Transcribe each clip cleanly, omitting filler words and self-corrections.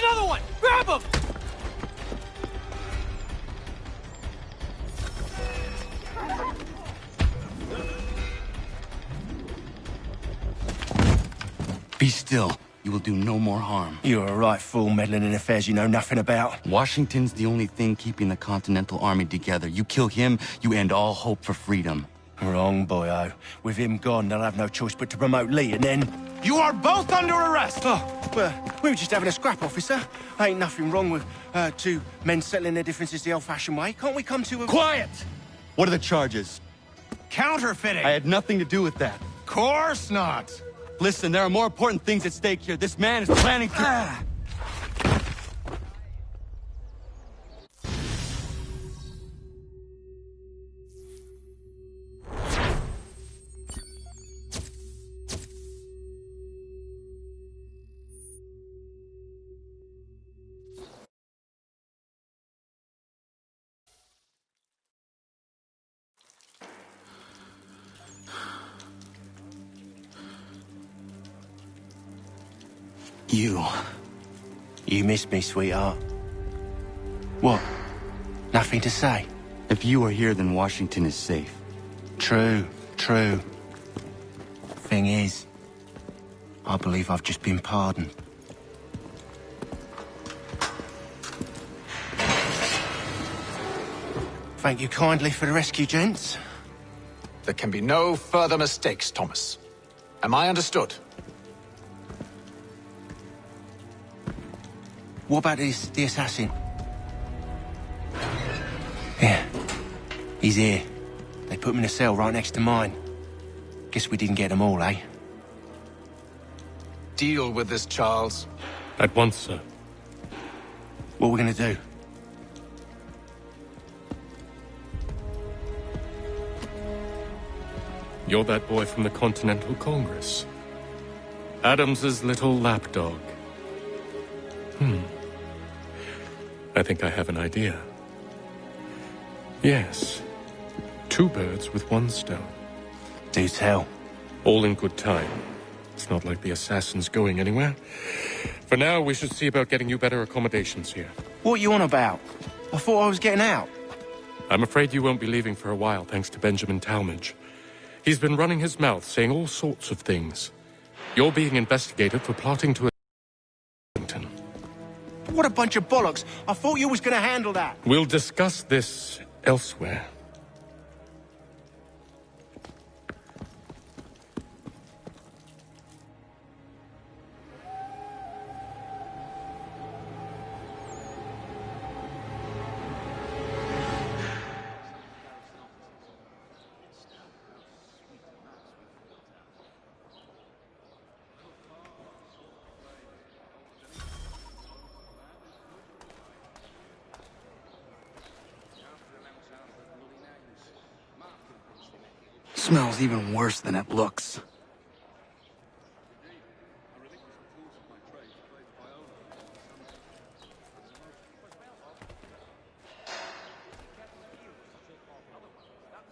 another one! Grab him! Be still. You will do no more harm. You're a right fool meddling in affairs you know nothing about. Washington's the only thing keeping the Continental Army together. You kill him, you end all hope for freedom. Wrong, boyo. With him gone, they'll have no choice but to promote Lee, and then... You are both under arrest! Oh, well, we were just having a scrap, officer. Ain't nothing wrong with two men settling their differences the old-fashioned way. Can't we come to a... Quiet! What are the charges? Counterfeiting! I had nothing to do with that. Course not! Listen, there are more important things at stake here. This man is planning to... You missed me, sweetheart. What? Nothing to say? If you are here, then Washington is safe. True. Thing is, I believe I've just been pardoned. Thank you kindly for the rescue, gents. There can be no further mistakes, Thomas. Am I understood? What about the assassin? Yeah, he's here. They put him in a cell right next to mine. Guess we didn't get them all, eh? Deal with this, Charles. At once, sir. What are we gonna do? You're that boy from the Continental Congress. Adams's little lapdog. I think I have an idea. Yes. Two birds with one stone. Do tell. All in good time. It's not like the assassin's going anywhere. For now, we should see about getting you better accommodations here. What you on about? I thought I was getting out. I'm afraid you won't be leaving for a while, thanks to Benjamin Talmadge. He's been running his mouth, saying all sorts of things. You're being investigated for plotting to... What a bunch of bollocks. I thought you was gonna handle that. We'll discuss this elsewhere. Smells even worse than it looks.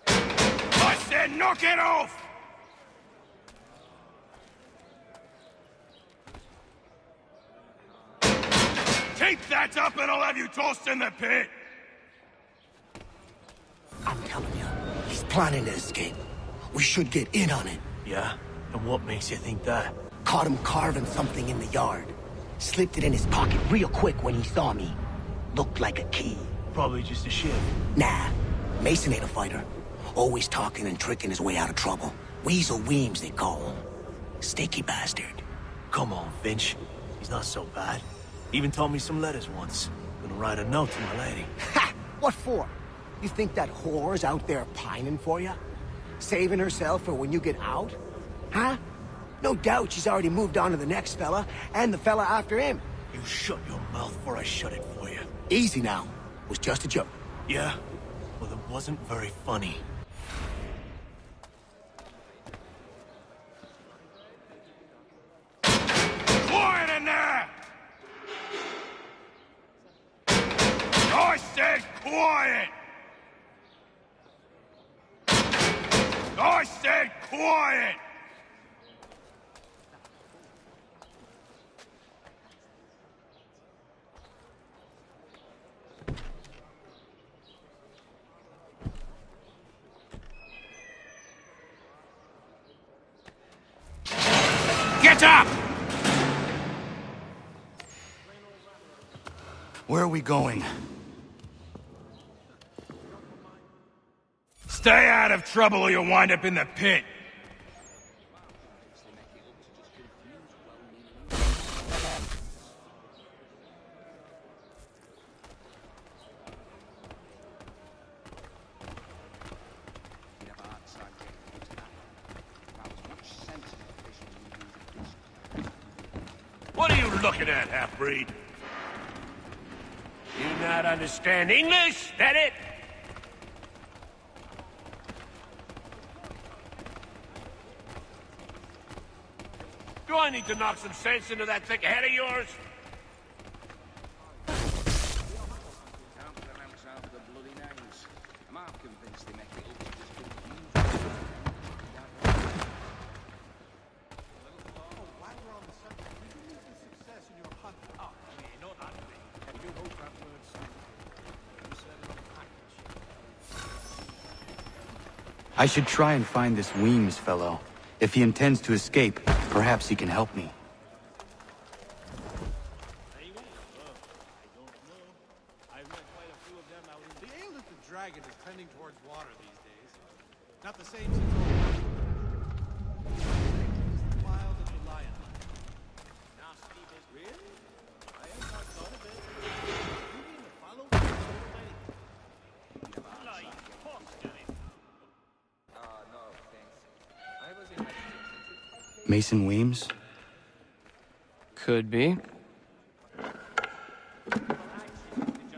I said knock it off! Keep that up and I'll have you tossed in the pit! I'm telling you, he's planning to escape. We should get in on it. Yeah? And what makes you think that? Caught him carving something in the yard. Slipped it in his pocket real quick when he saw me. Looked like a key. Probably just a shiv. Nah, Mason ain't a fighter. Always talking and tricking his way out of trouble. Weasel Weems, they call him. Sticky bastard. Come on, Finch. He's not so bad. Even taught me some letters once. Gonna write a note to my lady. Ha! What for? You think that whore's out there pining for you? Saving herself for when you get out? Huh? No doubt she's already moved on to the next fella, and the fella after him. You shut your mouth before I shut it for you. Easy now. It was just a joke. Yeah? Well, it wasn't very funny. Quiet in there! I said quiet! I said quiet! Watch out! Where are we going? Stay out of trouble or you'll wind up in the pit. What are you looking at, half-breed? You not understand English? That it? Do I need to knock some sense into that thick head of yours? I should try and find this Weems fellow. If he intends to escape, perhaps he can help me. The ale at the Dragon is tending towards water these days. Not the same since wild as the lion. Really? I have not thought of it. You mean to follow the Mason Weems? Could be.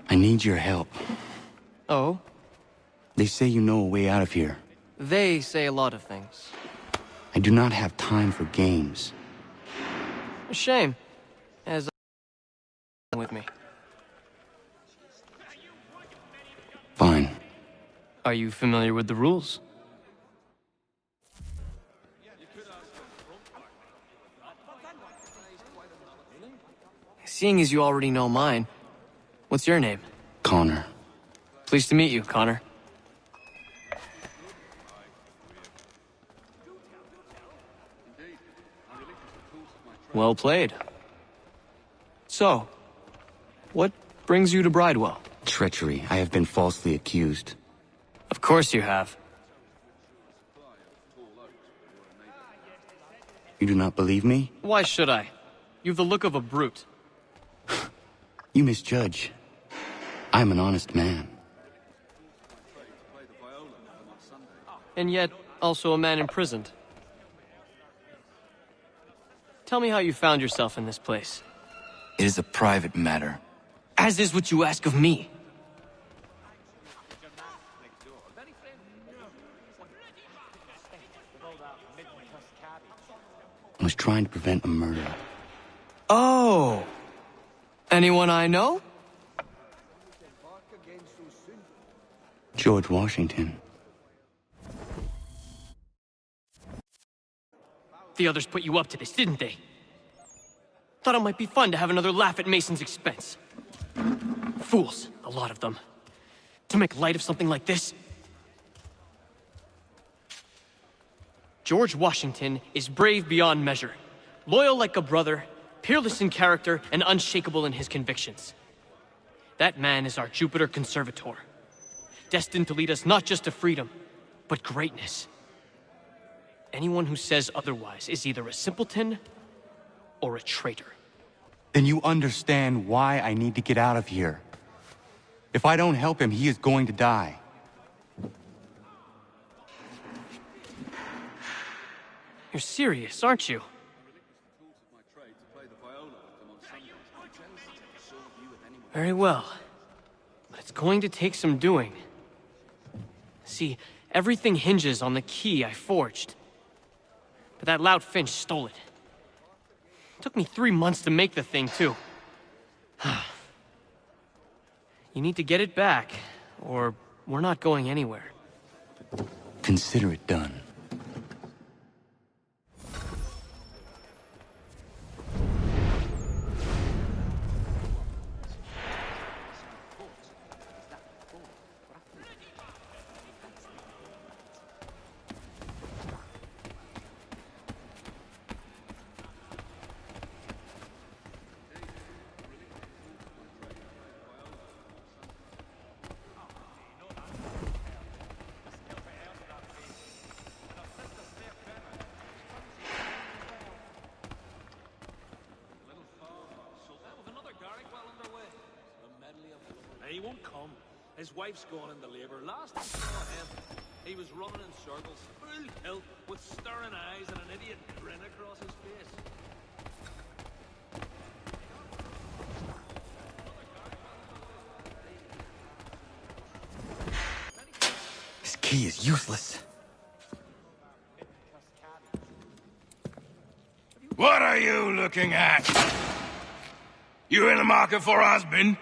I need your help. Oh? They say you know a way out of here. They say a lot of things. I do not have time for games. A shame. As with me. Fine. Are you familiar with the rules? Seeing as you already know mine, what's your name? Connor. Pleased to meet you, Connor. Well played. So, what brings you to Bridewell? Treachery. I have been falsely accused. Of course you have. You do not believe me? Why should I? You've the look of a brute. You misjudge. I'm an honest man. And yet, also a man imprisoned. Tell me how you found yourself in this place. It is a private matter. As is what you ask of me. I was trying to prevent a murder. Oh! Anyone I know? George Washington. The others put you up to this, didn't they? Thought it might be fun to have another laugh at Mason's expense. Fools, a lot of them. To make light of something like this. George Washington is brave beyond measure, loyal like a brother, peerless in character, and unshakable in his convictions. That man is our Jupiter Conservator, destined to lead us not just to freedom, but greatness. Anyone who says otherwise is either a simpleton or a traitor. Then you understand why I need to get out of here. If I don't help him, he is going to die. You're serious, aren't you? Very well. But it's going to take some doing. See, everything hinges on the key I forged. But that loud Finch stole it. Took me 3 months to make the thing, too. You need to get it back, or we're not going anywhere. Consider it done. won't come. His wife's gone into labor. Last I saw him, he was running in circles, full tilt, with staring eyes and an idiot grin across his face. This key is useless. What are you looking at? You in the market for a husband?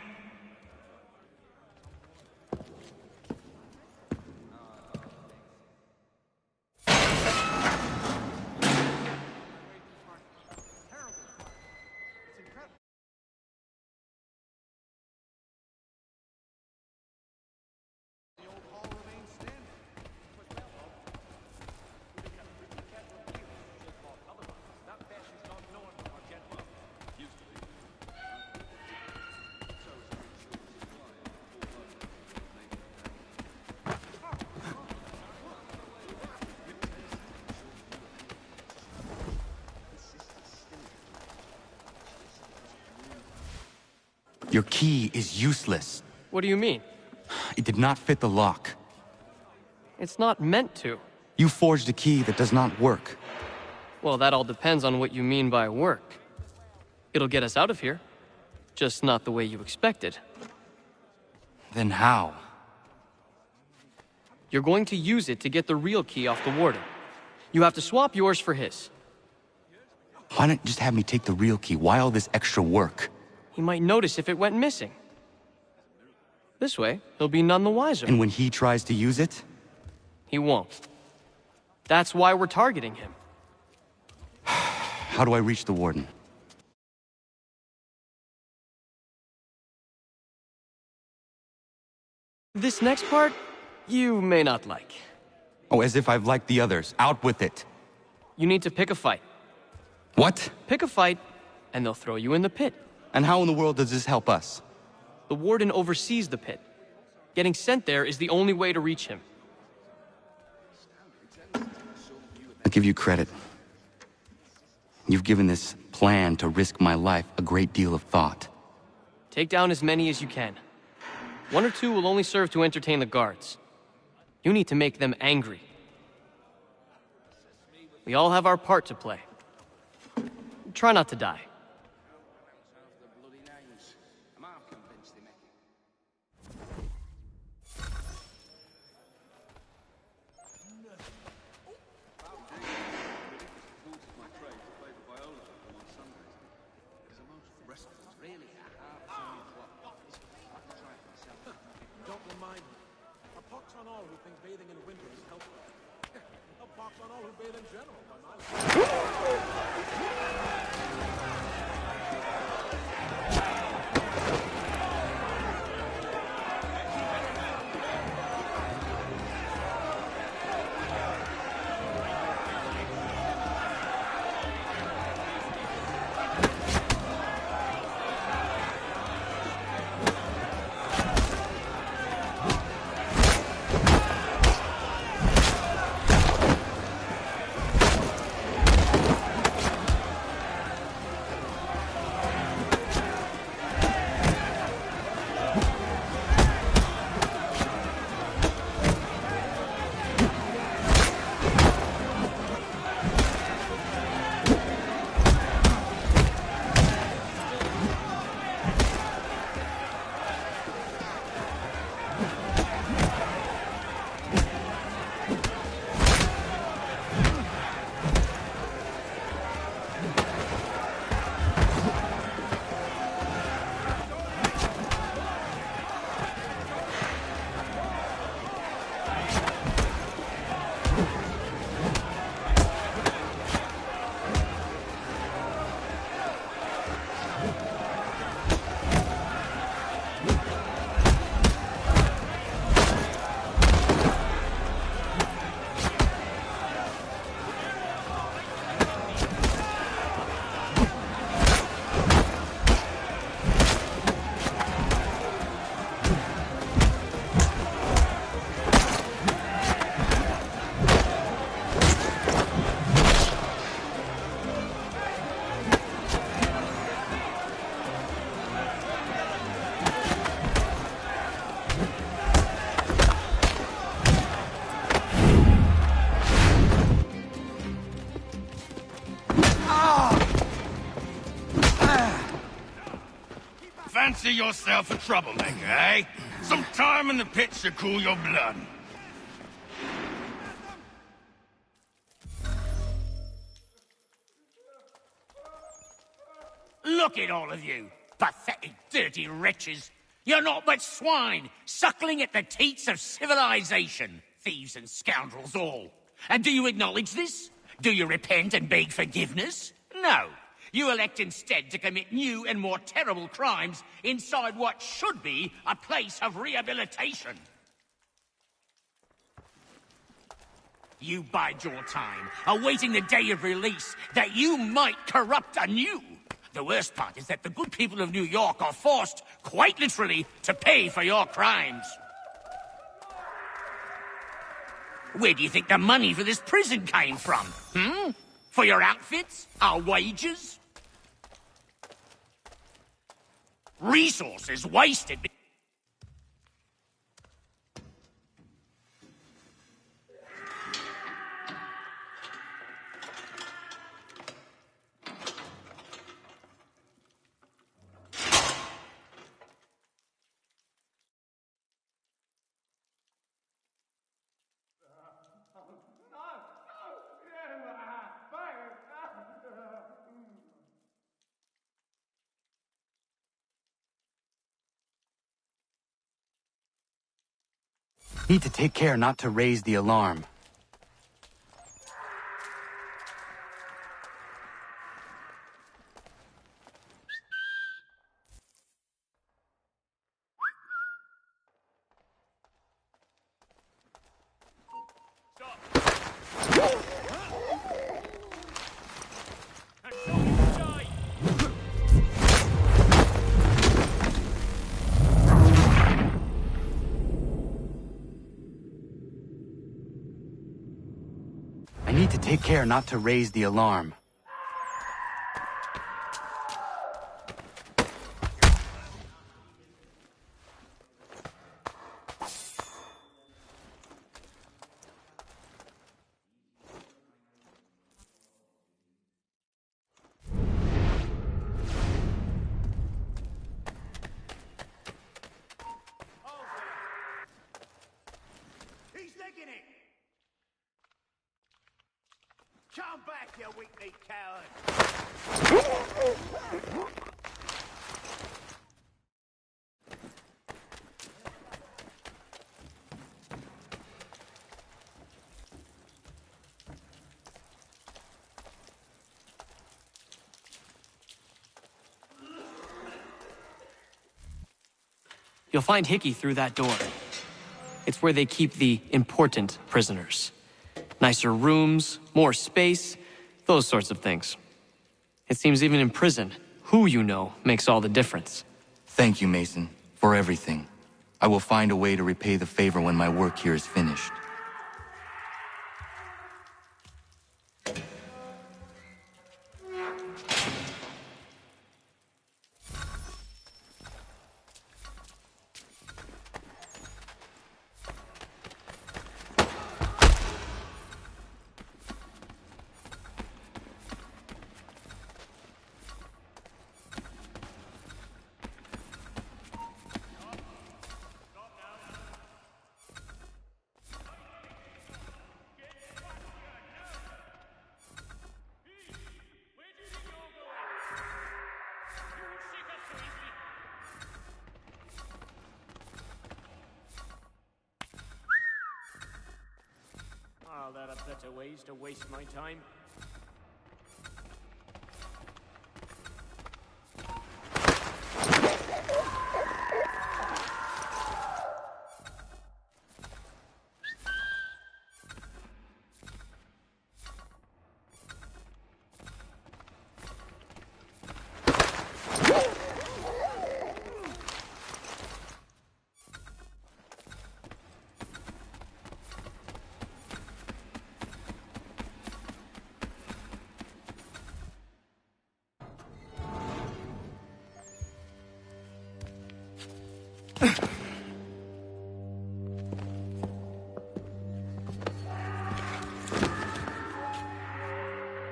Your key is useless. What do you mean? It did not fit the lock. It's not meant to. You forged a key that does not work. Well, that all depends on what you mean by work. It'll get us out of here. Just not the way you expected. Then how? You're going to use it to get the real key off the warden. You have to swap yours for his. Why not just have me take the real key? Why all this extra work? He might notice if it went missing. This way, he'll be none the wiser. And when he tries to use it? He won't. That's why we're targeting him. How do I reach the warden? This next part, you may not like. Oh, as if I've liked the others. Out with it. You need to pick a fight. What? Pick a fight, and they'll throw you in the pit. And how in the world does this help us? The warden oversees the pit. Getting sent there is the only way to reach him. I'll give you credit. You've given this plan to risk my life a great deal of thought. Take down as many as you can. One or two will only serve to entertain the guards. You need to make them angry. We all have our part to play. Try not to die. Don't remind me. A pox on all who think bathing in winter is helpful. A pox on all who bathe in general, by my Fancy yourself a troublemaker, eh? Some time in the pit should cool your blood. Look at all of you, pathetic, dirty wretches. You're not but swine, suckling at the teats of civilization. Thieves and scoundrels all. And do you acknowledge this? Do you repent and beg forgiveness? No. You elect instead to commit new and more terrible crimes inside what should be a place of rehabilitation. You bide your time, awaiting the day of release, that you might corrupt anew. The worst part is that the good people of New York are forced, quite literally, to pay for your crimes. Where do you think the money for this prison came from? For your outfits? Our wages? Resources wasted. Need to take care not to raise the alarm. I need to take care not to raise the alarm. He's licking it! Come back, you weak-kneed coward! You'll find Hickey through that door. It's where they keep the important prisoners. Nicer rooms, more space, those sorts of things. It seems even in prison, who you know makes all the difference. Thank you, Mason, for everything. I will find a way to repay the favor when my work here is finished. Oh, there are better ways to waste my time.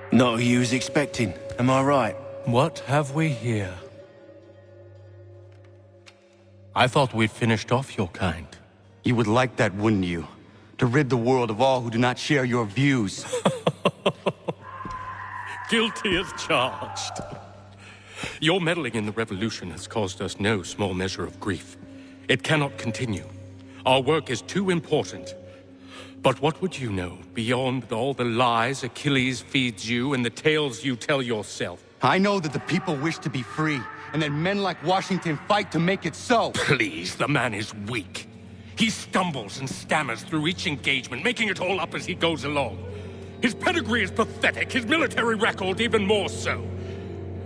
Not who you was expecting, am I right? What have we here? I thought we'd finished off your kind. You would like that, wouldn't you? To rid the world of all who do not share your views. Guilty as charged. Your meddling in the revolution has caused us no small measure of grief. It cannot continue. Our work is too important. But what would you know beyond all the lies Achilles feeds you and the tales you tell yourself? I know that the people wish to be free, and that men like Washington fight to make it so. Please, the man is weak. He stumbles and stammers through each engagement, making it all up as he goes along. His pedigree is pathetic, his military record even more so.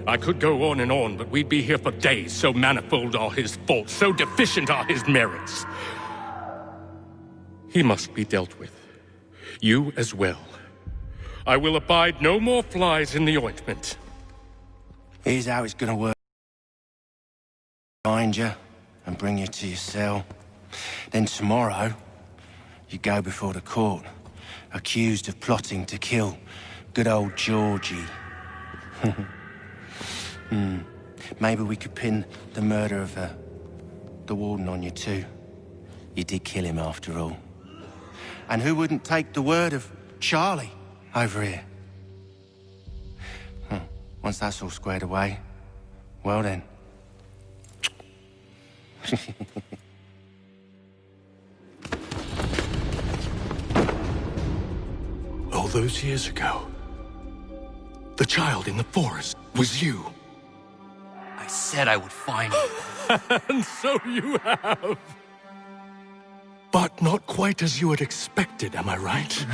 I could go on and on, but we'd be here for days, so manifold are his faults, so deficient are his merits. He must be dealt with. You as well. I will abide no more flies in the ointment. Here's how it's gonna work. Find you and bring you to your cell. Then tomorrow, you go before the court, accused of plotting to kill good old Georgie. Maybe we could pin the murder of the warden on you too. You did kill him after all. And who wouldn't take the word of Charlie over here? Once that's all squared away, well then. All those years ago, the child in the forest was you. I said I would find you. And so you have. But not quite as you had expected, am I right?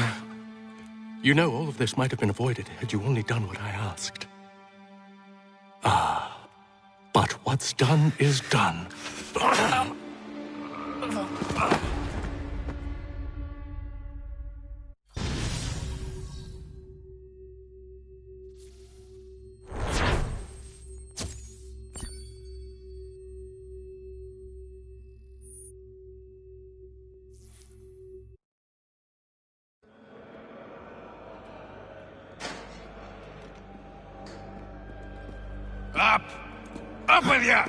You know, all of this might have been avoided had you only done what I asked. But what's done is done. Up! Up with you!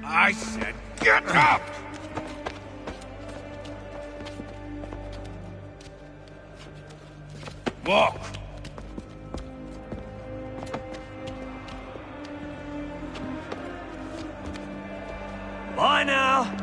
I said get up! Walk! Bye now.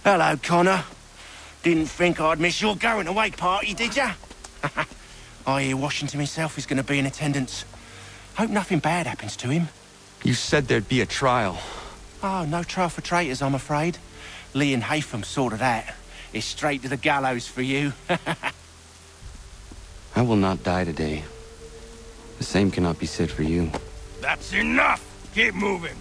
Hello, Connor. Didn't think I'd miss your going-away party, did ya? I hear Washington himself is going to be in attendance. Hope nothing bad happens to him. You said there'd be a trial. Oh, no trial for traitors, I'm afraid. Lee and Haytham sorted that. It's straight to the gallows for you. I will not die today. The same cannot be said for you. That's enough! Keep moving!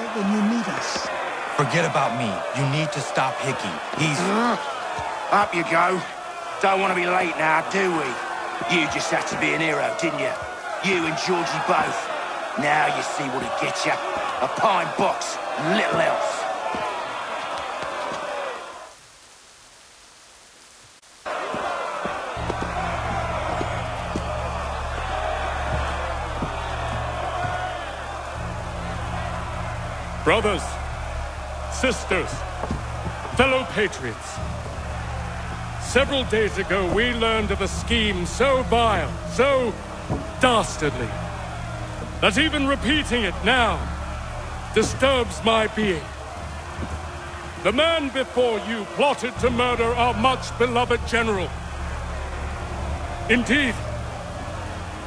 right when you need us. Forget about me. You need to stop Hickey. He's... Up you go. Don't want to be late now, do we? You just had to be an hero, didn't you? You and Georgie both. Now you see what it gets you. A pine box, little else. Brothers, sisters, fellow patriots. Several days ago, we learned of a scheme so vile, so dastardly, that even repeating it now disturbs my being. The man before you plotted to murder our much-beloved general. Indeed,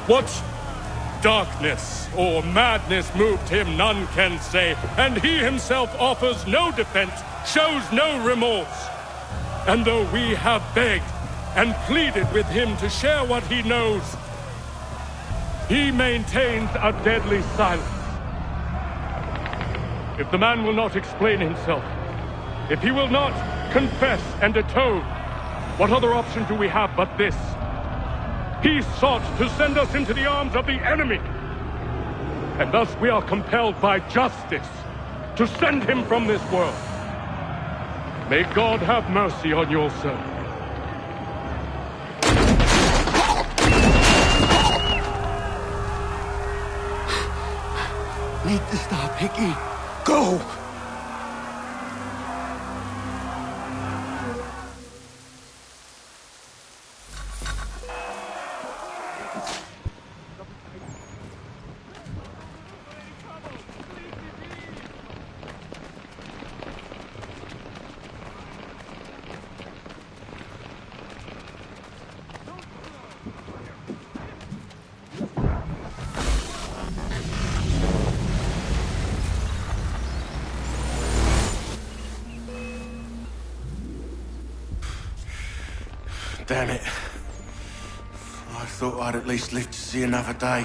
what darkness or madness moved him, none can say, and he himself offers no defense, shows no remorse. And though we have begged and pleaded with him to share what he knows, he maintains a deadly silence. If the man will not explain himself, if he will not confess and atone, what other option do we have but this? He sought to send us into the arms of the enemy. And thus we are compelled by justice to send him from this world. May God have mercy on your soul. Need to stop, Hickey. Go! Damn it. I thought I'd at least live to see another day.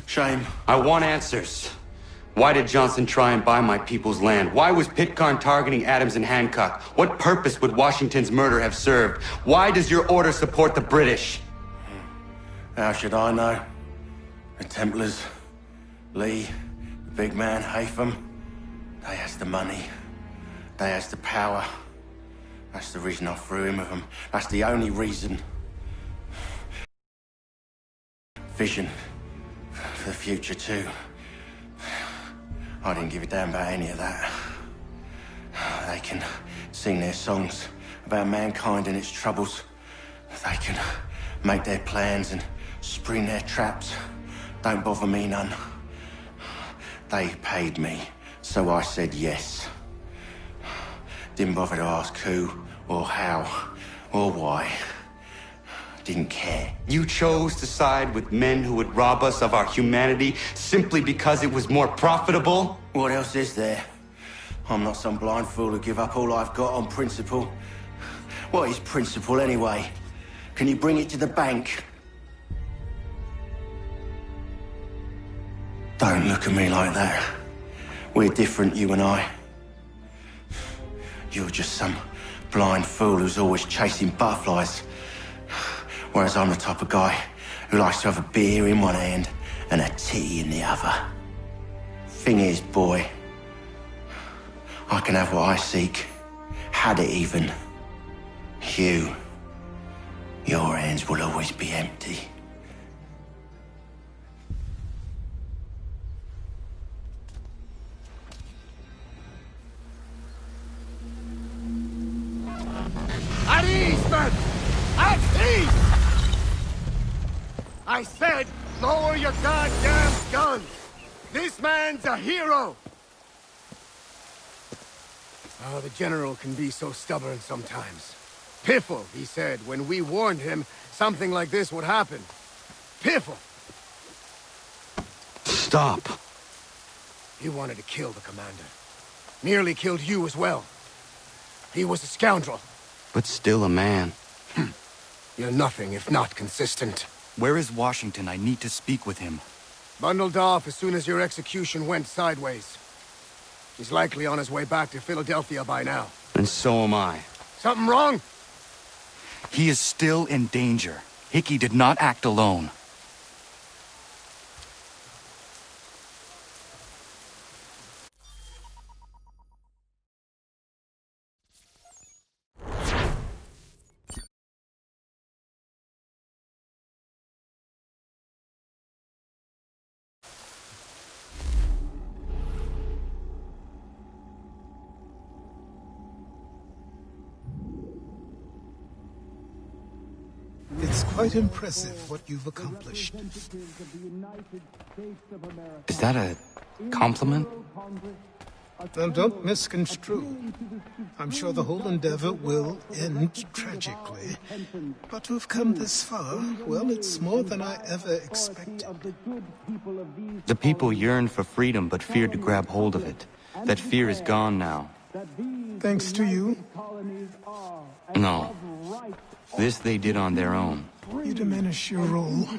Shame. I want answers. Why did Johnson try and buy my people's land? Why was Pitcairn targeting Adams and Hancock? What purpose would Washington's murder have served? Why does your order support the British? How should I know? The Templars, Lee, the big man, Haytham, they has the money. They has the power. That's the reason I threw in with them. That's the only reason. Vision. For the future, too. I didn't give a damn about any of that. They can sing their songs about mankind and its troubles. They can make their plans and spring their traps. Don't bother me none. They paid me, so I said yes. Didn't bother to ask who, or how, or why. Didn't care. You chose to side with men who would rob us of our humanity simply because it was more profitable? What else is there? I'm not some blind fool who give up all I've got on principle. What is principle anyway? Can you bring it to the bank? Don't look at me like that. We're different, you and I. You're just some blind fool who's always chasing butterflies. Whereas I'm the type of guy who likes to have a beer in one hand and a tea in the other. Thing is, boy, I can have what I seek. Had it even. Your hands will always be empty. At ease, men! At ease! I said, lower your goddamn guns! This man's a hero! Oh, the General can be so stubborn sometimes. Piffle, he said, when we warned him something like this would happen. Piffle! Stop. He wanted to kill the commander. Nearly killed you as well. He was a scoundrel. But still a man. You're nothing if not consistent. Where is Washington? I need to speak with him. Bundled off as soon as your execution went sideways. He's likely on his way back to Philadelphia by now. And so am I. Something wrong? He is still in danger. Hickey did not act alone. It's quite impressive what you've accomplished. Is that a compliment? Now, don't misconstrue. I'm sure the whole endeavor will end tragically. But to have come this far, well, it's more than I ever expected. The people yearned for freedom but feared to grab hold of it. That fear is gone now. Thanks to you. No. This they did on their own. You diminish your role.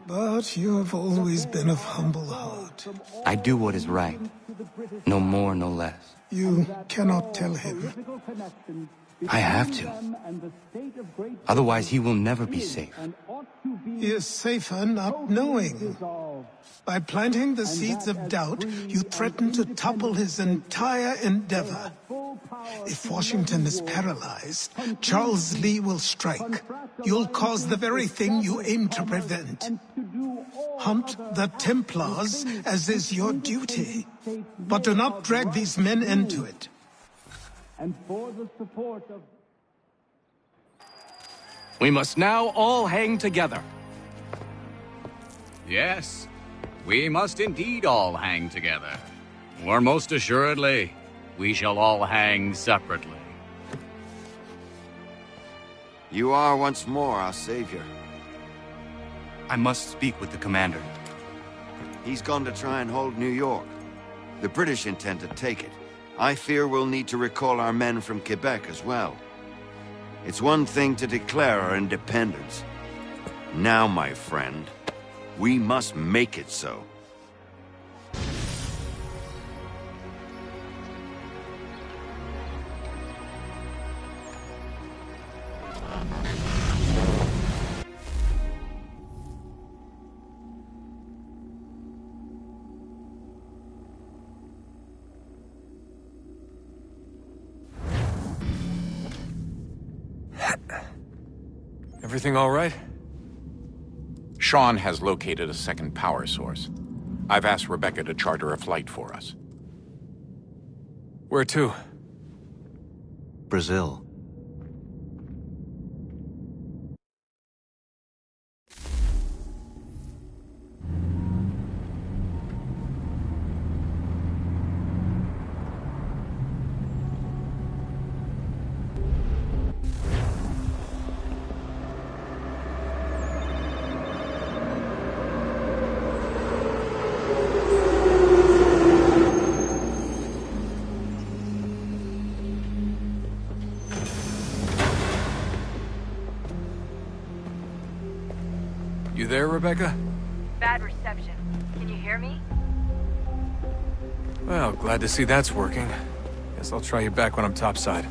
But you have always been of humble heart. I do what is right. No more, no less. You cannot tell him. I have to. Otherwise, he will never be safe. He is safer not knowing. By planting the seeds of doubt, you threaten to topple his entire endeavor. If Washington is paralyzed, Charles Lee will strike. You'll cause the very thing you aim to prevent. Hunt the Templars, as is your duty. But do not drag these men into it. And for the support of... We must now all hang together. Yes, we must indeed all hang together. Or most assuredly, we shall all hang separately. You are once more our savior. I must speak with the commander. He's gone to try and hold New York. The British intend to take it. I fear we'll need to recall our men from Quebec as well. It's one thing to declare our independence. Now, my friend, we must make it so. Everything all right? Sean has located a second power source. I've asked Rebecca to charter a flight for us. Where to? Brazil. You there, Rebecca? Bad reception. Can you hear me? Well, glad to see that's working. Guess I'll try you back when I'm topside.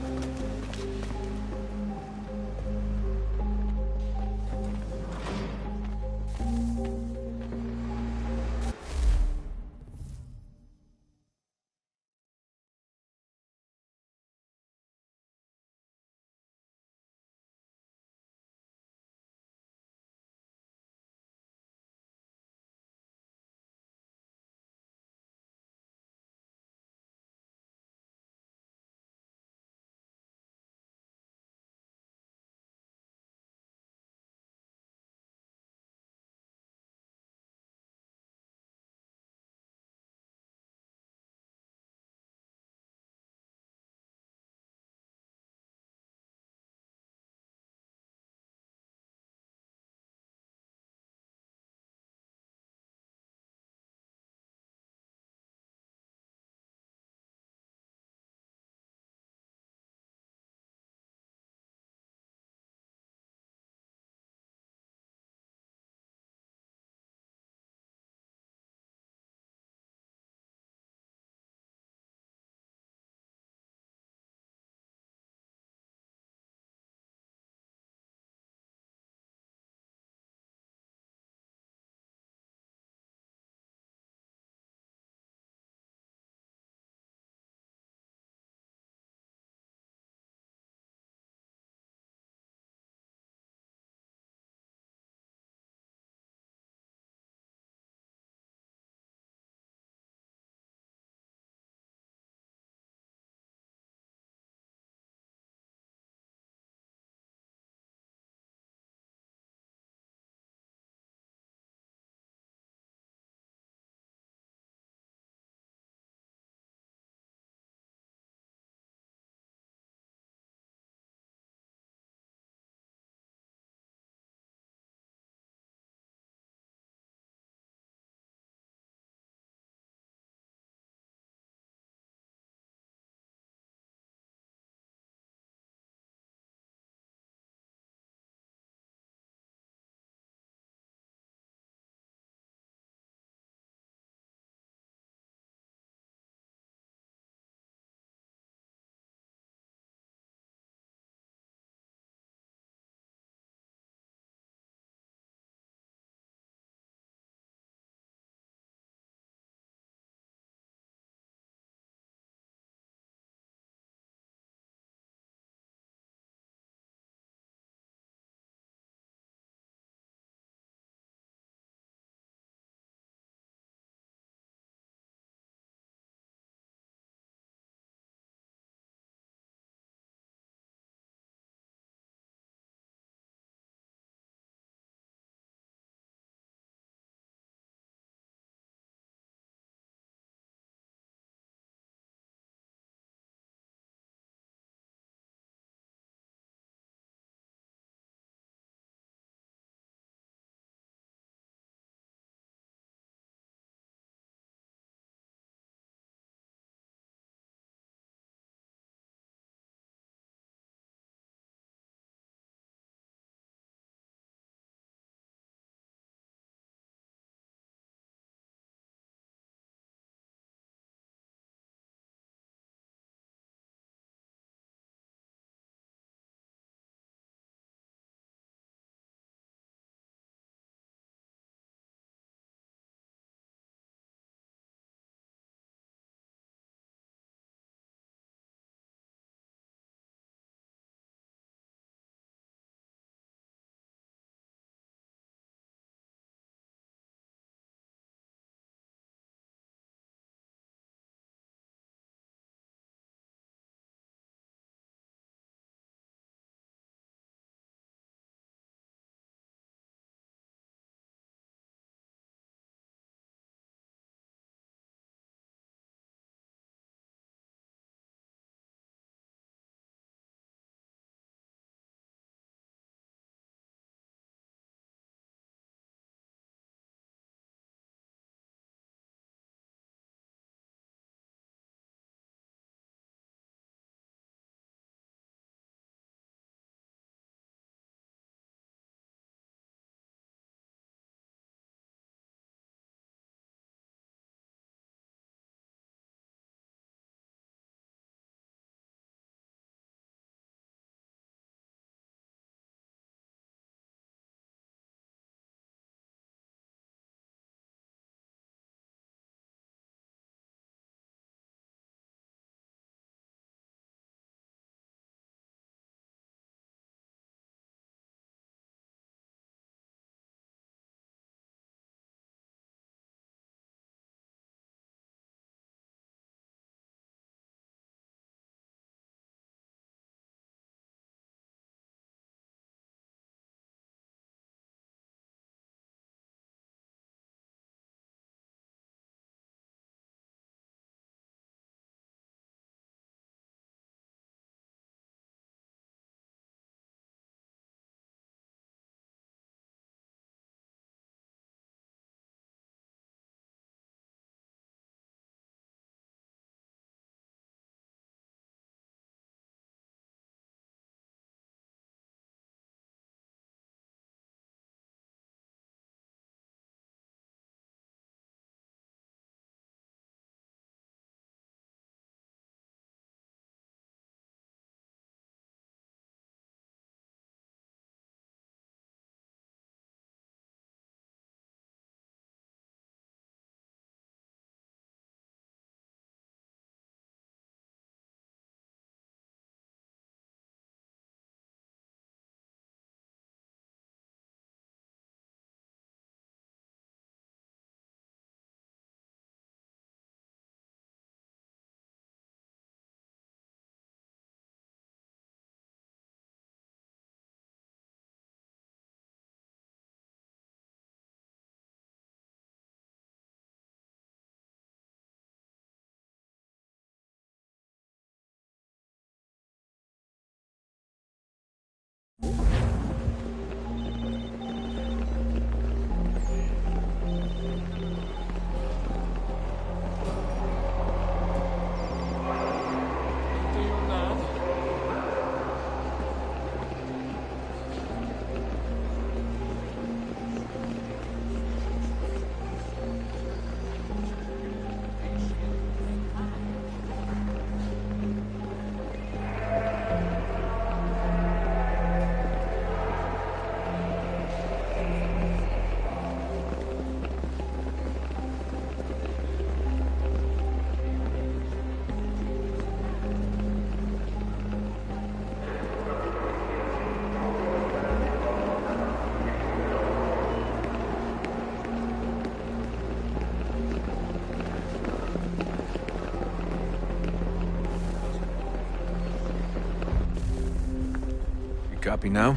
Copy now?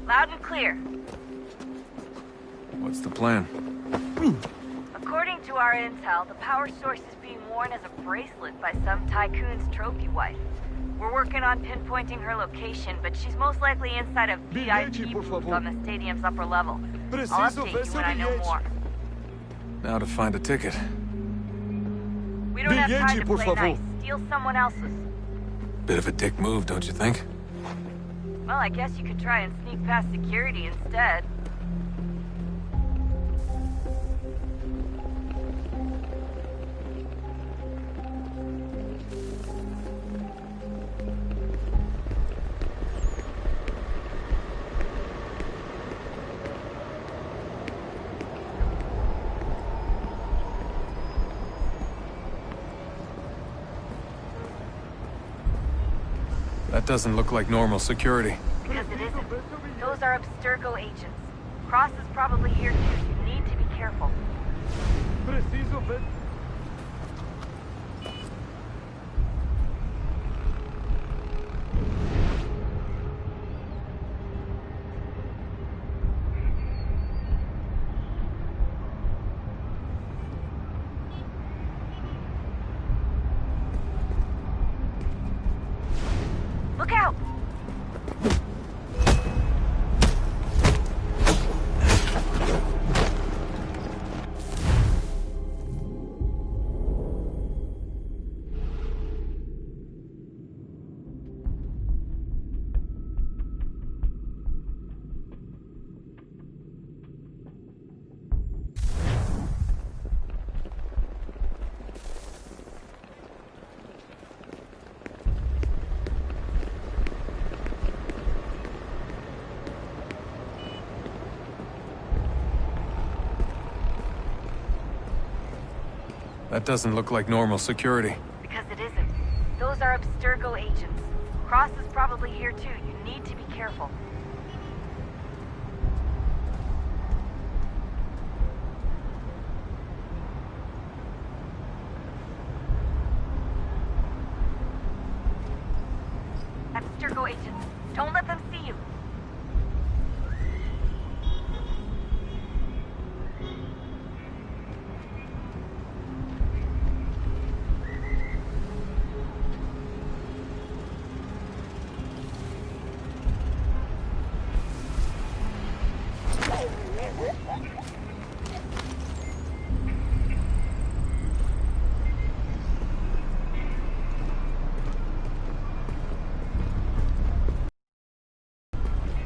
Loud and clear. What's the plan? According to our intel, the power source is being worn as a bracelet by some tycoon's trophy wife. We're working on pinpointing her location, but she's most likely inside a VIP booth on the stadium's upper level. I'll update you when I know more. Now to find a ticket. We don't have time to play nice. Steal someone else's. Bit of a dick move, don't you think? Well, I guess you could try and sneak past security instead. That doesn't look like normal security. Because it isn't. Those are Abstergo agents. Cross is probably here too. You need to be careful. Preciso ver. Look out! That doesn't look like normal security. Because it isn't. Those are Abstergo agents. Cross is probably here too. You need to be careful. Abstergo agents, don't let them see you.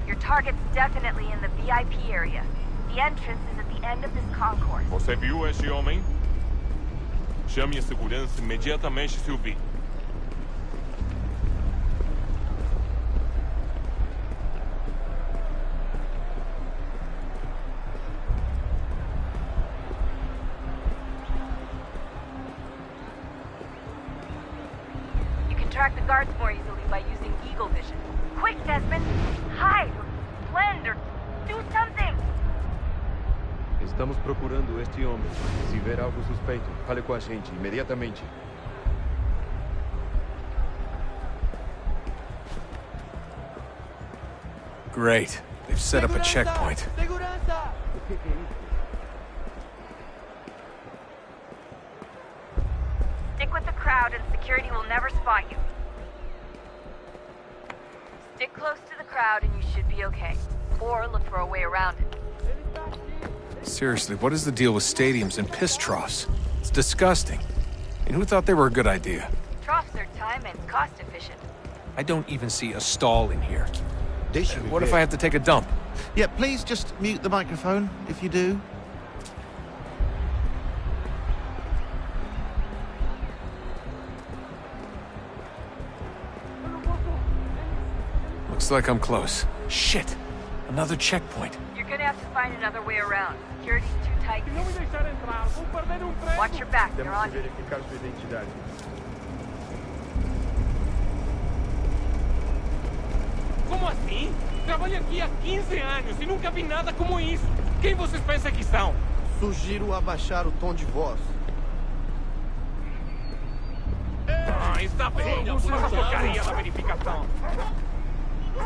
Your target's definitely in the VIP area. The entrance is at the end of this concourse. Você viu esse homem? Chame a segurança imediatamente se o vir. You can track the guards more easily by using Eagle Vision. Quick, Desmond! Hide! Blend or do something! Estamos procurando este homem. Se ver algo suspeito, fale com a gente imediatamente. Great. They've set up a checkpoint. Stick with the crowd and security will never spot you. Stick close to the crowd and you should be okay. Or look for a way around it. Seriously, what is the deal with stadiums and piss troughs? It's disgusting. And who thought they were a good idea? Troughs are time and cost efficient. I don't even see a stall in here. What if I have to take a dump? Yeah, please just mute the microphone if you do. Looks like I'm close. Shit! Another checkpoint. You're gonna have to find another way around. Security's too tight. Watch your back, they're on you. Verificar sua identidade. Como assim? Trabalho aqui há 15 anos e nunca vi nada como isso. Quem vocês pensam que são? Sugiro abaixar o tom de voz. Ah, está bem. Essa porcaria da verificação.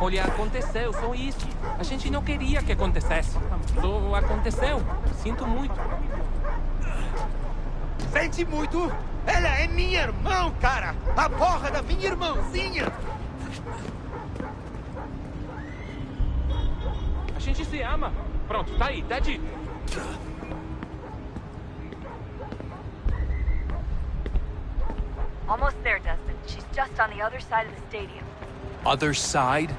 Olha, aconteceu, só isso. A gente não queria que acontecesse. Só aconteceu. Sinto muito. Sente muito? Ela é minha irmã, cara! A porra da minha irmãzinha! A gente se ama. Pronto, tá aí, tá dito. Almost there, Dustin. She's just on the other side of the stadium. Other side?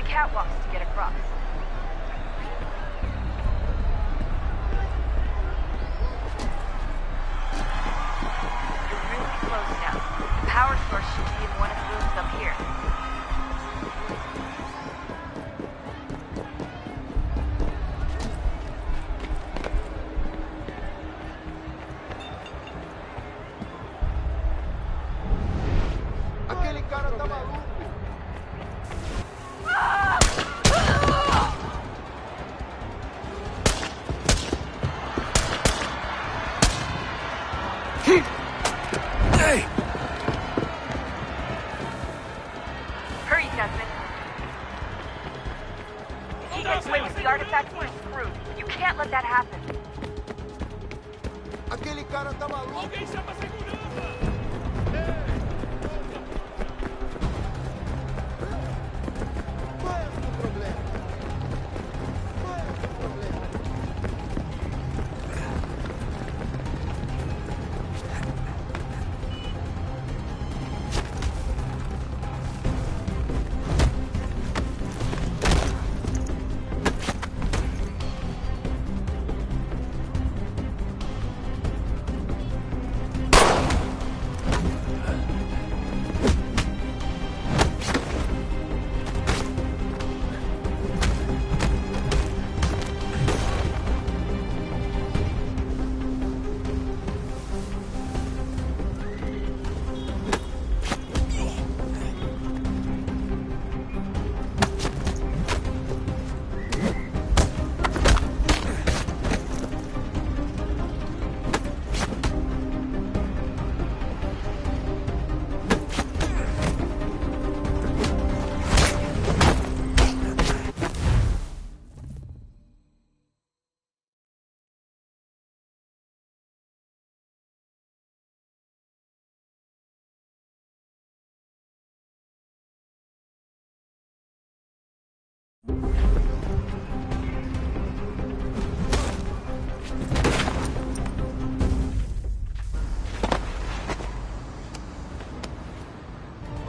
Catwalks to get across. You're really close now. The power source should be in one of the rooms up here. Aquele cara tá maluco. Hey! Hurry, Desmond. If he gets away with the artifacts, we're screwed. You can't let that happen. Aquele cara tá maluco. Alguém chama a segurança! Qual é o seu problema? Qual é o seu problema?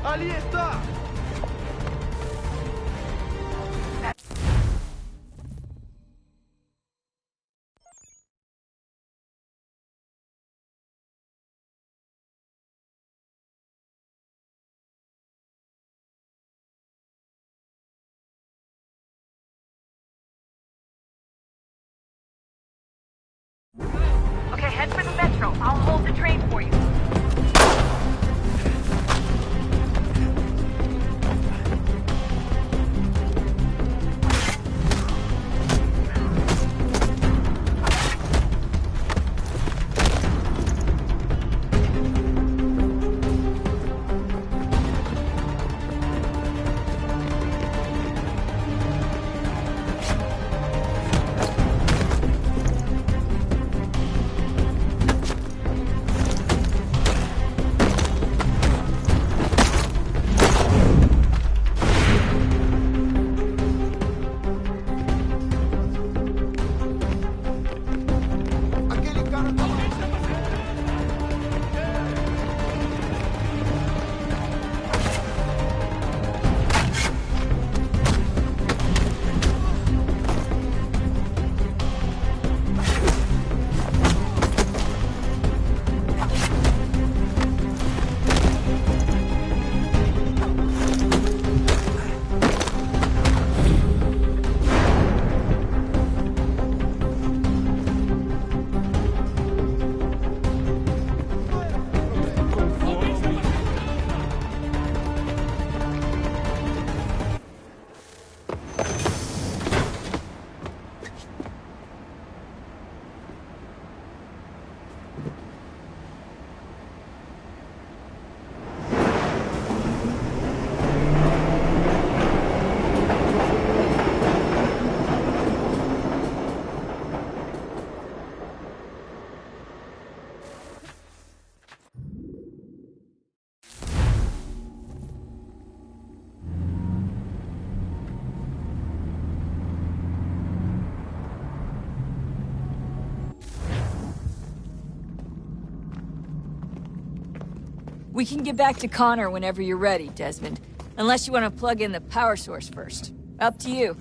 Ali está! Okay, head for the metro. I'll hold the train for you. We can get back to Connor whenever you're ready, Desmond. Unless you want to plug in the power source first. Up to you.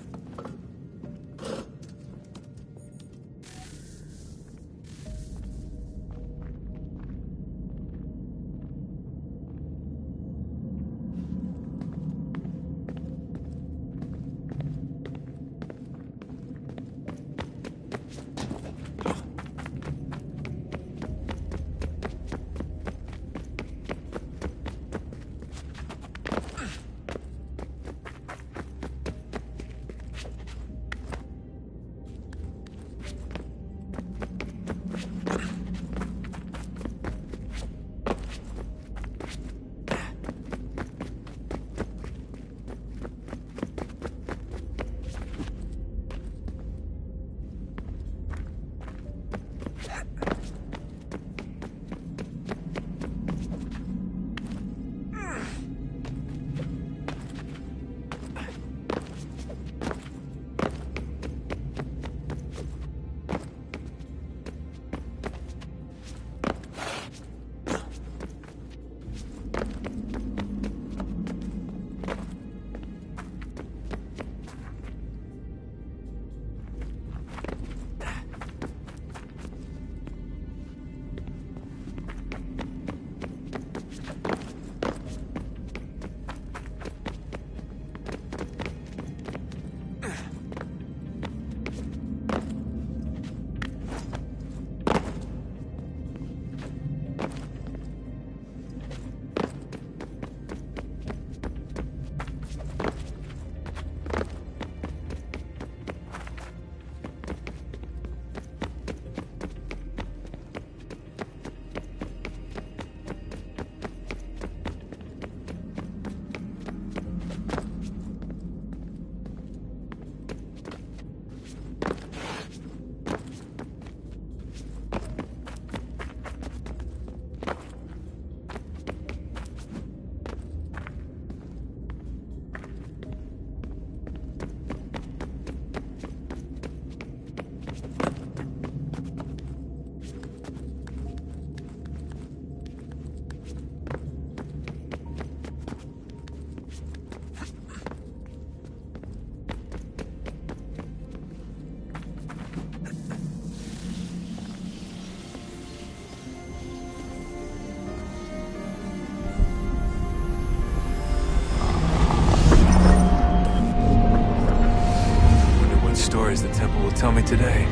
Stories the temple will tell me today.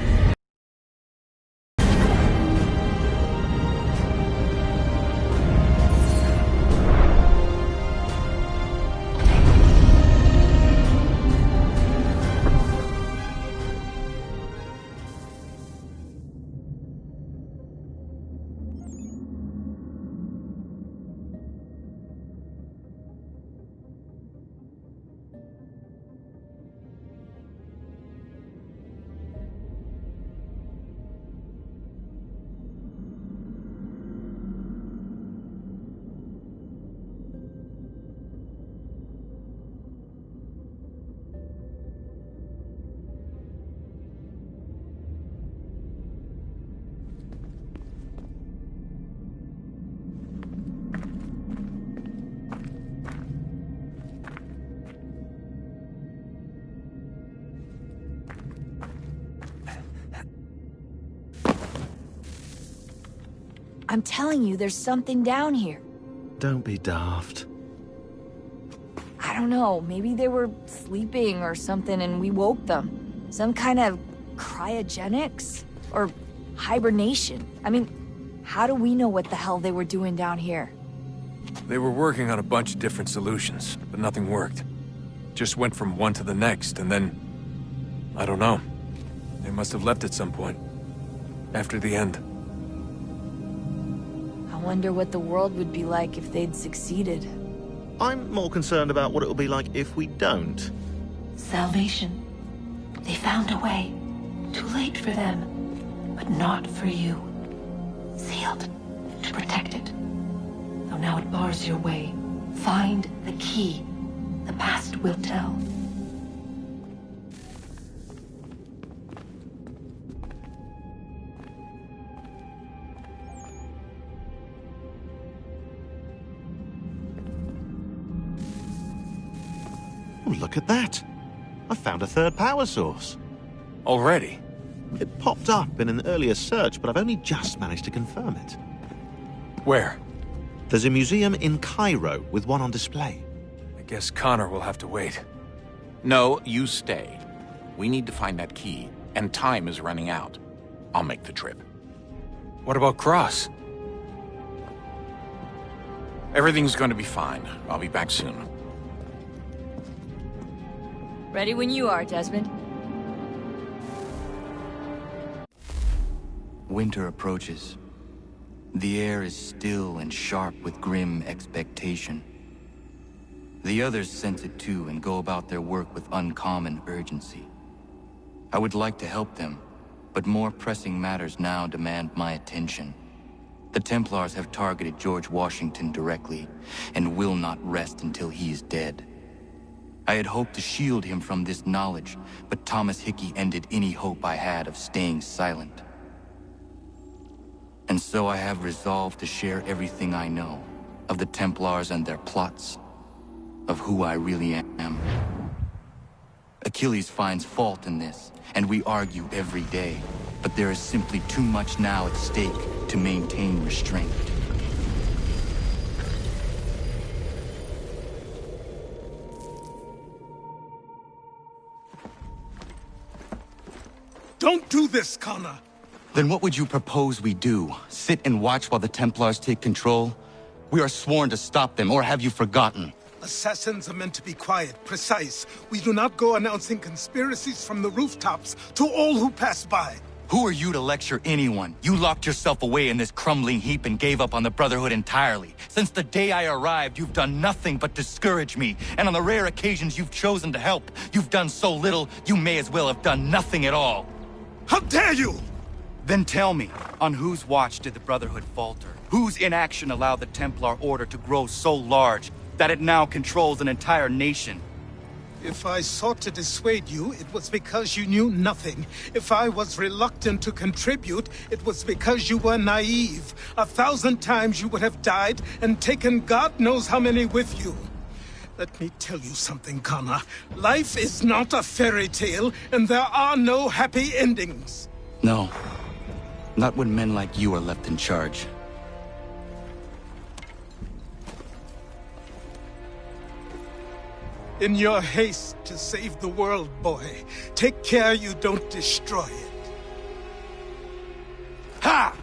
I'm telling you, there's something down here. Don't be daft. I don't know, maybe they were sleeping or something and we woke them. Some kind of cryogenics? Or hibernation? I mean, how do we know what the hell they were doing down here? They were working on a bunch of different solutions, but nothing worked. Just went from one to the next, and then... I don't know. They must have left at some point. After the end. I wonder what the world would be like if they'd succeeded. I'm more concerned about what it'll be like if we don't. Salvation. They found a way. Too late for them, but not for you. Sealed to protect it. Though now it bars your way. Find the key. The past will tell. Oh, look at that. I found a third power source. Already? It popped up in an earlier search, but I've only just managed to confirm it. Where? There's a museum in Cairo with one on display. I guess Connor will have to wait. No, you stay. We need to find that key, and time is running out. I'll make the trip. What about Cross? Everything's going to be fine. I'll be back soon. Ready when you are, Desmond. Winter approaches. The air is still and sharp with grim expectation. The others sense it too and go about their work with uncommon urgency. I would like to help them, but more pressing matters now demand my attention. The Templars have targeted George Washington directly, and will not rest until he is dead. I had hoped to shield him from this knowledge, but Thomas Hickey ended any hope I had of staying silent. And so I have resolved to share everything I know, of the Templars and their plots, of who I really am. Achilles finds fault in this, and we argue every day, but there is simply too much now at stake to maintain restraint. Don't do this, Connor! Then what would you propose we do? Sit and watch while the Templars take control? We are sworn to stop them, or have you forgotten? Assassins are meant to be quiet, precise. We do not go announcing conspiracies from the rooftops to all who pass by. Who are you to lecture anyone? You locked yourself away in this crumbling heap and gave up on the Brotherhood entirely. Since the day I arrived, you've done nothing but discourage me. And on the rare occasions you've chosen to help, you've done so little, you may as well have done nothing at all. How dare you! Then tell me, on whose watch did the Brotherhood falter? Whose inaction allowed the Templar Order to grow so large that it now controls an entire nation? If I sought to dissuade you, it was because you knew nothing. If I was reluctant to contribute, it was because you were naive. 1,000 times you would have died and taken God knows how many with you. Let me tell you something, Connor. Life is not a fairy tale, and there are no happy endings. No. Not when men like you are left in charge. In your haste to save the world, boy, take care you don't destroy it. Ha!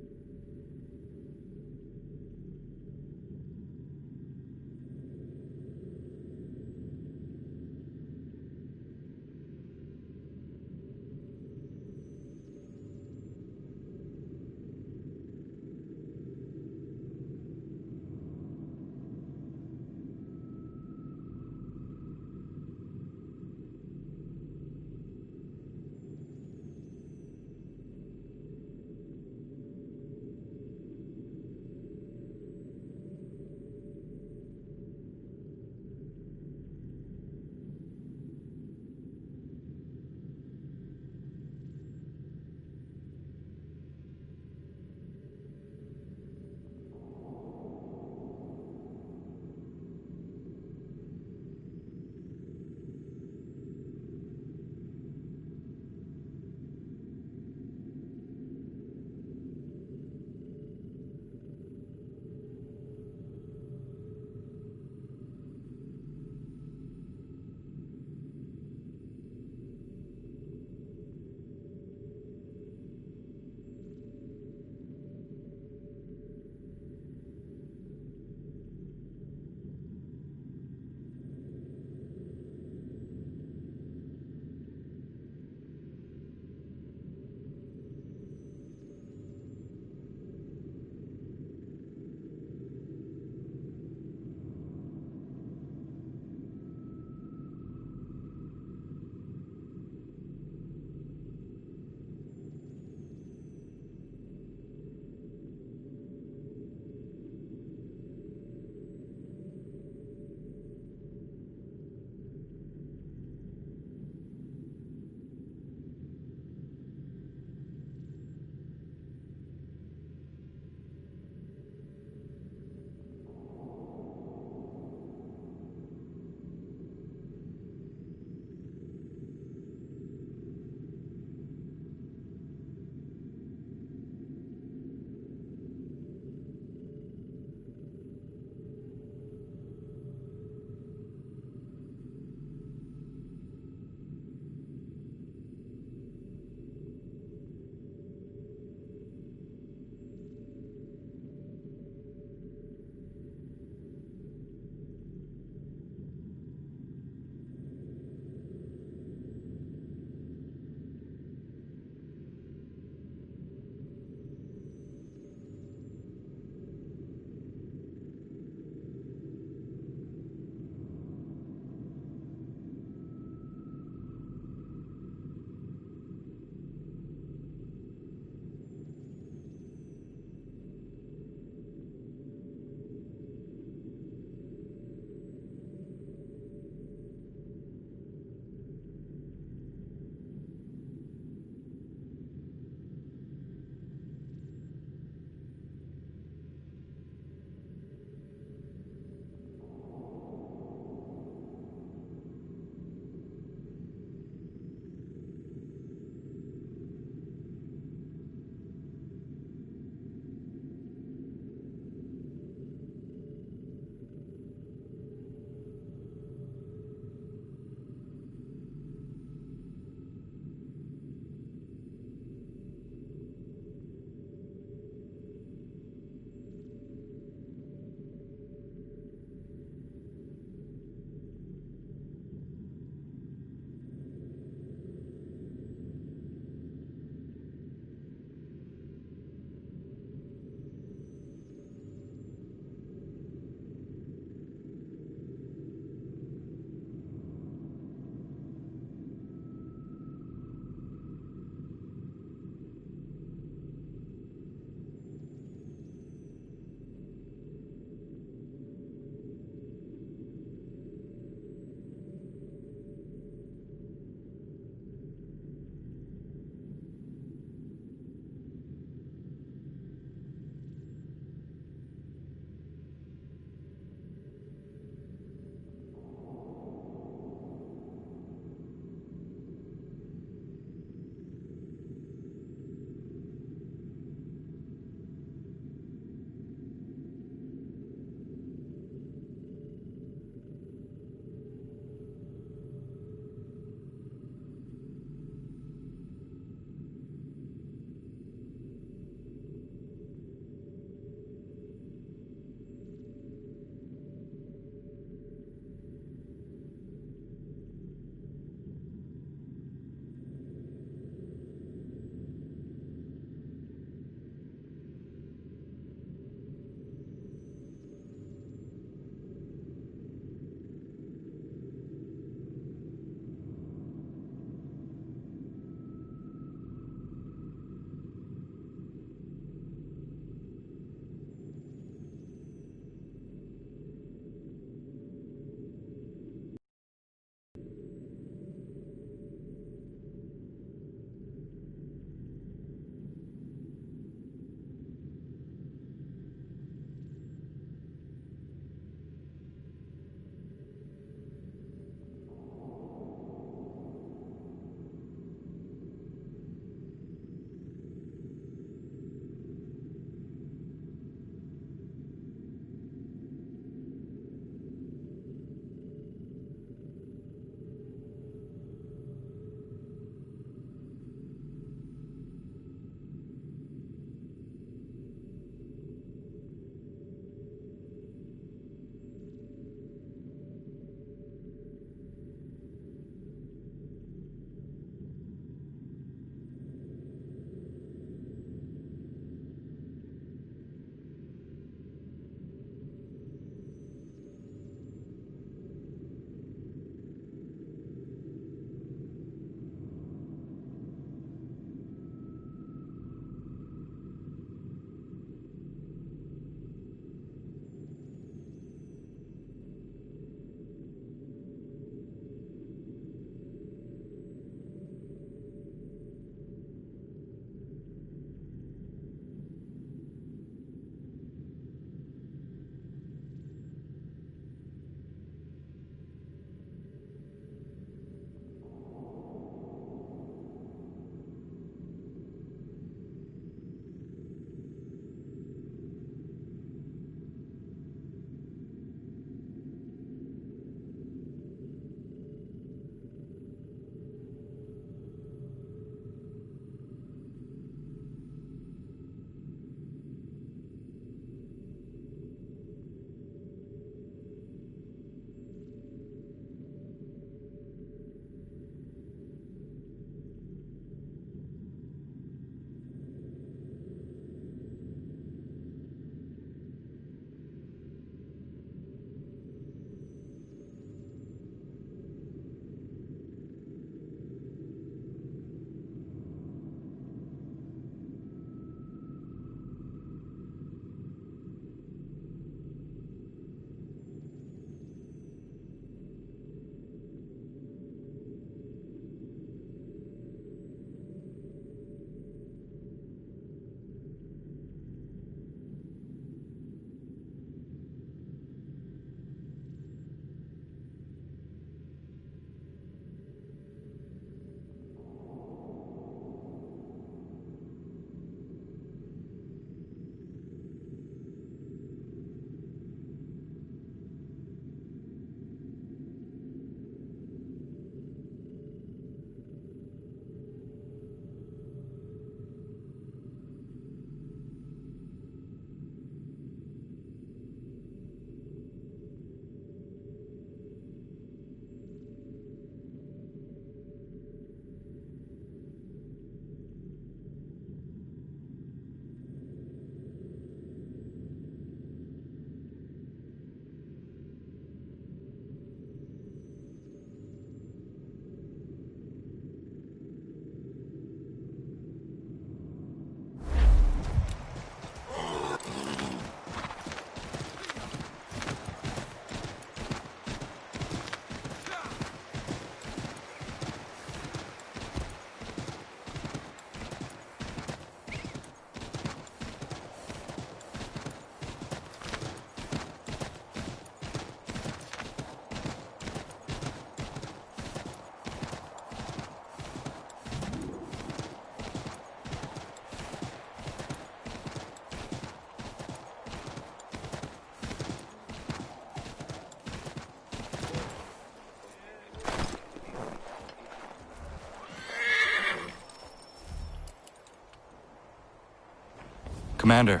Commander.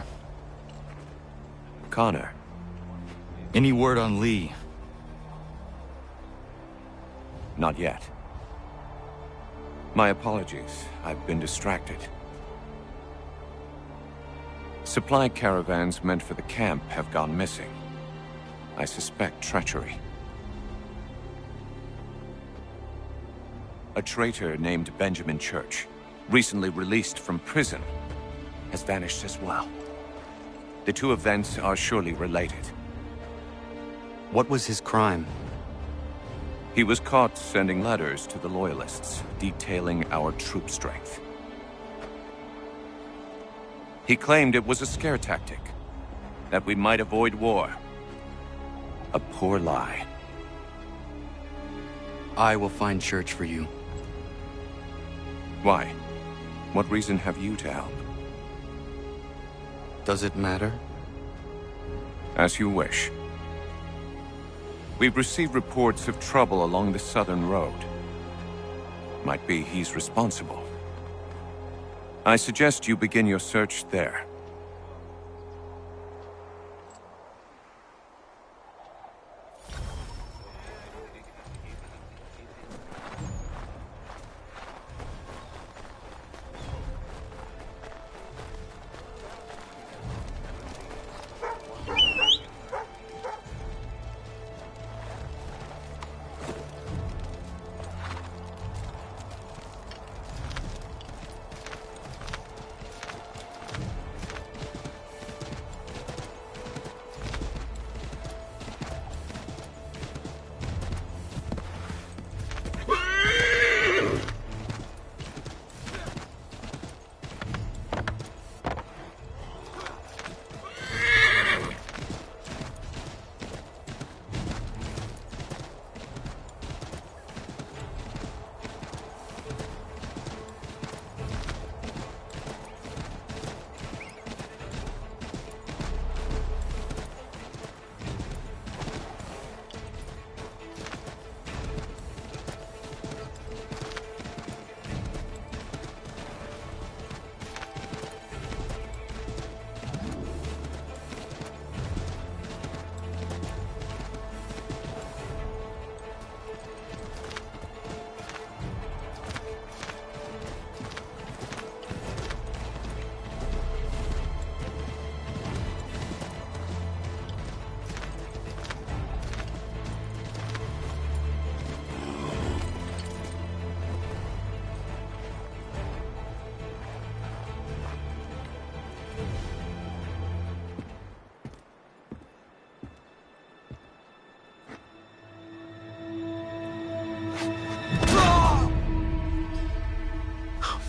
Connor. Any word on Lee? Not yet. My apologies. I've been distracted. Supply caravans meant for the camp have gone missing. I suspect treachery. A traitor named Benjamin Church, recently released from prison, has vanished as well. The two events are surely related. What was his crime? He was caught sending letters to the Loyalists, detailing our troop strength. He claimed it was a scare tactic, that we might avoid war. A poor lie. I will find Church for you. Why? What reason have you to help? Does it matter? As you wish. We've received reports of trouble along the southern road. Might be he's responsible. I suggest you begin your search there.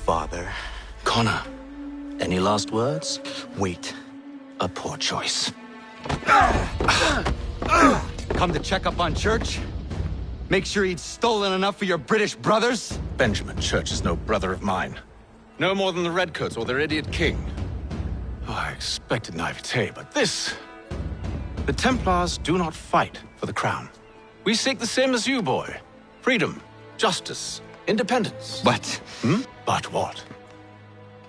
Father. Connor, any last words? Wait. A poor choice. Come to check up on Church? Make sure he'd stolen enough for your British brothers? Benjamin Church is no brother of mine. No more than the Redcoats or their idiot king. Oh, I expected naivete, but this... The Templars do not fight for the crown. We seek the same as you, boy. Freedom, justice, independence. But... But what?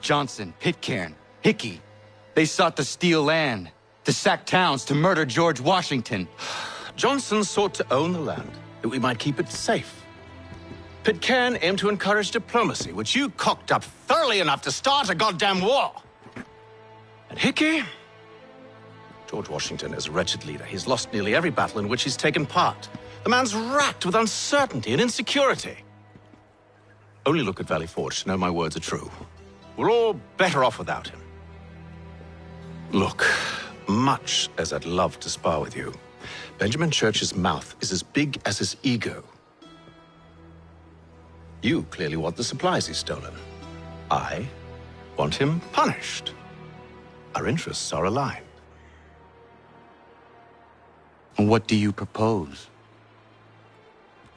Johnson, Pitcairn, Hickey. They sought to steal land, to sack towns, to murder George Washington. Johnson sought to own the land, that we might keep it safe. Pitcairn aimed to encourage diplomacy, which you cocked up thoroughly enough to start a goddamn war. And Hickey? George Washington is a wretched leader. He's lost nearly every battle in which he's taken part. The man's racked with uncertainty and insecurity. Only look at Valley Forge to know my words are true. We're all better off without him. Look, much as I'd love to spar with you, Benjamin Church's mouth is as big as his ego. You clearly want the supplies he's stolen. I want him punished. Our interests are aligned. What do you propose?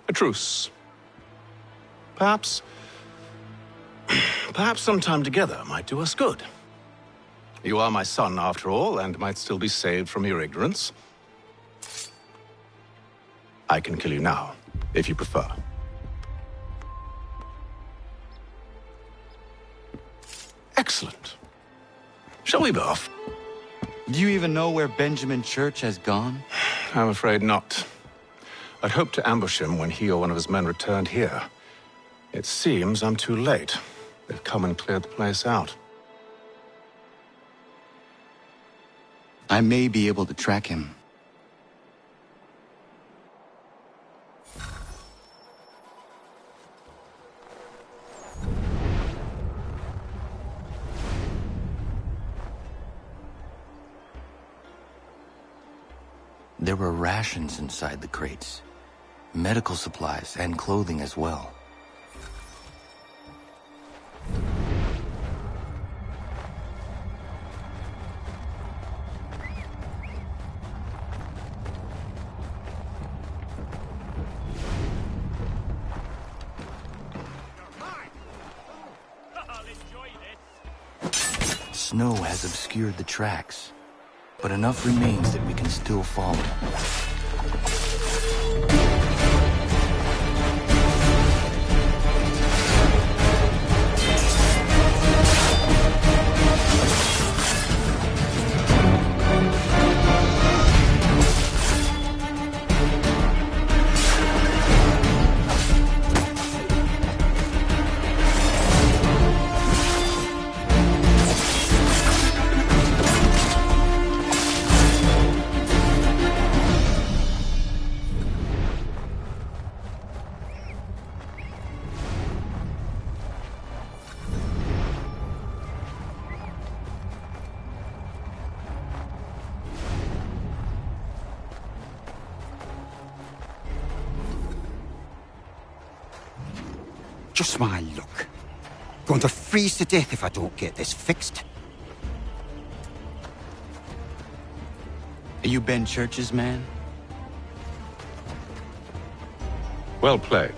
A truce. Perhaps some time together might do us good. You are my son, after all, and might still be saved from your ignorance. I can kill you now, if you prefer. Excellent. Shall we both? Do you even know where Benjamin Church has gone? I'm afraid not. I'd hoped to ambush him when he or one of his men returned here. It seems I'm too late. They've come and cleared the place out. I may be able to track him. There were rations inside the crates. Medical supplies and clothing as well. Snow has obscured the tracks, but enough remains that we can still follow. Just my luck. Going to freeze to death if I don't get this fixed. Are you Ben Church's man? Well played.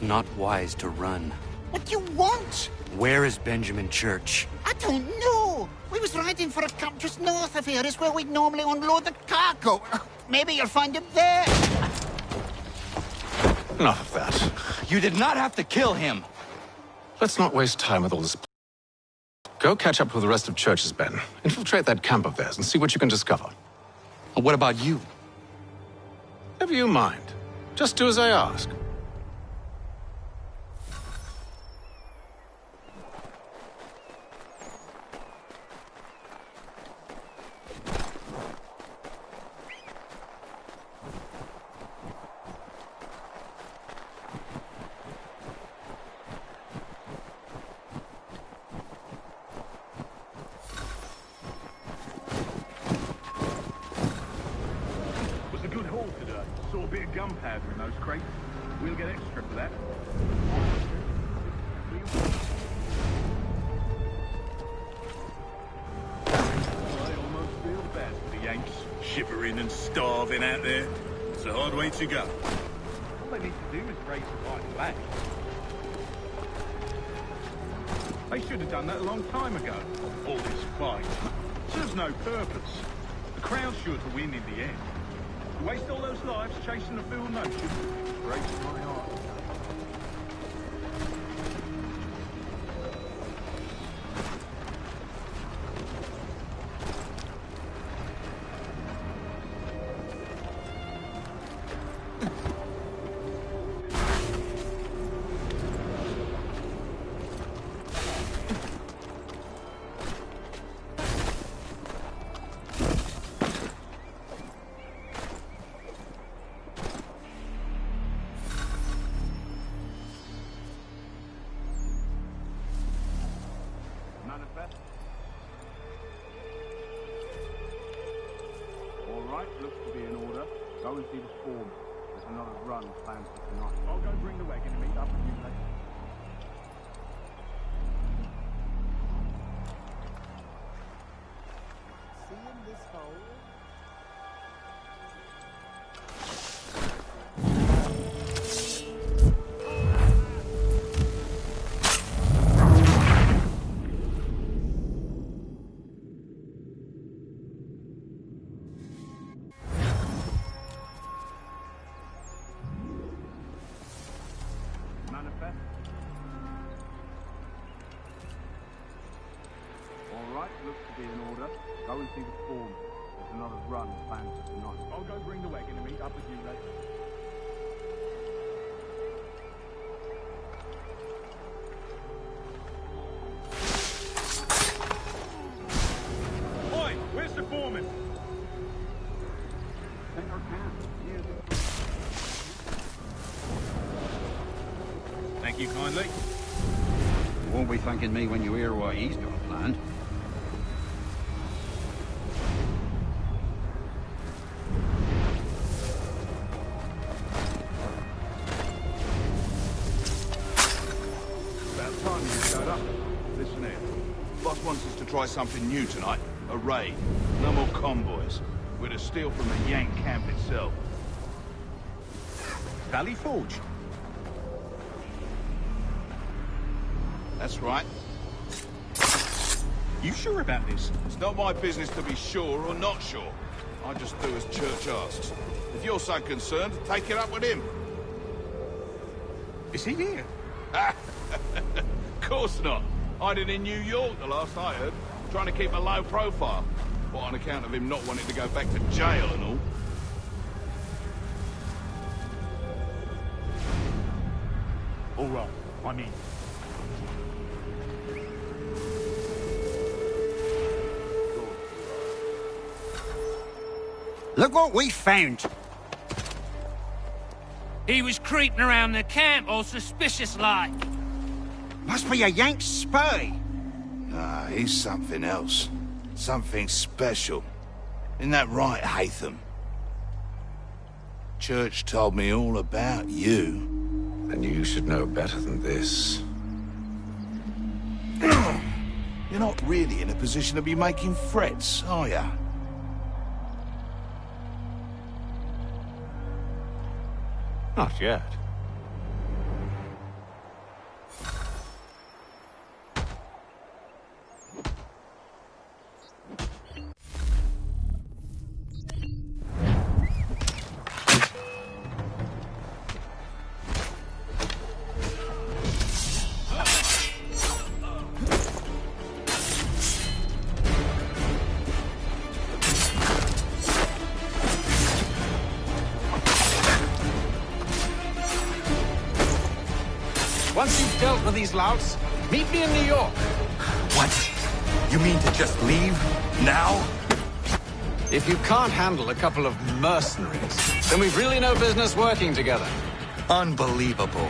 Not wise to run. What do you want? Where is Benjamin Church? I don't know. We was riding for a camp just north of here. Is where we'd normally unload the cargo. Maybe you'll find him there. Enough of that. You did not have to kill him. Let's not waste time with all this. Go catch up with the rest of Church's men. Infiltrate that camp of theirs and see what you can discover. What about you? Never you mind. Just do as I ask. Gunpowder in those crates. We'll get extra for that. I almost feel bad for the Yanks, shivering and starving out there. It's a hard way to go. All they need to do is raise the white flag. They should have done that a long time ago. All this fight serves no purpose. The crowd's sure to win in the end. Waste all those lives chasing a fool notion. Breaks my heart. Looks to be in order. Go and see the spawn. There's another run planned for tonight. I'll go bring the wagon and meet up with you later. Seeing this hole? better. All right, looks to be in order. Go and see the foreman. There's another run planned for tonight. I'll go bring the wagon and meet up with you later. Oi, where's the foreman? Take our camp. Thank you kindly. You won't be thanking me when you hear what he's got planned. About time you showed up. Listen here. Boss wants us to try something new tonight. A raid. No more convoys. We're to steal from the Yank camp itself. Valley Forge? That's right. You sure about this? It's not my business to be sure or not sure. I just do as Church asks. If you're so concerned, take it up with him. Is he here? Of course not. Hiding in New York, the last I heard. Trying to keep a low profile. What, on account of him not wanting to go back to jail and all? All right, I'm in. Look what we found. He was creeping around the camp all suspicious-like. Must be a Yank spy. Nah, he's something else. Something special. Isn't that right, Hatham? Church told me all about you. Then you should know better than this. You're not really in a position to be making threats, are ya? Not yet. Once you've dealt with these louts, meet me in New York. What? You mean to just leave? Now? If you can't handle a couple of mercenaries, then we've really no business working together. Unbelievable.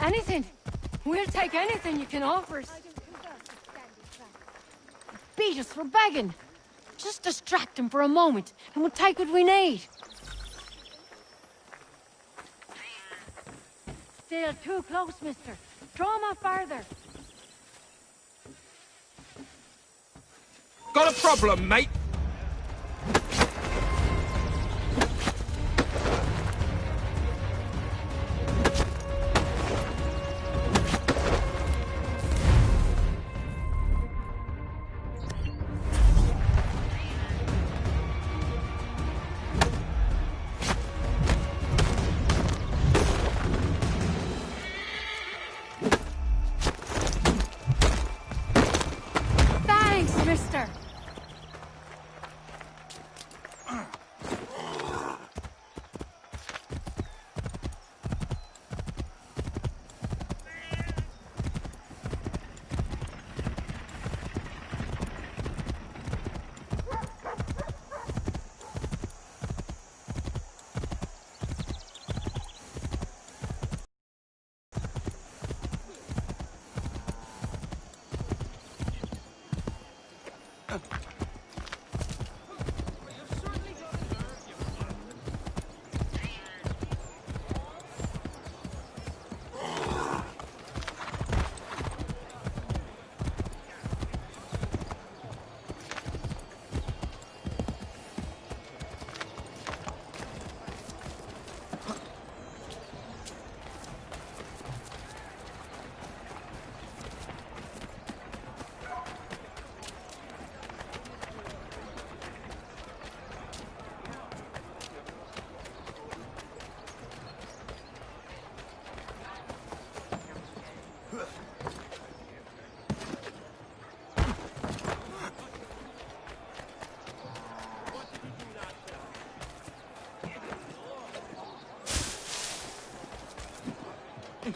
Anything. We'll take anything you can offer us. Beat us for begging. Just distract him for a moment, and we'll take what we need. Still too close, mister. Draw him out farther. Got a problem, mate? Thanks, mister.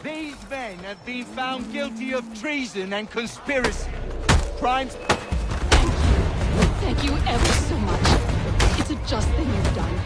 These men have been found guilty of treason and conspiracy. Crimes... Thank you ever so much. It's a just thing you've done.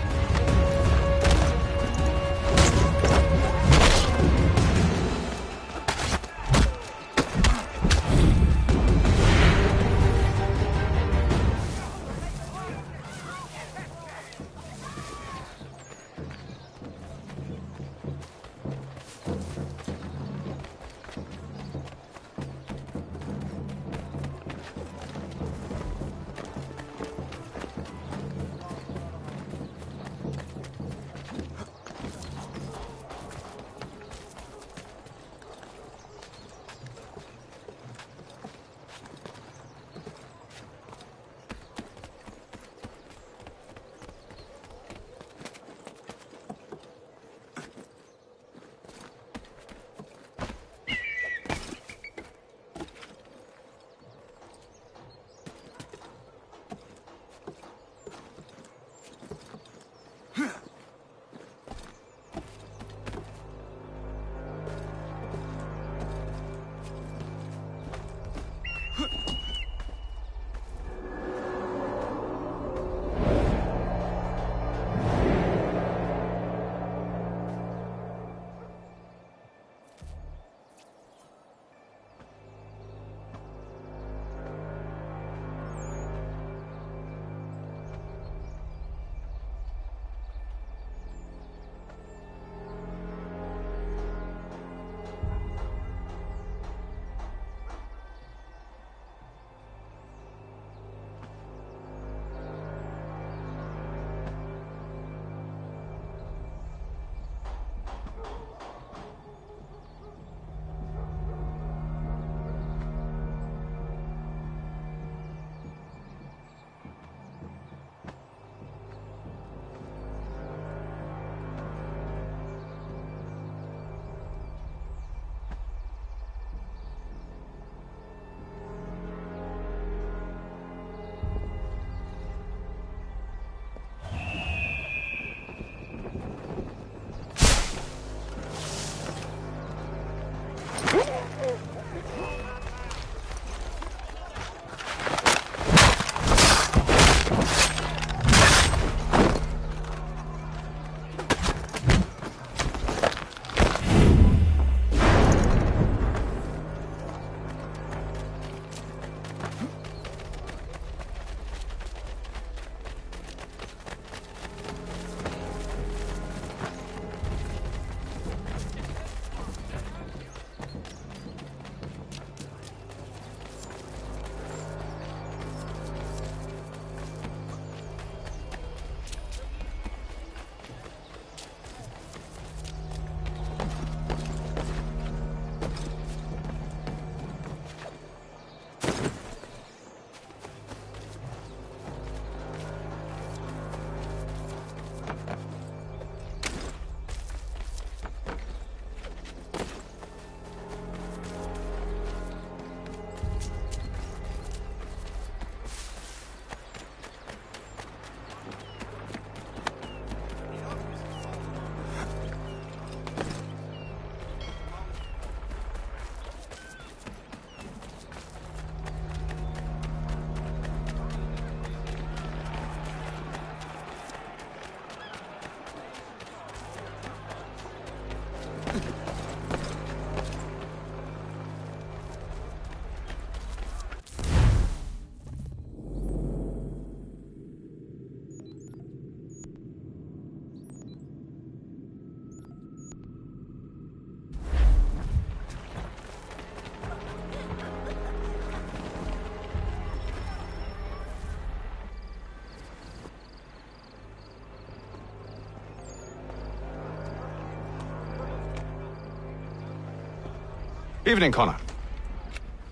Evening, Connor.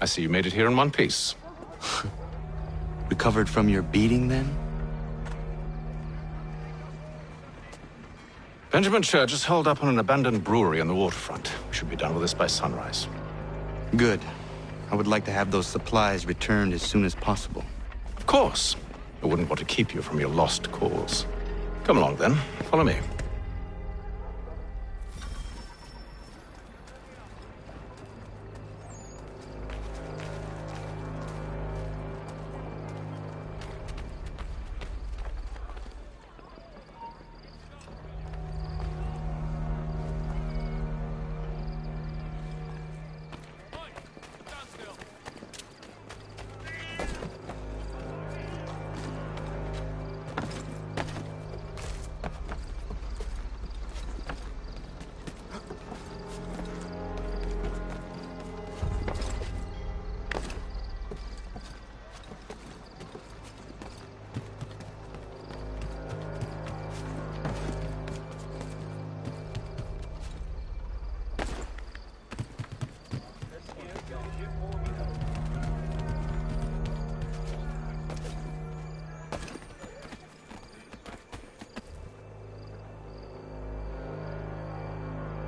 I see you made it here in one piece. Recovered from your beating, then? Benjamin Church is held up on an abandoned brewery on the waterfront. We should be done with this by sunrise. Good. I would like to have those supplies returned as soon as possible. Of course. I wouldn't want to keep you from your lost cause. Come along, then. Follow me.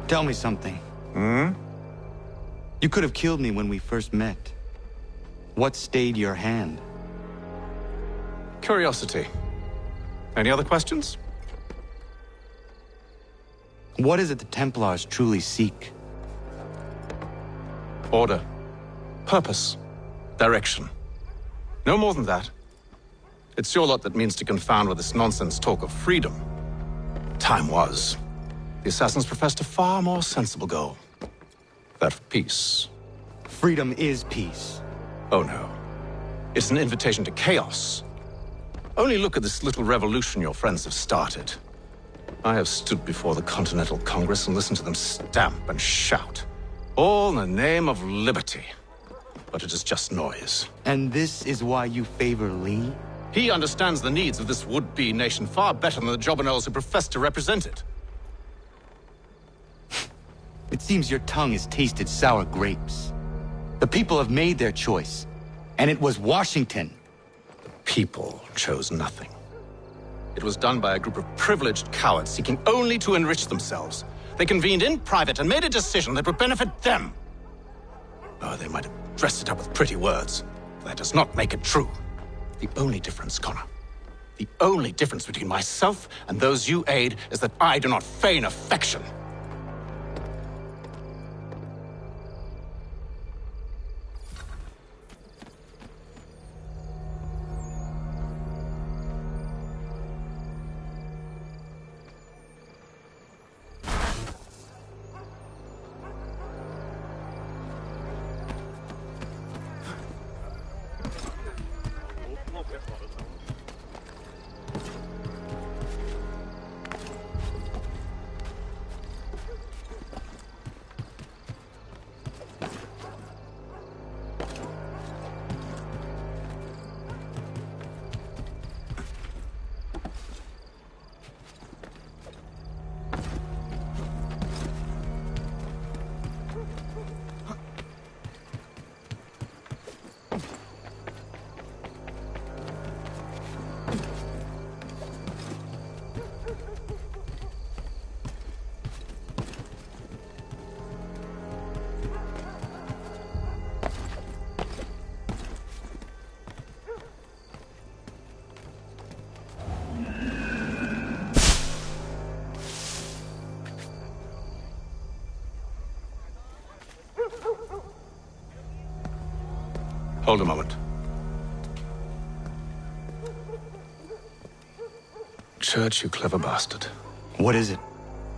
Tell me something. Hmm? You could have killed me when we first met. What stayed your hand? Curiosity. Any other questions? What is it the Templars truly seek? Order. Purpose. Direction. No more than that. It's your lot that means to confound with this nonsense talk of freedom. Time was. The assassins professed a far more sensible goal. That of peace. Freedom is peace. Oh no. It's an invitation to chaos. Only look at this little revolution your friends have started. I have stood before the Continental Congress and listened to them stamp and shout. All in the name of liberty. But it is just noise. And this is why you favor Lee? He understands the needs of this would-be nation far better than the jobberknolls who profess to represent it. It seems your tongue has tasted sour grapes. The people have made their choice, and it was Washington. The people chose nothing. It was done by a group of privileged cowards seeking only to enrich themselves. They convened in private and made a decision that would benefit them. Oh, they might have dressed it up with pretty words, but that does not make it true. The only difference, Connor, the only difference between myself and those you aid is that I do not feign affection. Hold a moment. Church, you clever bastard. What is it?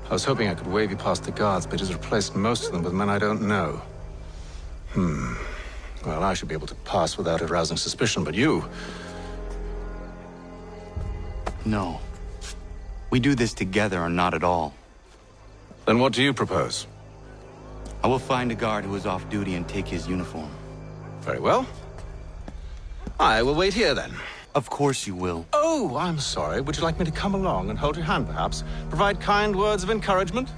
I was hoping I could wave you past the guards, but he's replaced most of them with men I don't know. Well, I should be able to pass without arousing suspicion, but you... No. We do this together or not at all. Then what do you propose? I will find a guard who is off duty and take his uniform. Very well. I will wait here, then. Of course you will. Oh, I'm sorry. Would you like me to come along and hold your hand, perhaps? Provide kind words of encouragement?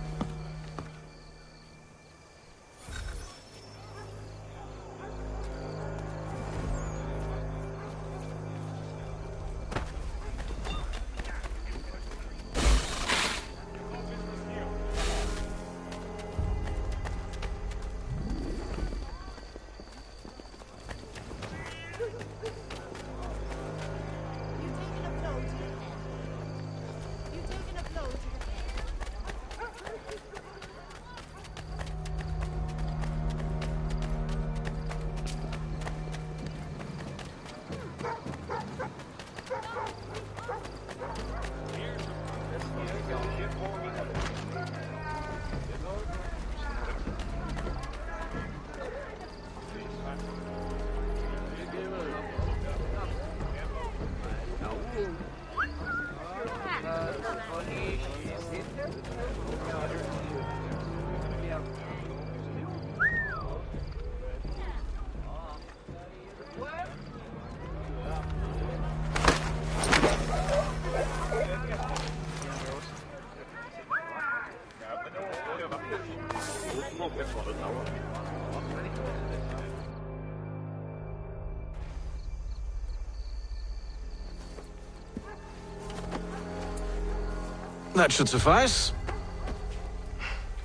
That should suffice.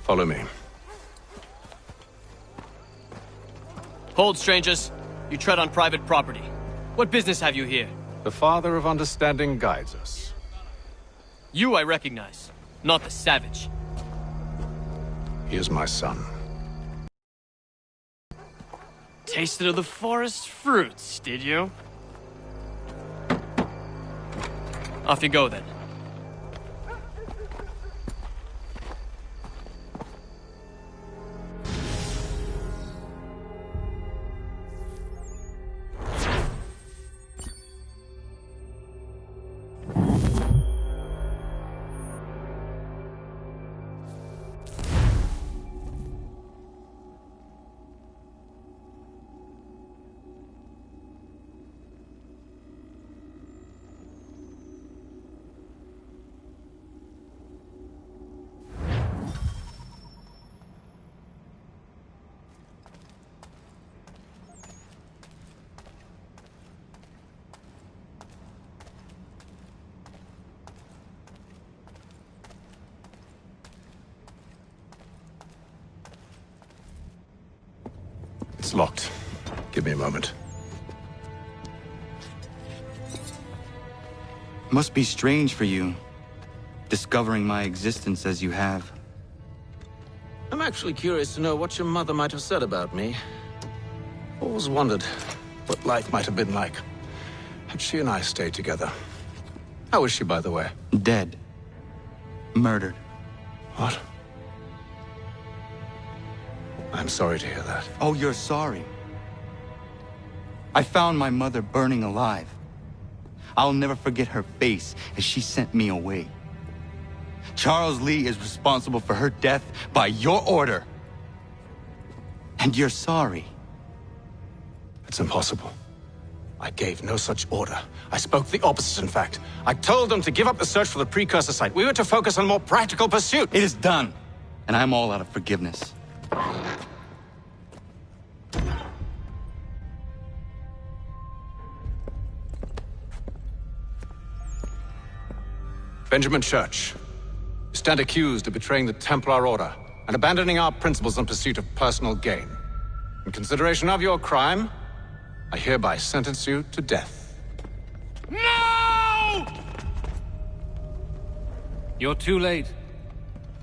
Follow me. Hold, strangers. You tread on private property. What business have you here? The Father of Understanding guides us. You I recognize, not the savage. He is my son. Tasted of the forest fruits, did you? Off you go, then. It's locked. Give me a moment. Must be strange for you, discovering my existence as you have. I'm actually curious to know what your mother might have said about me. Always wondered what life might have been like had she and I stayed together. How is she, by the way? Dead. Murdered. What? I'm sorry to hear that. Oh, you're sorry. I found my mother burning alive. I'll never forget her face as she sent me away. Charles Lee is responsible for her death by your order. And you're sorry. It's impossible. I gave no such order. I spoke the opposite, in fact. I told them to give up the search for the precursor site. We were to focus on a more practical pursuit. It is done, and I'm all out of forgiveness. Benjamin Church, you stand accused of betraying the Templar Order and abandoning our principles in pursuit of personal gain. In consideration of your crime, I hereby sentence you to death. No! You're too late.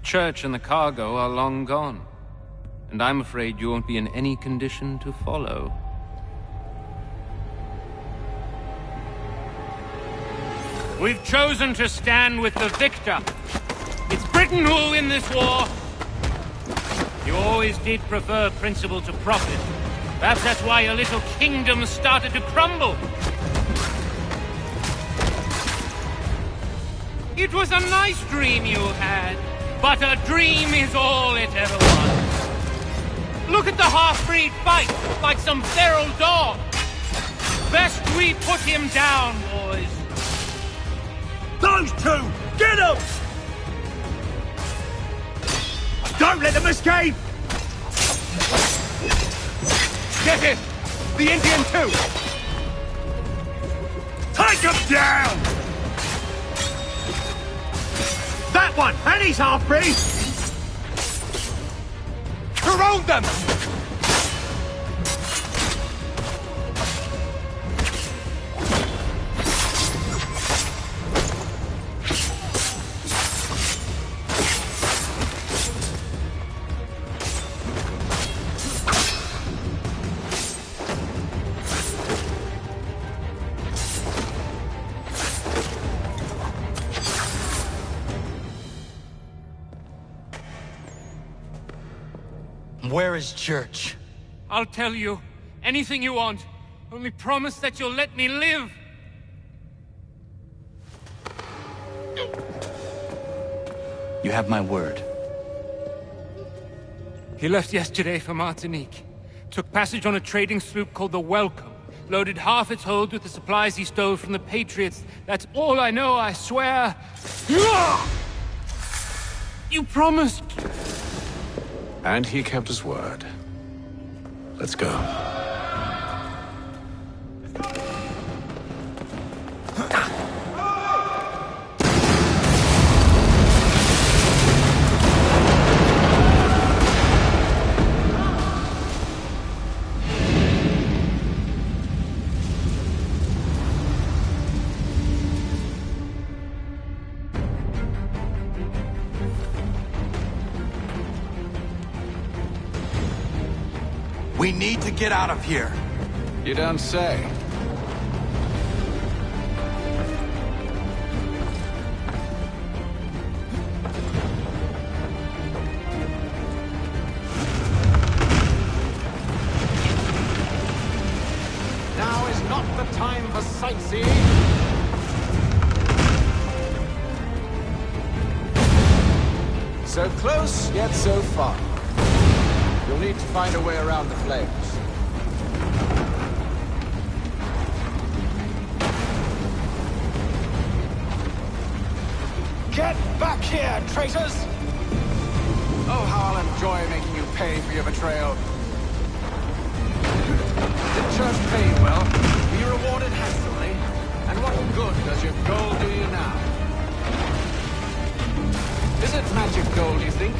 Church and the cargo are long gone. And I'm afraid you won't be in any condition to follow. We've chosen to stand with the victor. It's Britain who will win this war. You always did prefer principle to profit. Perhaps that's why your little kingdom started to crumble. It was a nice dream you had, but a dream is all it ever was. Look at the half-breed fight, like some feral dog. Best we put him down, boys. Those two! Get them! Don't let them escape! Get it! The Indian too! Take them down! That one! And he's half-breed! Corrode them! Where is Church? I'll tell you. Anything you want. Only promise that you'll let me live. You have my word. He left yesterday for Martinique. Took passage on a trading sloop called the Welcome. Loaded half its hold with the supplies he stole from the Patriots. That's all I know, I swear. You promised. And he kept his word. Let's go. We need to get out of here. You don't say. Now is not the time for sightseeing. So close, yet so far. You'll need to find a way around the flames. Get back here, traitors! Oh, how I'll enjoy making you pay for your betrayal. Did church pay you well? Were you rewarded handsomely? And what good does your gold do you now? Is it magic gold, you think?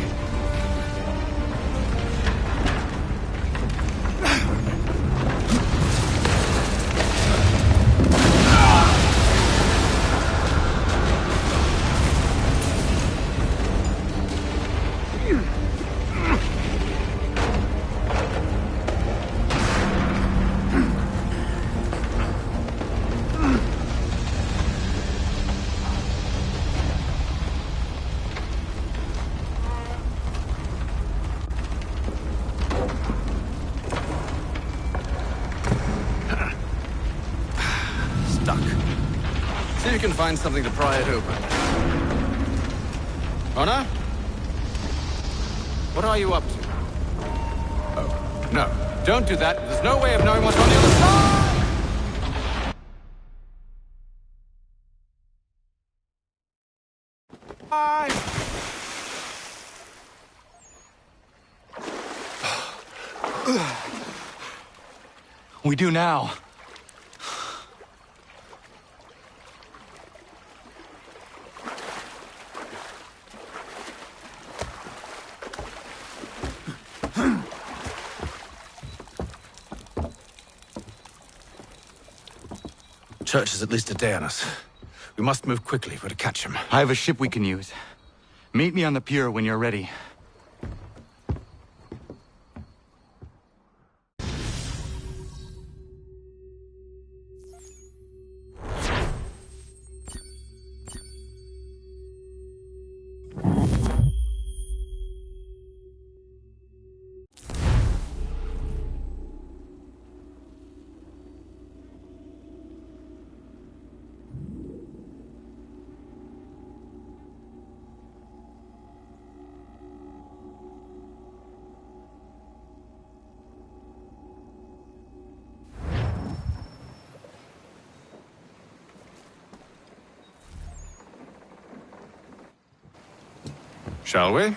See if you can find something to pry it open. Honor? What are you up to? Oh, no. Don't do that. There's no way of knowing what's on the other side! Bye! We do now. Church is at least a day on us. We must move quickly. We're to catch him. I have a ship we can use. Meet me on the pier when you're ready. Shall we?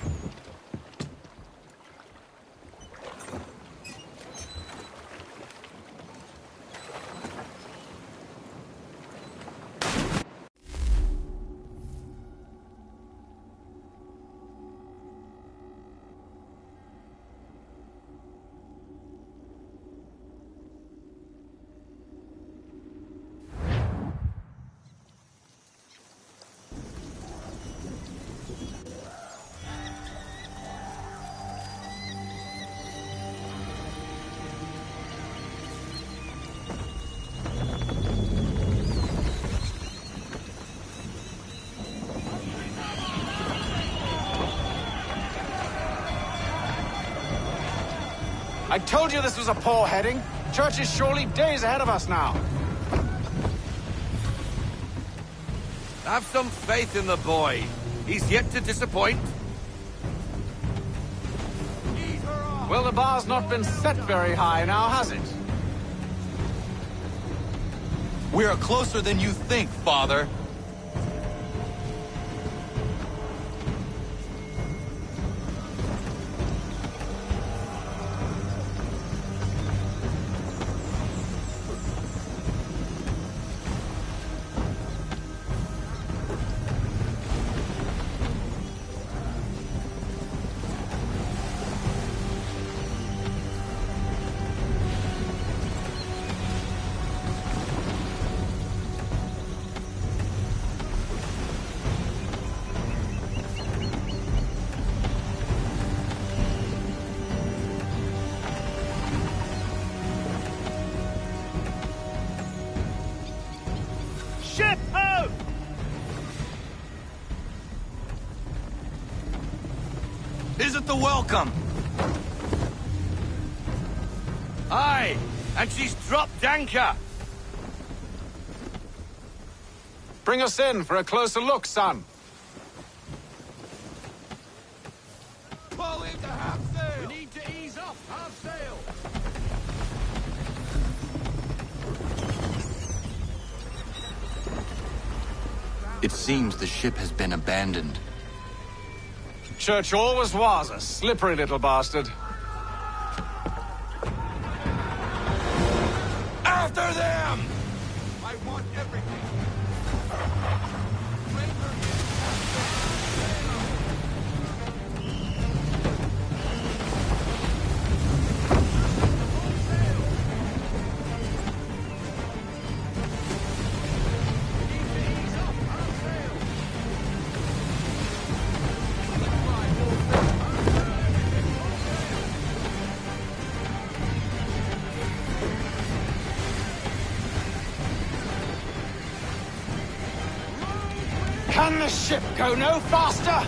I told you this was a poor heading. Church is surely days ahead of us now. Have some faith in the boy. He's yet to disappoint. Well, the bar's not been set very high now, has it? We are closer than you think, Father. Isn't the welcome? Aye, and she's dropped anchor. Bring us in for a closer look, son. Pull into half sail. We need to ease off half sail. It seems the ship has been abandoned. Church always was a slippery little bastard. After them! I want everything. Can the ship go no faster?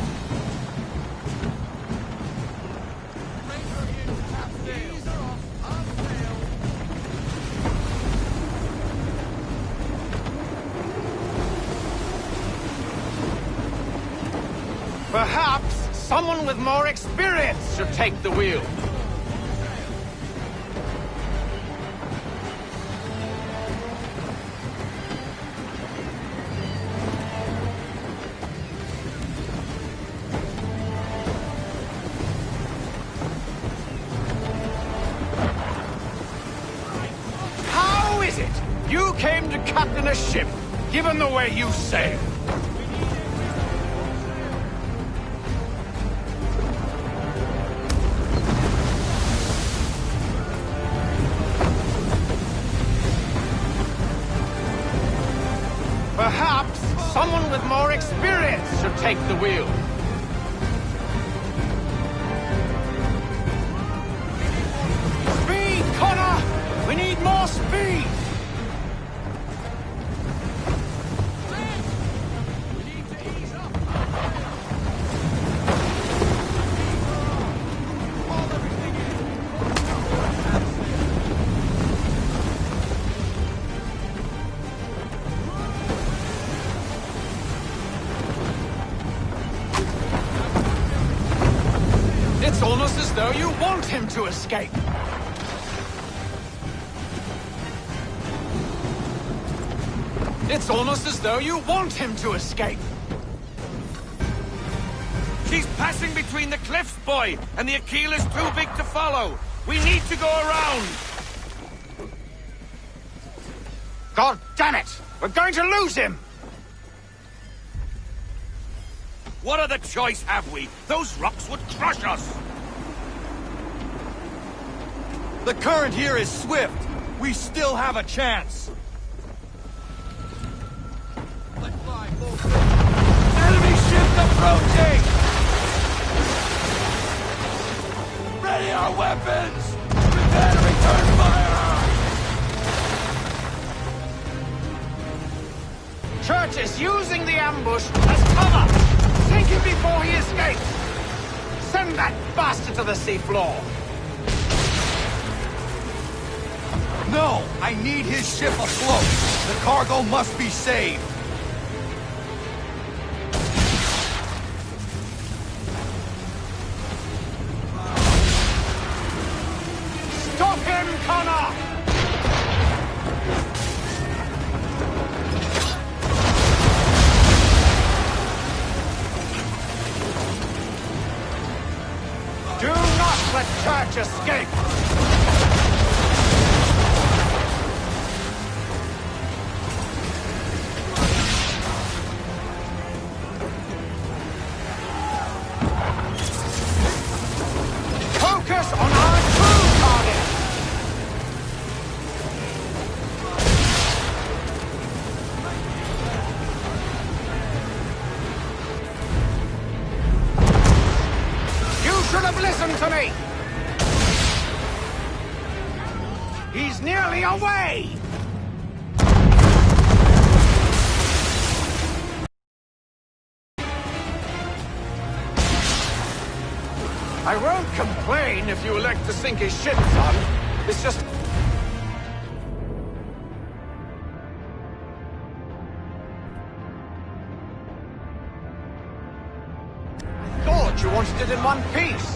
Perhaps someone with more experience should take the wheel. You came to captain a ship, given the way you sail. Perhaps someone with more experience should take the wheel. Speed, Connor! We need more speed! It's almost as though you want him to escape. It's almost as though you want him to escape. She's passing between the cliffs, boy, and the Aquila's too big to follow. We need to go around. God damn it! We're going to lose him! What other choice have we? Those rocks would crush us! The current here is swift. We still have a chance. Enemy ship approaching! Ready our weapons! Prepare to return fire! Church is using the ambush as cover! Sink him before he escapes! Send that bastard to the seafloor! No! I need his ship afloat! The cargo must be saved! Stop him, Connor! Do not let Church escape! Focus on our true target! You should have listened to me! He's nearly away! I won't complain if you elect to sink his ship, son. It's just... I thought you wanted it in one piece.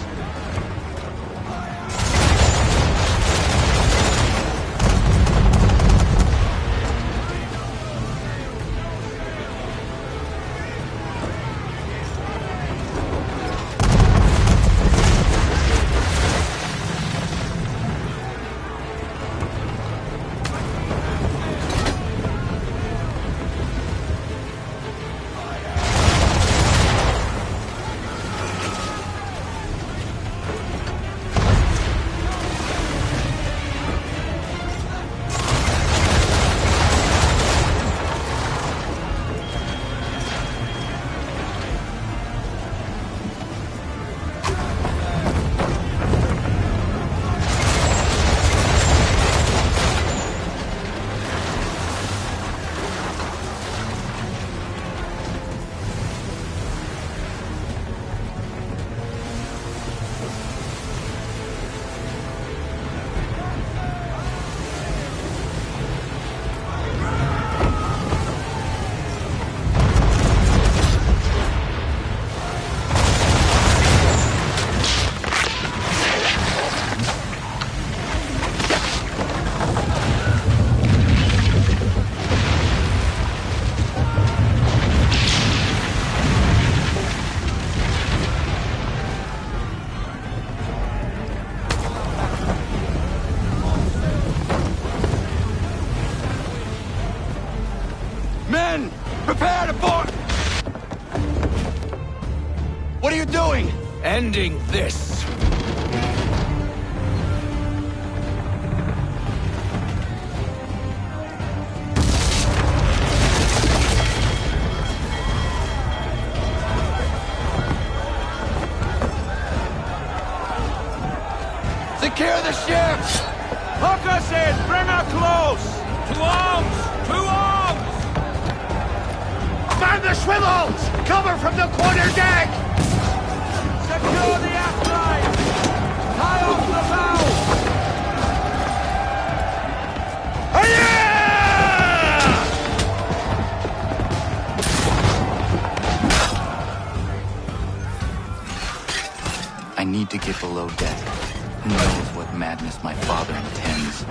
Men! Prepare to board! What are you doing? Ending this. Secure the ship! Hook us in! Bring her close! To arms! To arms! Man the swivels! Cover from the quarter-deck! Secure the aft line! Tie off the bow! I need to get below deck. Who knows what madness my father intends?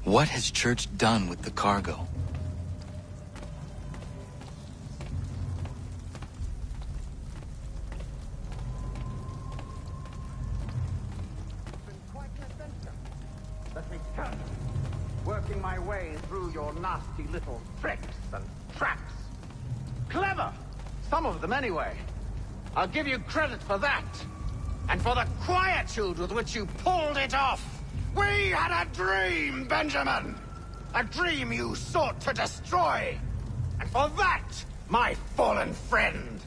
What has Church done with the cargo? Let me tell you, working my way through your nasty little tricks and traps. Clever! Some of them, anyway. I'll give you credit for that. And for the quietude with which you pulled it off. We had a dream, Benjamin! A dream you sought to destroy. And for that, my fallen friend,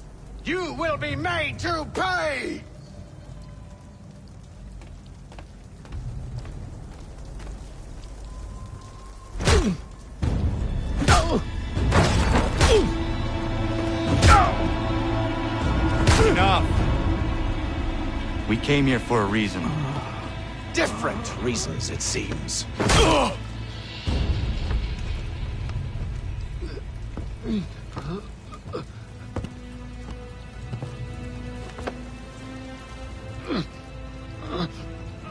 you will be made to pay! We came here for a reason. Different reasons, it seems.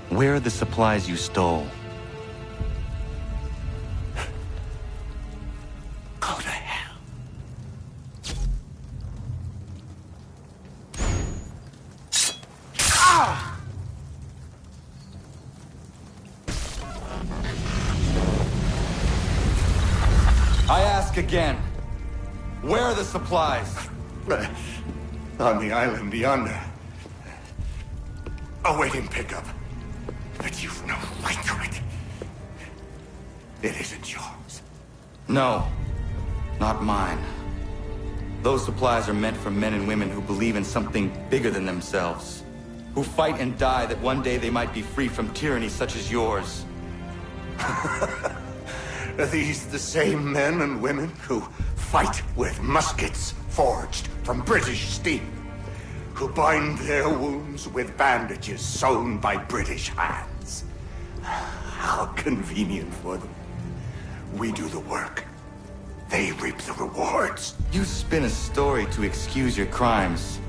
Where are the supplies you stole? Go to hell. I ask again. Where are the supplies? On the island yonder. Awaiting pickup. But you've no right to it. It isn't yours. No, not mine. Those supplies are meant for men and women who believe in something bigger than themselves. Who fight and die that one day they might be free from tyranny such as yours. Are these the same men and women who fight with muskets forged from British steel? Who bind their wounds with bandages sewn by British hands? How convenient for them. We do the work. They reap the rewards. You spin a story to excuse your crimes,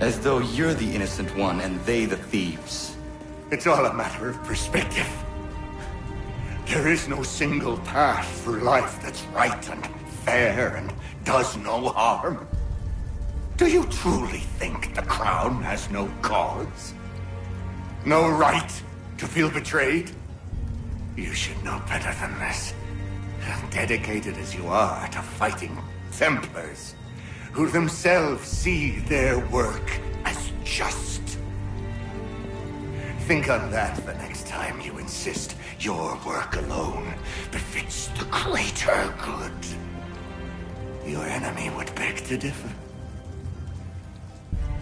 as though you're the innocent one and they the thieves. It's all a matter of perspective. There is no single path through life that's right and fair and does no harm. Do you truly think the Crown has no cause? No right to feel betrayed? You should know better than this. Dedicated as you are to fighting Templars, who themselves see their work as just. Think on that the next time you insist your work alone befits the greater good. Your enemy would beg to differ,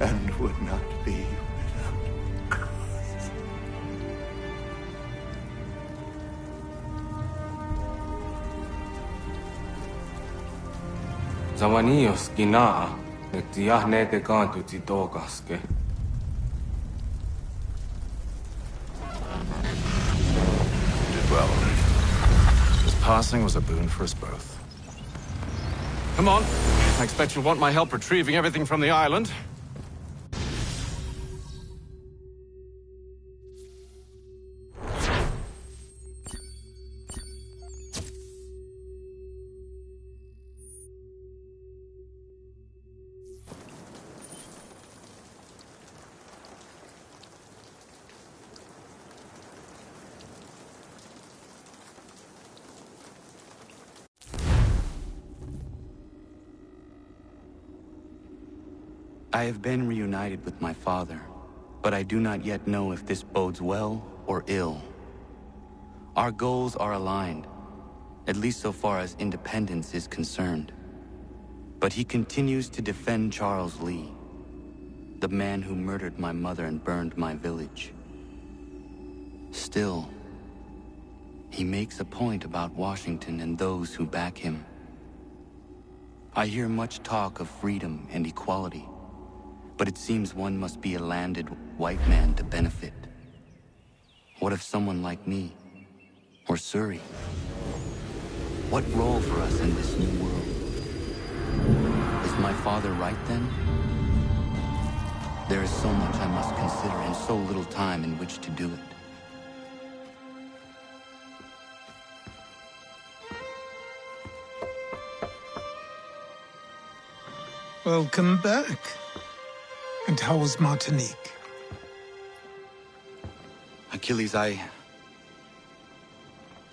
and would not be without cause. Zawanios ginaa, netiahne te kantu titokaske. Did well. His passing was a boon for us both. Come on. I expect you'll want my help retrieving everything from the island. I have been reunited with my father, but I do not yet know if this bodes well or ill. Our goals are aligned, at least so far as independence is concerned. But he continues to defend Charles Lee, the man who murdered my mother and burned my village. Still, he makes a point about Washington and those who back him. I hear much talk of freedom and equality, but it seems one must be a landed white man to benefit. What of someone like me? Or Surrey? What role for us in this new world? Is my father right then? There is so much I must consider and so little time in which to do it. Welcome back. And how was Martinique? Achilles, I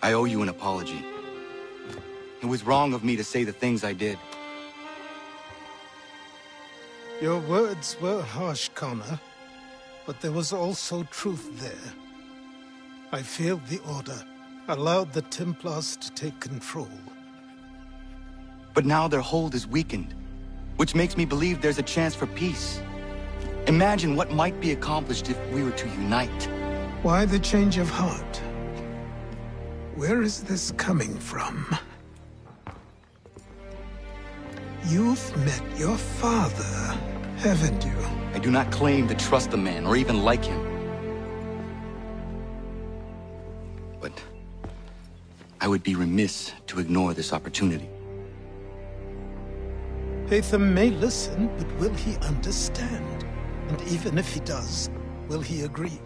owe you an apology. It was wrong of me to say the things I did. Your words were harsh, Connor, but there was also truth there. I failed the Order, allowed the Templars to take control. But now their hold is weakened, which makes me believe there's a chance for peace. Imagine what might be accomplished if we were to unite. Why the change of heart? Where is this coming from? You've met your father. Haven't you? I do not claim to trust the man or even like him. But I would be remiss to ignore this opportunity. Hatham may listen, but will he understand? And even if he does, will he agree?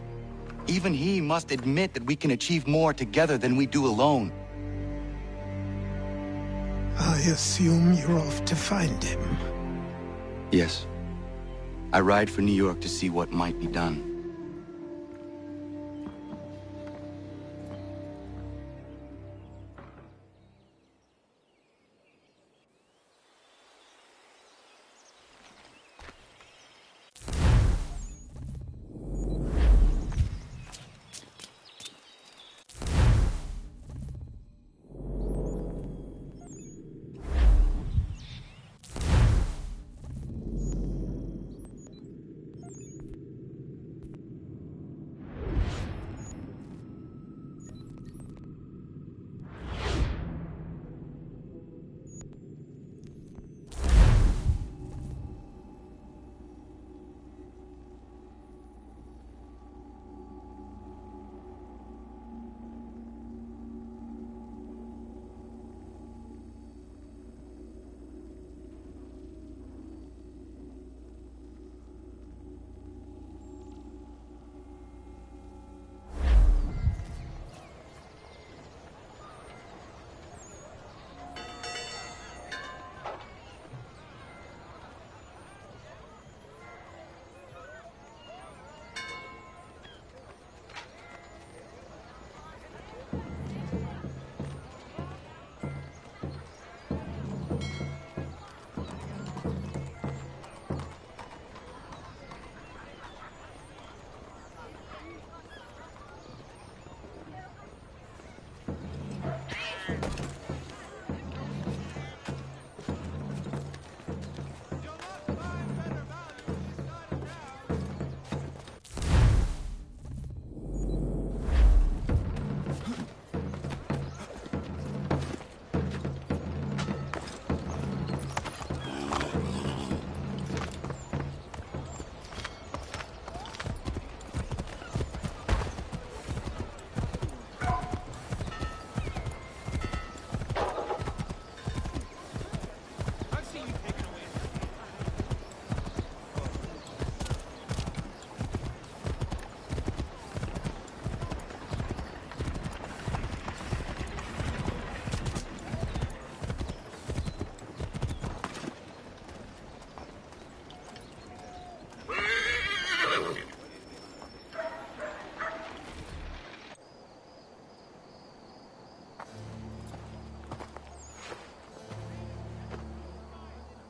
Even he must admit that we can achieve more together than we do alone. I assume you're off to find him. Yes. I ride for New York to see what might be done.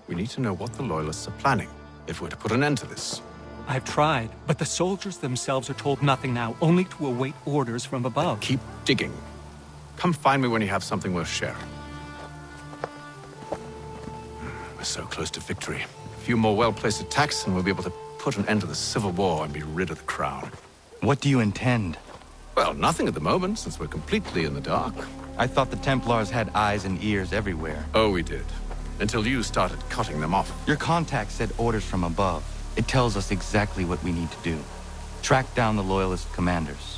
We need to know what the Loyalists are planning, if we're to put an end to this. I've tried, but the soldiers themselves are told nothing now, only to await orders from above. Keep digging. Come find me when you have something worth sharing. We're so close to victory. A few more well-placed attacks and we'll be able to put an end to the Civil War and be rid of the Crown. What do you intend? Well, nothing at the moment, since we're completely in the dark. I thought the Templars had eyes and ears everywhere. Oh, we did. Until you started cutting them off. Your contact said orders from above. It tells us exactly what we need to do. Track down the Loyalist commanders.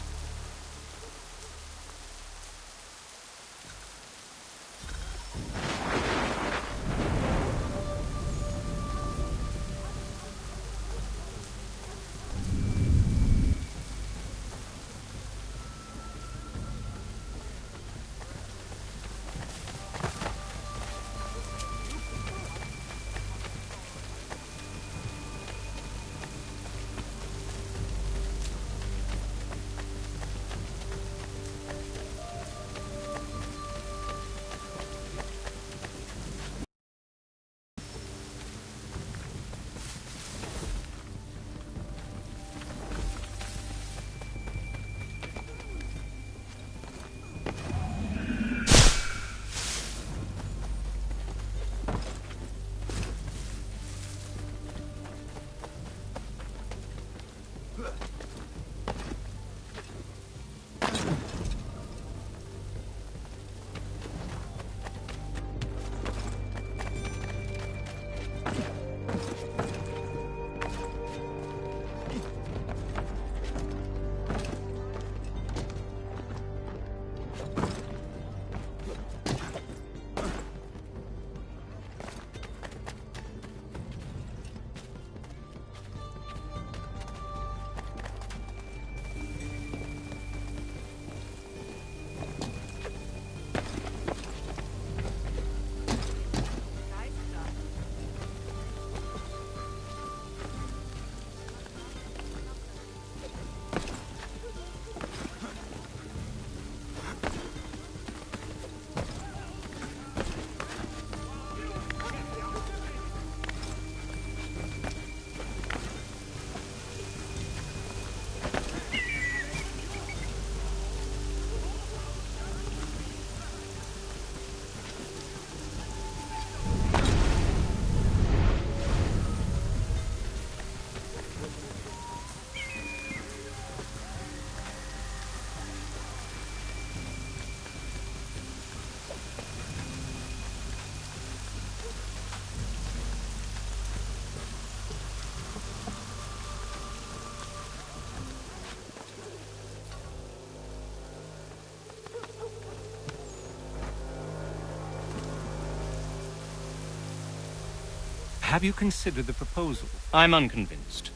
Have you considered the proposal? I'm unconvinced.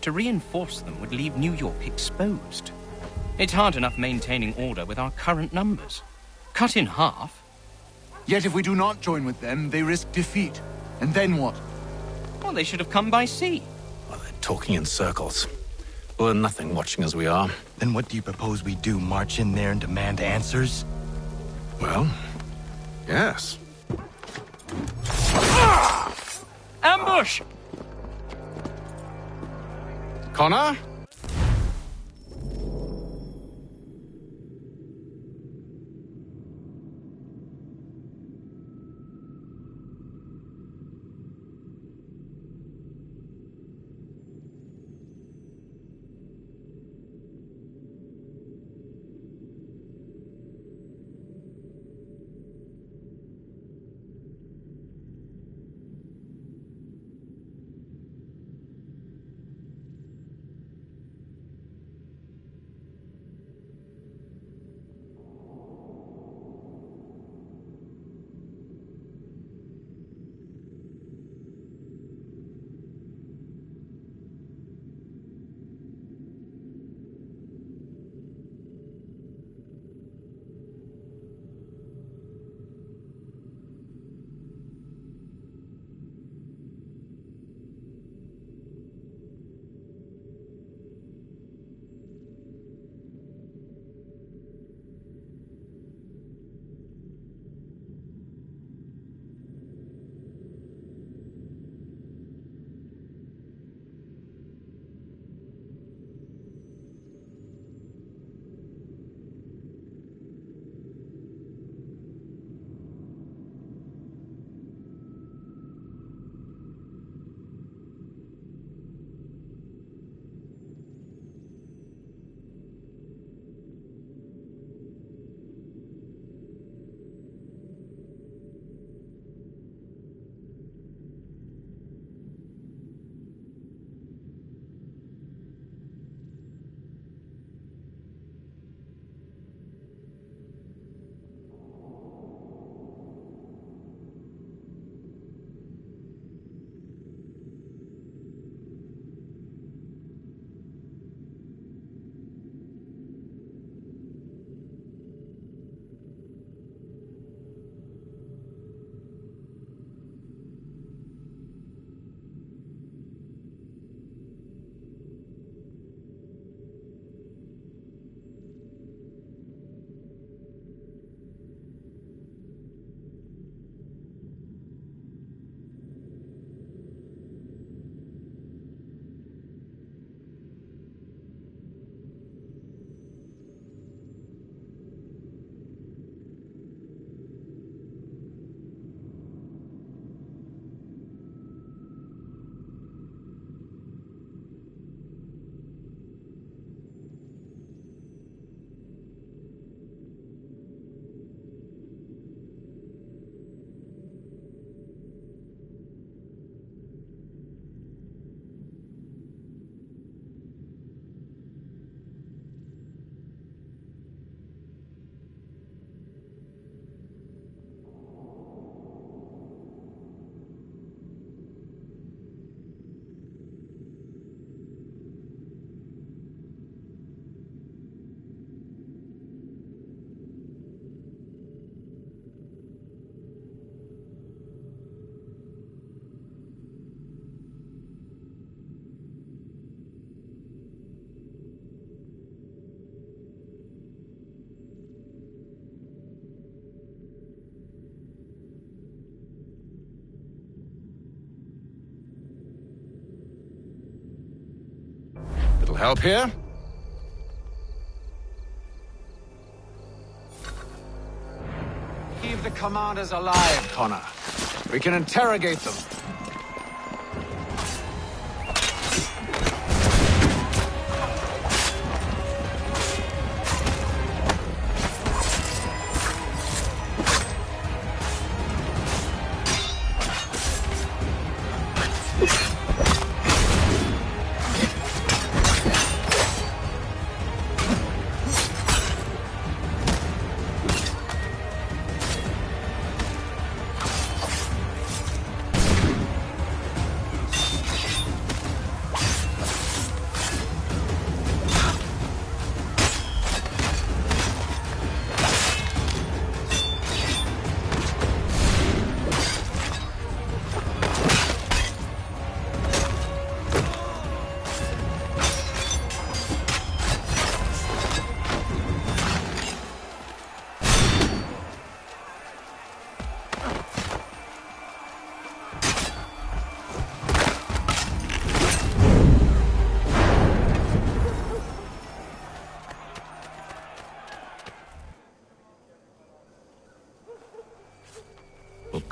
To reinforce them would leave New York exposed. It's hard enough maintaining order with our current numbers. Cut in half. Yet if we do not join with them, they risk defeat. And then what? Well, they should have come by sea. Well, they're talking in circles. We're nothing watching as we are. Then what do you propose we do? March in there and demand answers? Well, yes. Ambush! Connor? Little help here? Keep the commanders alive, Connor. We can interrogate them.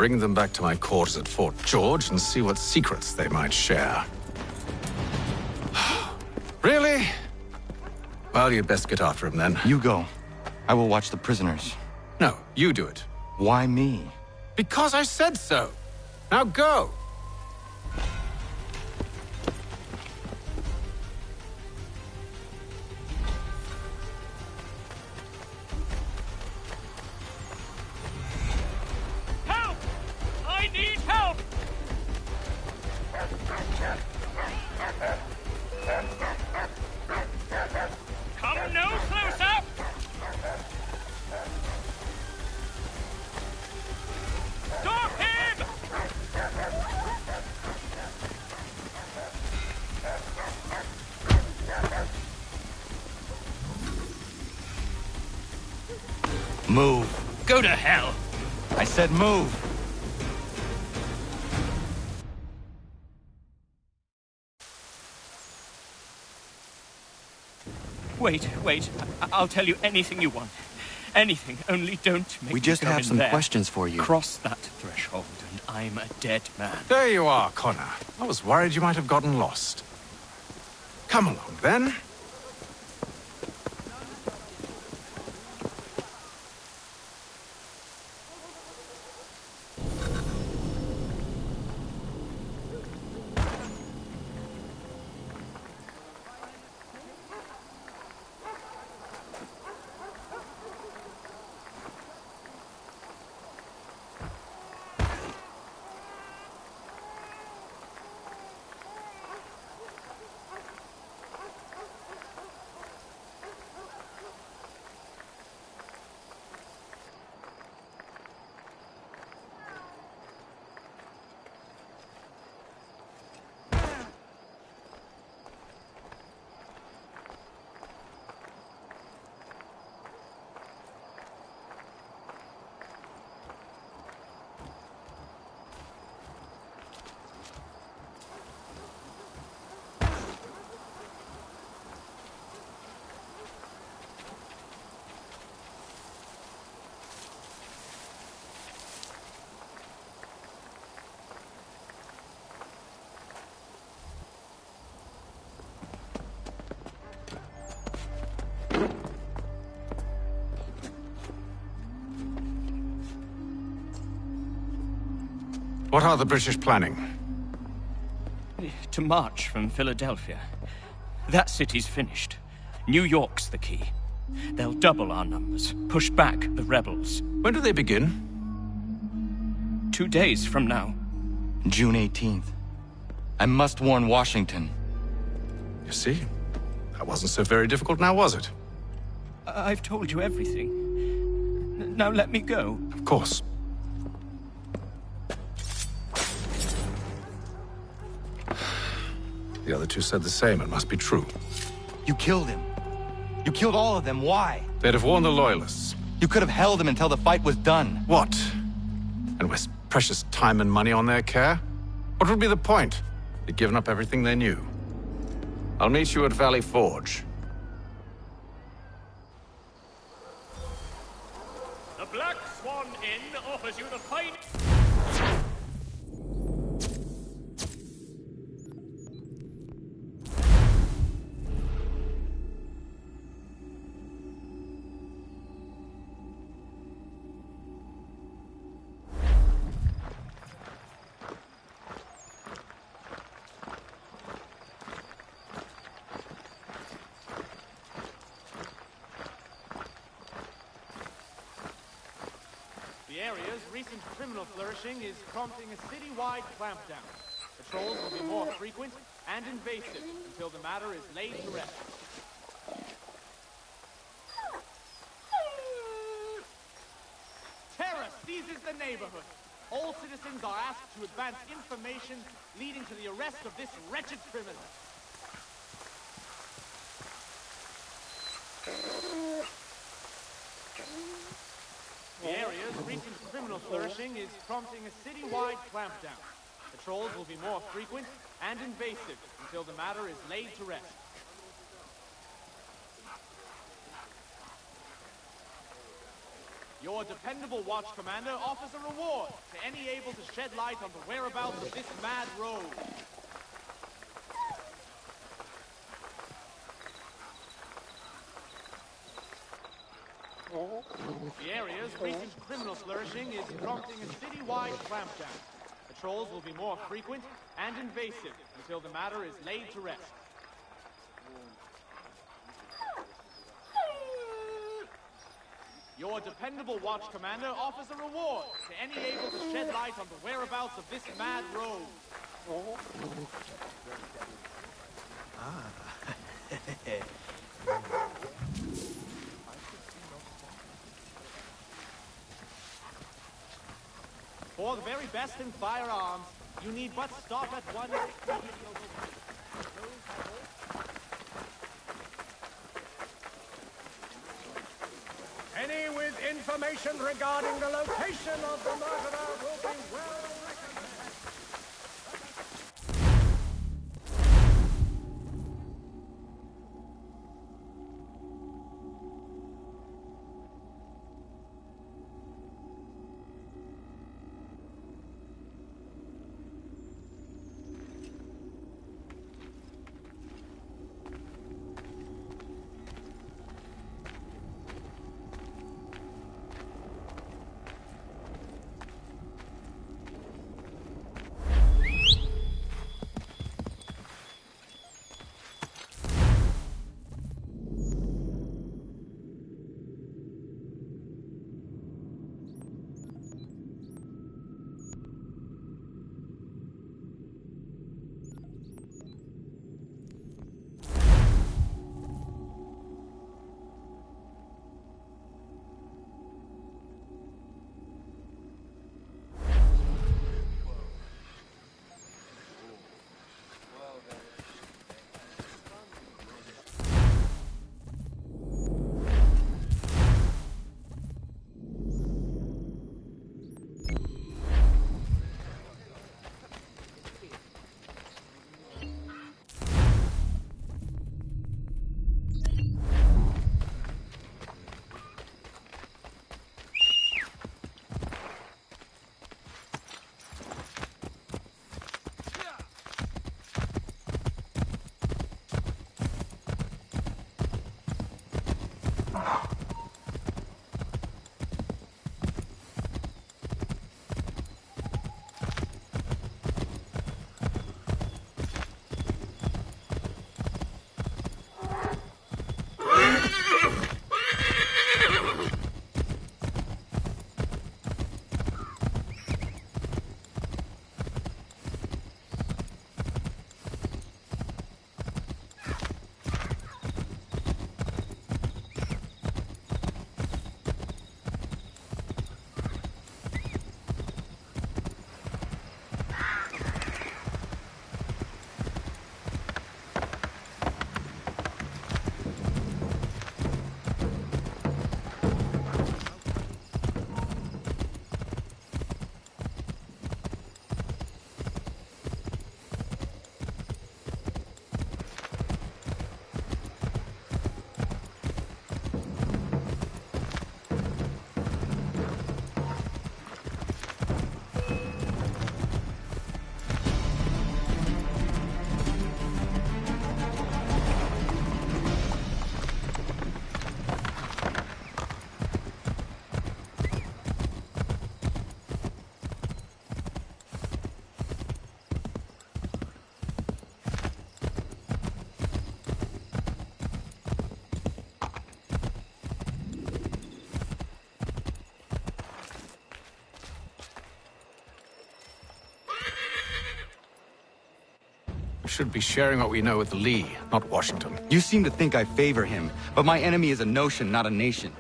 Bring them back to my quarters at Fort George and see what secrets they might share. Really? Well, you'd best get after him then. You go. I will watch the prisoners. No, you do it. Why me? Because I said so. Now go. Help! I need help! Come no closer! Stop him! Move. Go to hell! I said move. Wait. I'll tell you anything you want. Anything, only don't make We me just go have in some there. questions for you. Cross that threshold, and I'm a dead man. There you are, Connor. I was worried you might have gotten lost. Come along, then. What are the British planning? To march from Philadelphia. That city's finished. New York's the key. They'll double our numbers, push back the rebels. When do they begin? 2 days from now. June 18th. I must warn Washington. You see? That wasn't so very difficult now, was it? I've told you everything. Now let me go. Of course. The other two said the same. It must be true. You killed him. You killed all of them. Why? They'd have warned the Loyalists. You could have held him until the fight was done. What? And waste precious time and money on their care? What would be the point? They'd given up everything they knew. I'll meet you at Valley Forge. The Black Swan Inn offers you the fine... The area's recent criminal flourishing is prompting a city-wide clampdown. Patrols will be more frequent and invasive until the matter is laid to rest. Terror seizes the neighborhood. All citizens are asked to advance information leading to the arrest of this wretched criminal. The area's recent criminal flourishing is prompting a city-wide clampdown. Patrols will be more frequent and invasive until the matter is laid to rest. Your dependable watch commander offers a reward to any able to shed light on the whereabouts of this mad rogue. The area's recent criminal flourishing is prompting a city-wide clampdown. Patrols will be more frequent and invasive until the matter is laid to rest. Your dependable watch commander offers a reward to any able to shed light on the whereabouts of this mad rogue. For the very best in firearms, you need but stop at one... Any with information regarding the location of the murderer will be well recognized. Should be sharing what we know with Lee, not Washington. You seem to think I favor him, but my enemy is a notion, not a nation.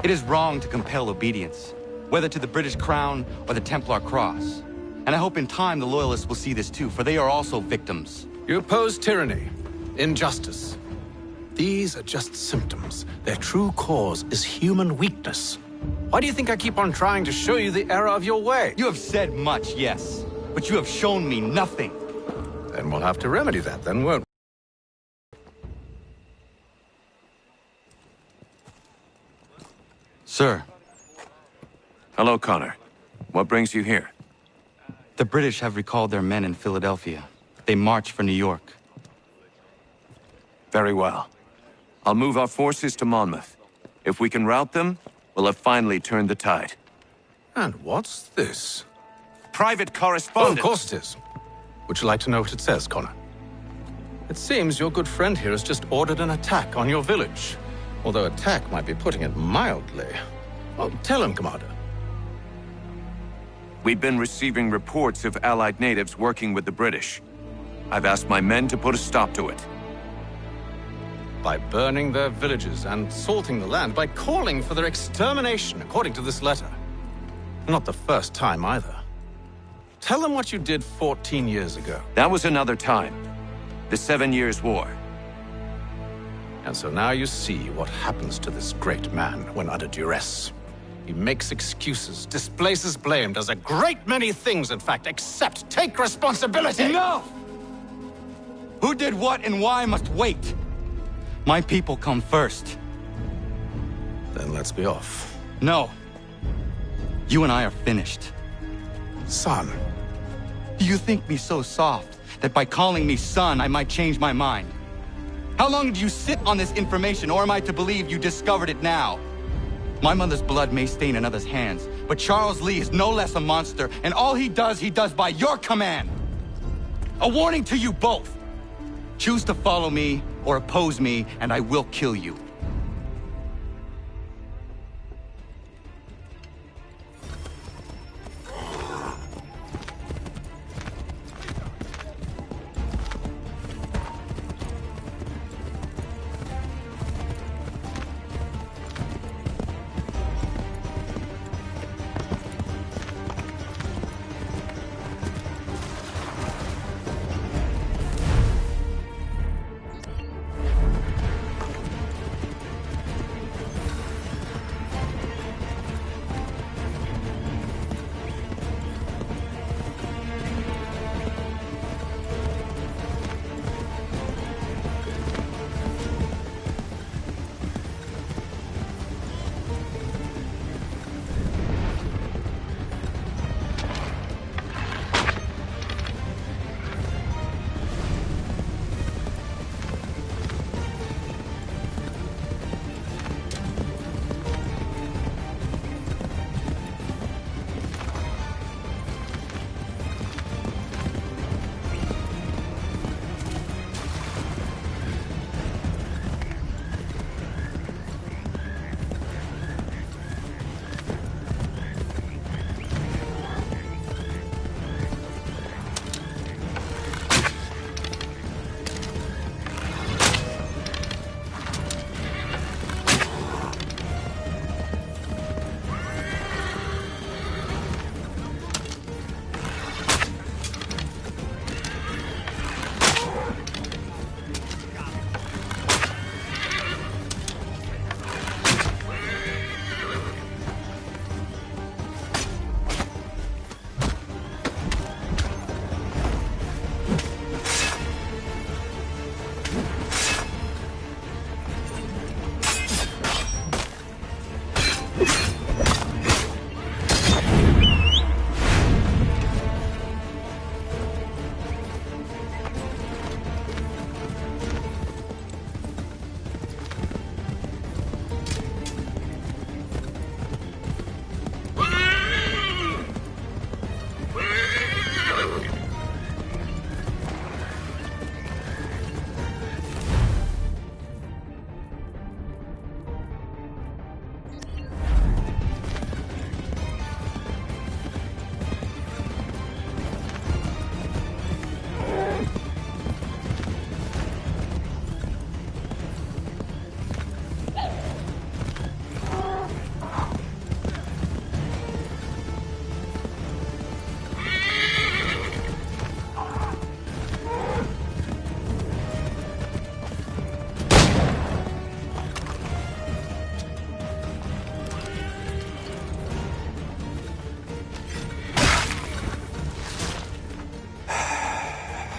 It is wrong to compel obedience, whether to the British Crown or the Templar Cross. And I hope in time the Loyalists will see this too, for they are also victims. You oppose tyranny, injustice. These are just symptoms. Their true cause is human weakness. Why do you think I keep on trying to show you the error of your way? You have said much, yes, but you have shown me nothing. Then we'll have to remedy that, then, won't we? Sir, Hello, Connor. What brings you here? The British have recalled their men in Philadelphia. They march for New York. Very well. I'll move our forces to Monmouth. If we can rout them, we'll have finally turned the tide. And what's this? Private Oh, correspondence. of course it is. Would you like to know what it says, Connor? It seems your good friend here has just ordered an attack on your village. Although attack might be putting it mildly. Oh, tell him, Commander. We've been receiving reports of Allied natives working with the British. I've asked my men to put a stop to it. By burning their villages and salting the land, by calling for their extermination, according to this letter. Not the first time, either. Tell them what you did 14 years ago. That was another time. The 7 Years' War. And so now you see what happens to this great man when under duress. He makes excuses, displaces blame, does a great many things, in fact, except take responsibility! Enough! Who did what and why must wait. My people come first. Then let's be off. No. You and I are finished. Son. Do you think me so soft that by calling me son, I might change my mind? How long did you sit on this information, or am I to believe you discovered it now? My mother's blood may stain another's hands, but Charles Lee is no less a monster, and all he does by your command. A warning to you both. Choose to follow me or oppose me, and I will kill you.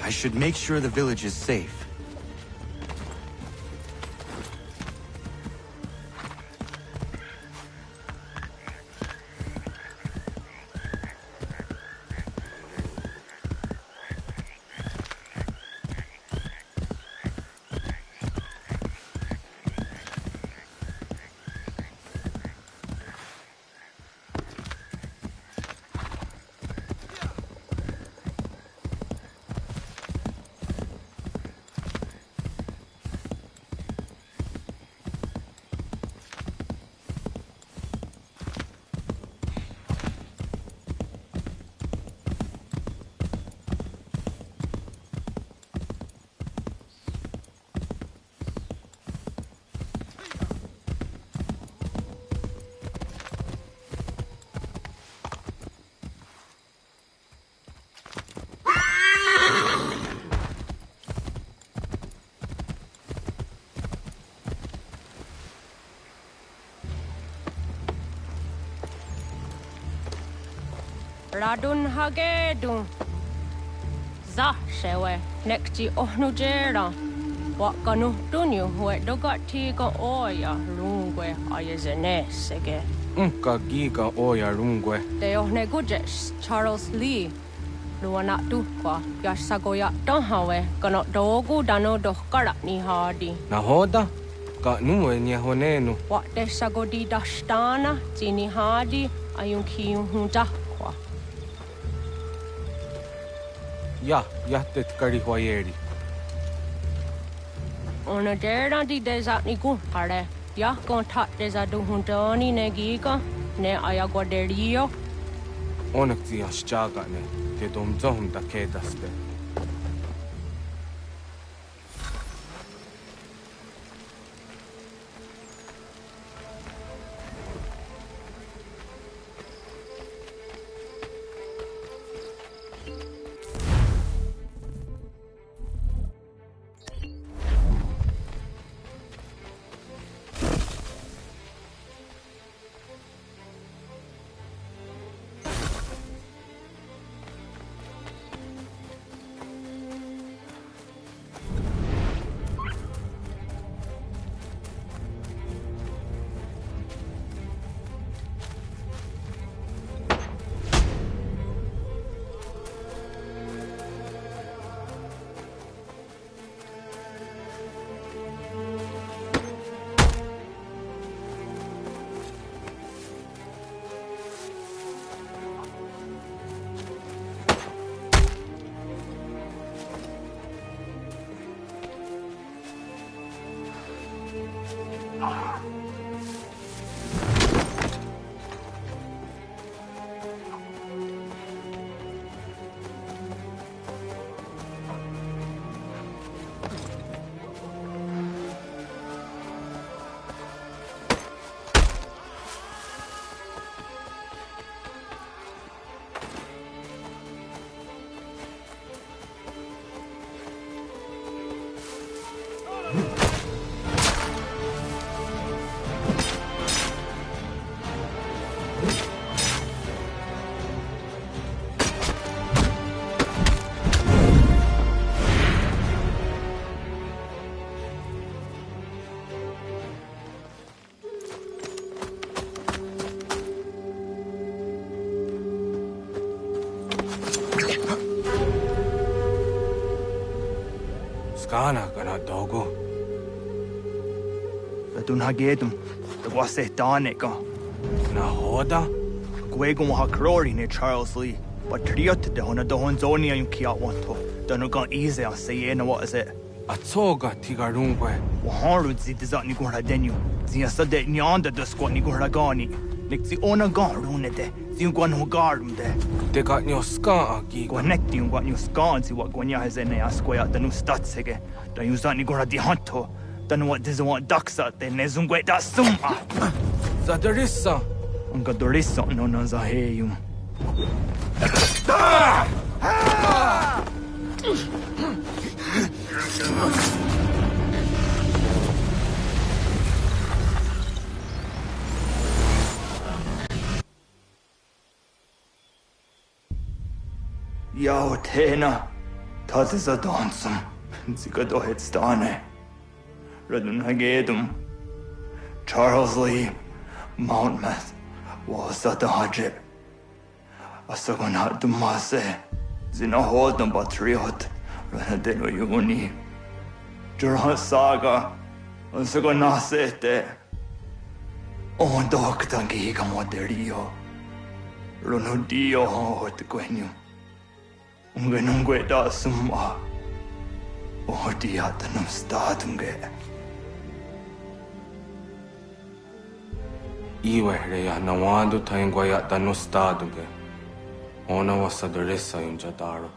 I should make sure the village is safe. Radun hagedun. Za shewe nekti ohnujera. Wakanu dunyu hue dogati ga oya rungwe ayezene sege. Unka giga oya rungwe. De ohne gujes Charles Lee. Luana tukwa yasagoya donhawe kano dogu dano dohkara ni hadi. Nahoda? Ka nuwe nye honenu. Wat de sagodi dashtana tini hadi ayun kiyun hundakwa. Ya, yahtet kari hoyeri. Ona dera di desat ni kumpare. Ya kontak desa duhundani negiga ne ayaguaderio. Onak ti ashchaga ne. Te domzohum da kedaste. Skana kana dogo. Radun hagedum. The wase daneka. Nahoda? Gwego ha krori ne Charles Lee. But triot de hona do honzoni ayun kia wanto. Dano gan easy on say what is it? Atsoga tigarungwe. Waharu zi dizat ni gura denu. Zia sade nyanda de squat ni gura gani. Nik zi ona gan rune de. Zi gwan ho garum de. Te got nyo ska aki. Gwanek di gwan nyo ska zi wat gwanya hazene asquaya danu statsege. Dan yu zat ni gura di hanto. Danu wat diza want daksa de ne zungwe da suma. Zadarissa. Unga dorissa no na zaheyum. Yao tena, tazisa dansum, zika dohetstane, radun hagedum, Charles Lee, Mountmouth, wasata hajib, asagonat dumase, zinahodam batriot, ranadelo yuni, Jurha saga, asagonasete, on doktangi gamoderio, runudio hot gwenyu. Ungenungwe da summa. Odia tanum statunge. Iwe reya nawando taingwaya tanu statunge. Ona wasadoresa yunjadaro.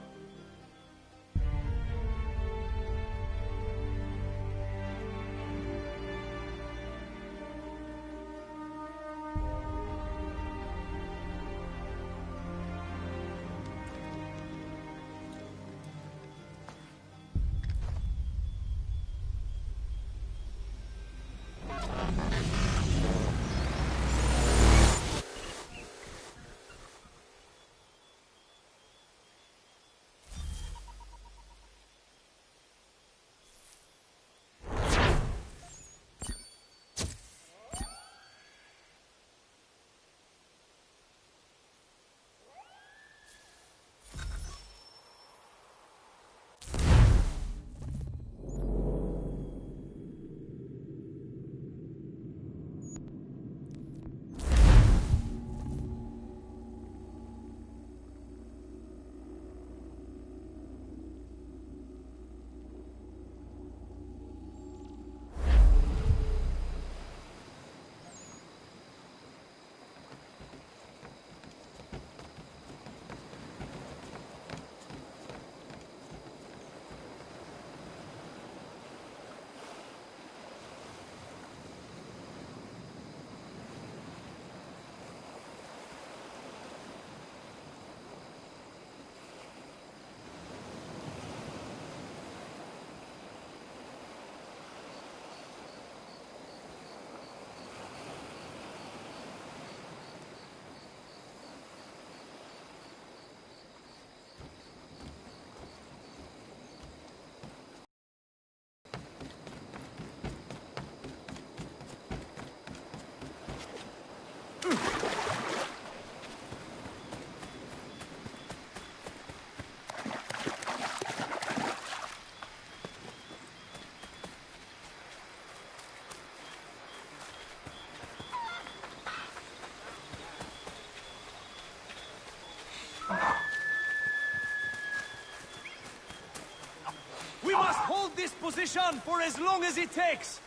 this position for as long as it takes.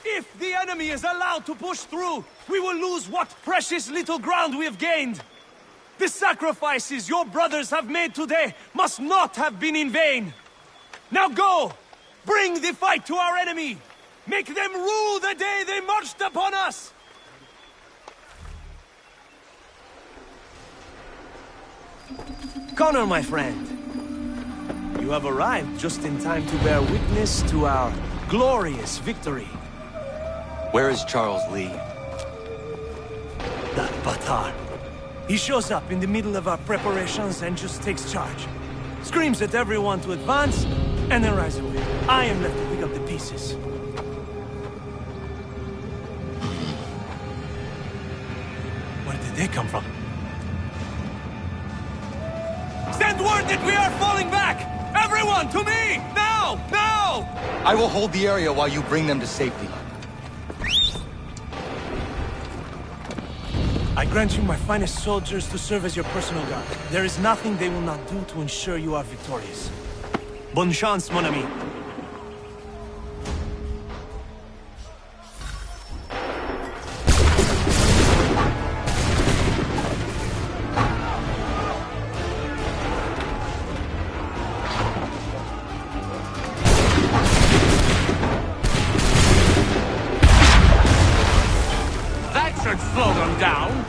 If the enemy is allowed to push through, we will lose what precious little ground we have gained. The sacrifices your brothers have made today must not have been in vain. Now go! Bring the fight to our enemy! Make them rue the day they marched upon us! Connor, my friend. You have arrived just in time to bear witness to our glorious victory. Where is Charles Lee? That Batar. He shows up in the middle of our preparations and just takes charge. Screams at everyone to advance, and then rides away. I am left to pick up the pieces. Where did they come from? Send word that we are falling back! Everyone, to me! Now! Now! I will hold the area while you bring them to safety. I grant you my finest soldiers to serve as your personal guard. There is nothing they will not do to ensure you are victorious. Bonne chance, mon ami. That should slow them down.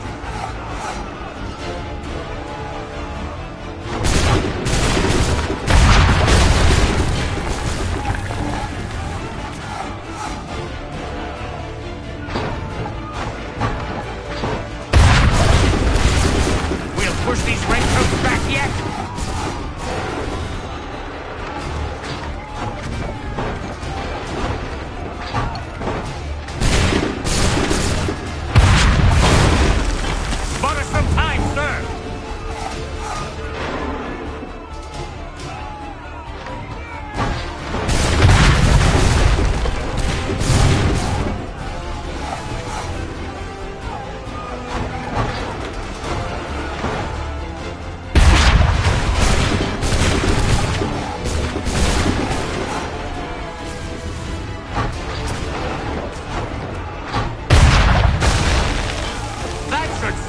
Push these raincoats back yet? Bought us some time, sir.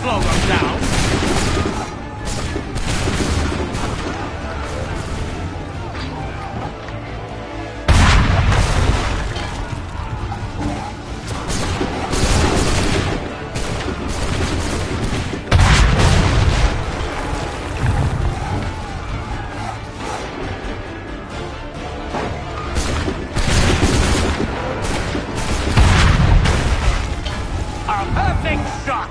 Slow them down. A perfect shot.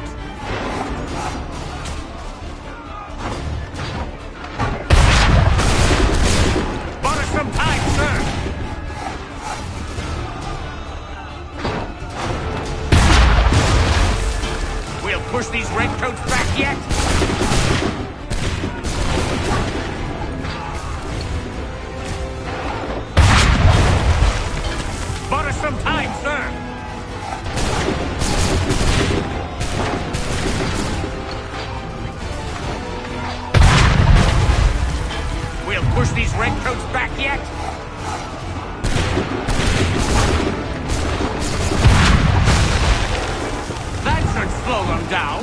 Some time, sir. We'll push these redcoats back yet. Bought us some time, sir. We'll push these redcoats back yet. That should slow them down.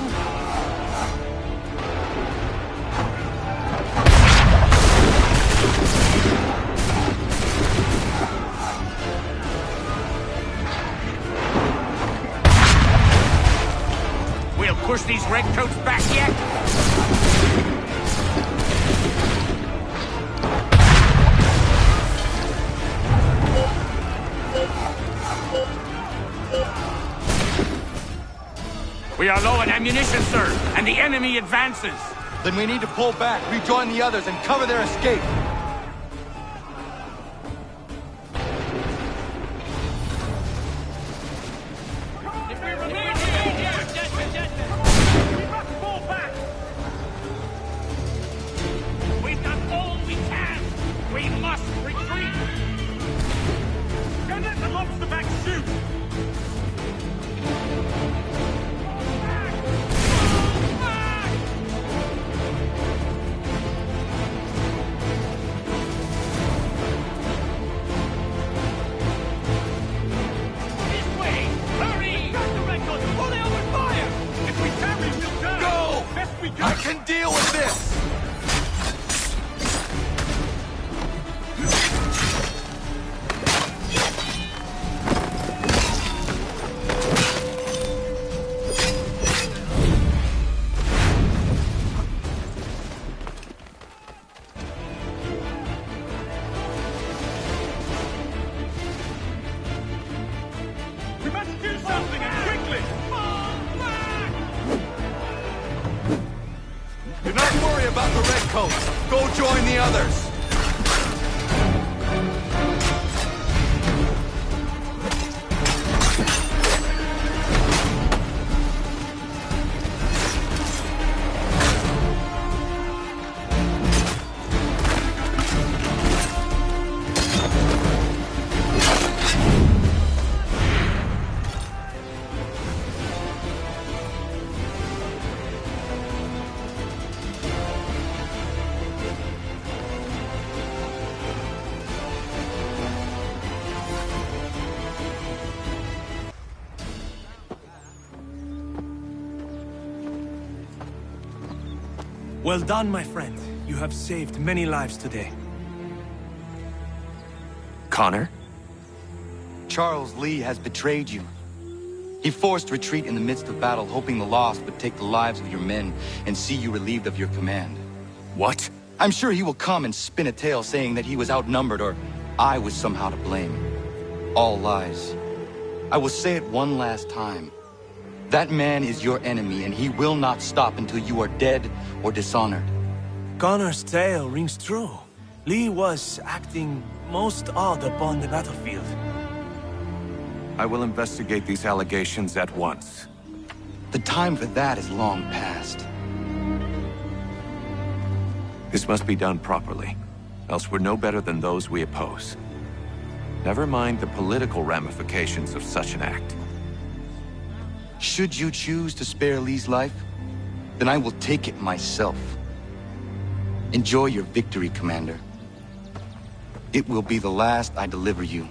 We'll push these redcoats back yet. We are low on ammunition, sir, and the enemy advances. Then we need to pull back, rejoin the others, and cover their escape. If we remain here, we must fall back. We've done all we can. We must retreat. Don't let the monster back shoot. I can deal with this! We must do something, and quickly! Do not worry about the redcoats. Go join the others. Well done, my friend. You have saved many lives today. Connor? Charles Lee has betrayed you. He forced retreat in the midst of battle, hoping the loss would take the lives of your men and see you relieved of your command. What? I'm sure he will come and spin a tale saying that he was outnumbered or I was somehow to blame. All lies. I will say it one last time. That man is your enemy, and he will not stop until you are dead or dishonored. Connor's tale rings true. Lee was acting most odd upon the battlefield. I will investigate these allegations at once. The time for that is long past. This must be done properly, else we're no better than those we oppose. Never mind the political ramifications of such an act. Should you choose to spare Lee's life, then I will take it myself. Enjoy your victory, Commander. It will be the last I deliver you.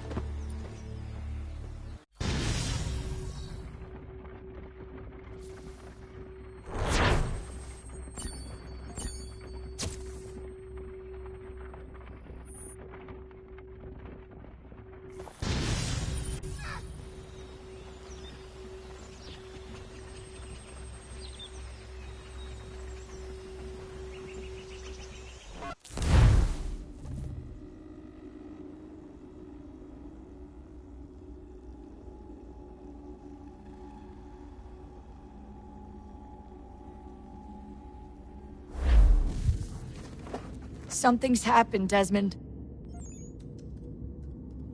Something's happened, Desmond.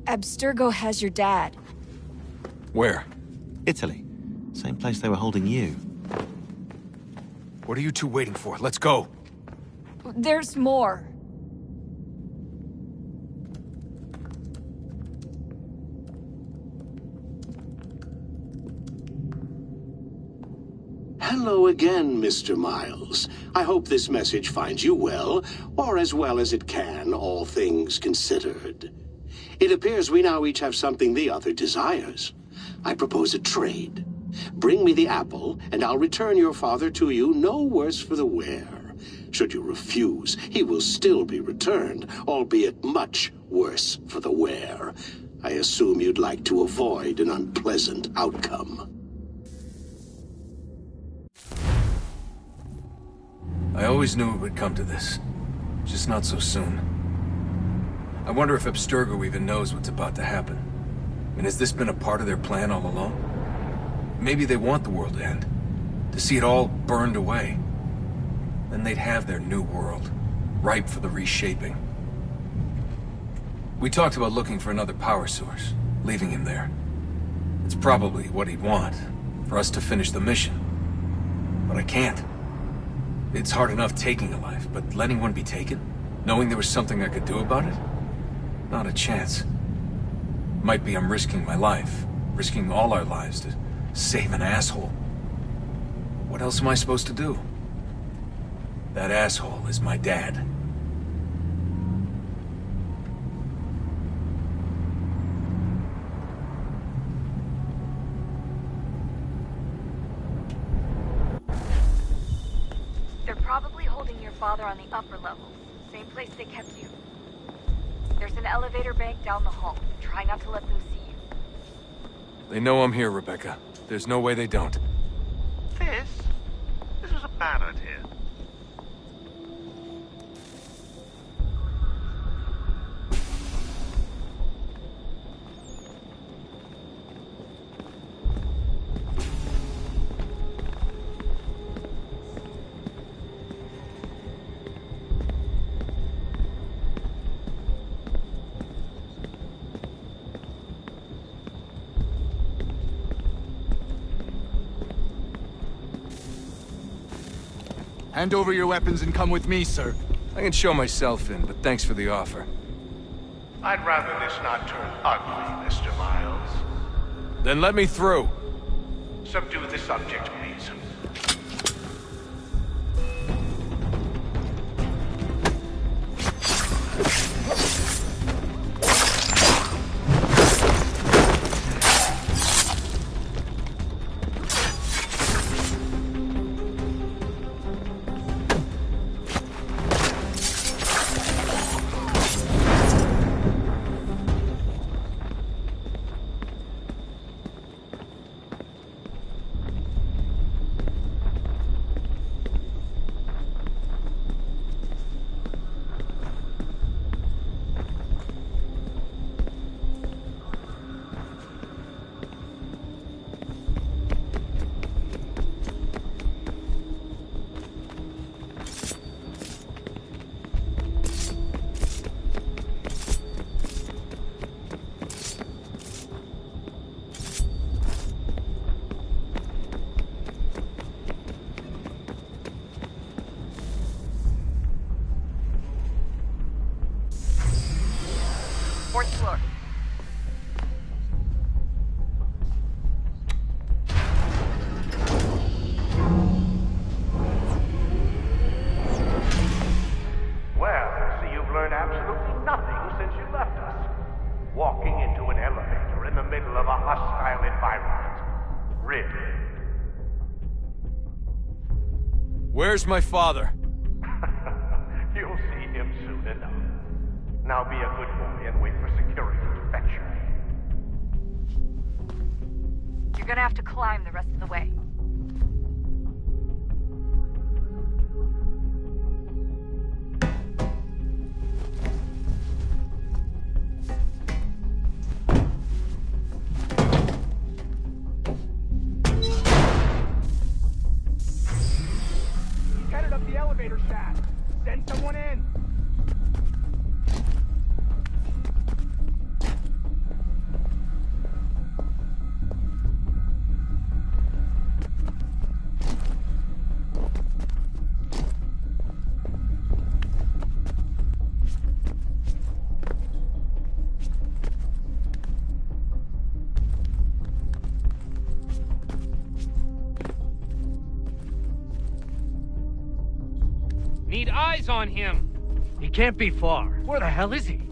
Abstergo has your dad. Where? Italy. Same place they were holding you. What are you two waiting for? Let's go. There's more. Hello again, Mr. Miles. I hope this message finds you well, or as well as it can, all things considered. It appears we now each have something the other desires. I propose a trade. Bring me the apple, and I'll return your father to you no worse for the wear. Should you refuse, he will still be returned, albeit much worse for the wear. I assume you'd like to avoid an unpleasant outcome. I always knew it would come to this. Just not so soon. I wonder if Abstergo even knows what's about to happen. And has this been a part of their plan all along? Maybe they want the world to end. To see it all burned away. Then they'd have their new world, ripe for the reshaping. We talked about looking for another power source, leaving him there. It's probably what he'd want, for us to finish the mission. But I can't. It's hard enough taking a life, but letting one be taken? Knowing there was something I could do about it? Not a chance. Might be I'm risking my life, risking all our lives to save an asshole. What else am I supposed to do? That asshole is my dad. your father on the upper levels. Same place they kept you. There's an elevator bank down the hall. Try not to let them see you. They know I'm here, Rebecca. There's no way they don't. This was a ballad here. Hand over your weapons and come with me, sir. I can show myself in, but thanks for the offer. I'd rather this not turn ugly, Mr. Miles. Then let me through. Subdue the subject, please. Fourth floor. Well, I see you've learned absolutely nothing since you left us. Walking into an elevator in the middle of a hostile environment. Really? Where's my father? You'll see him soon enough. Now be a good boy and wait for security to fetch you. You're gonna have to climb the rest of the way. He's headed up the elevator shaft. Send someone in. Need eyes on him. He can't be far. Where the hell is he?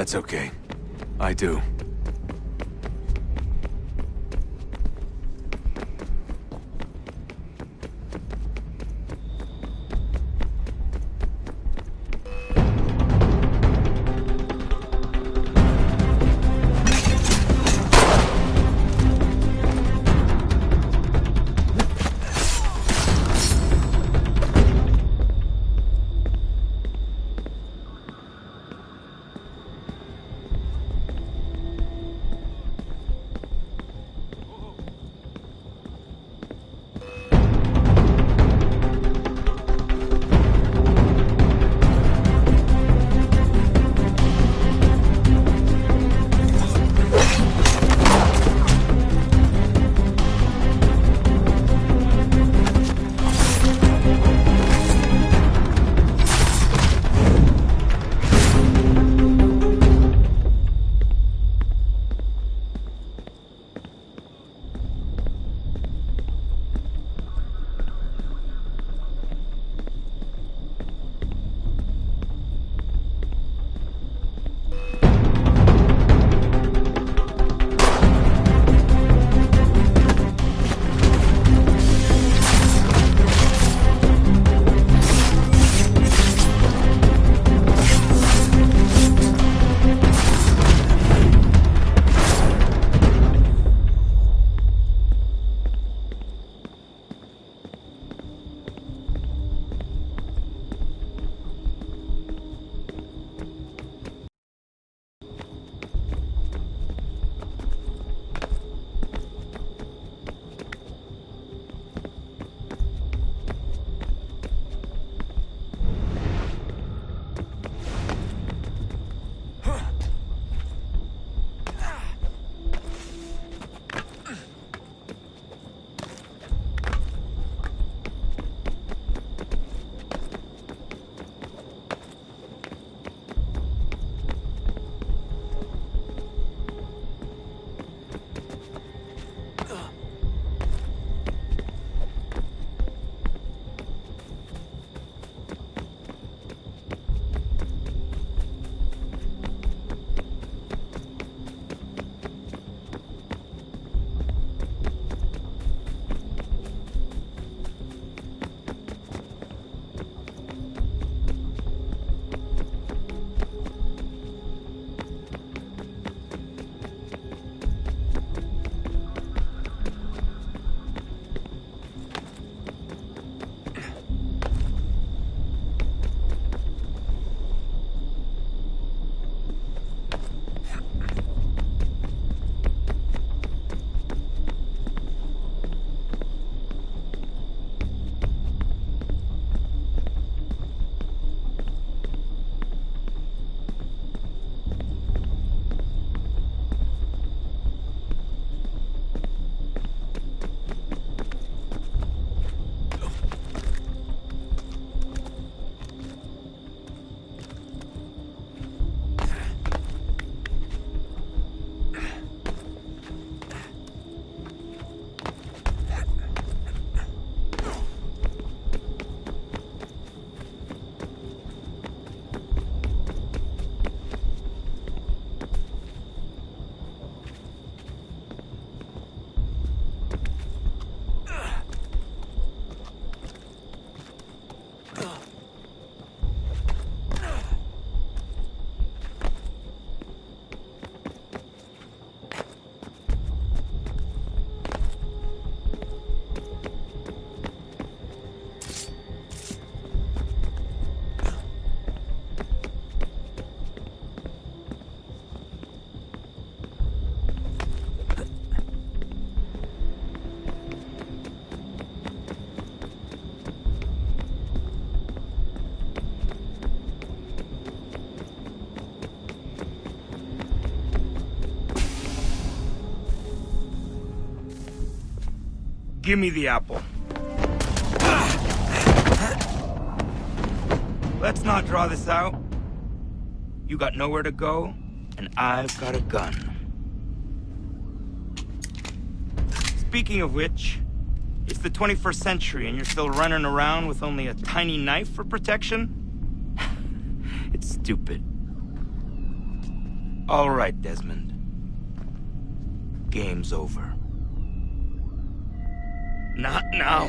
That's okay. I do. Give me the apple. Let's not draw this out. You got nowhere to go, and I've got a gun. Speaking of which, it's the 21st century and you're still running around with only a tiny knife for protection? It's stupid. All right, Desmond. Game's over. Not now.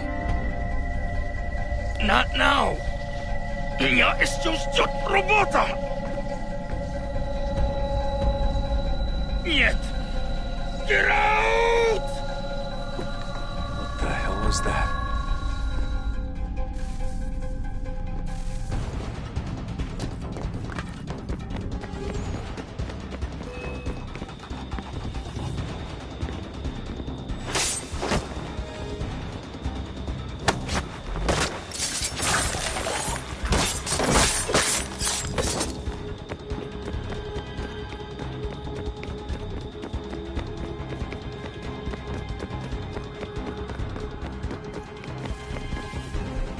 Not now. Я исчезет работа. Нет. Get out! What the hell was that?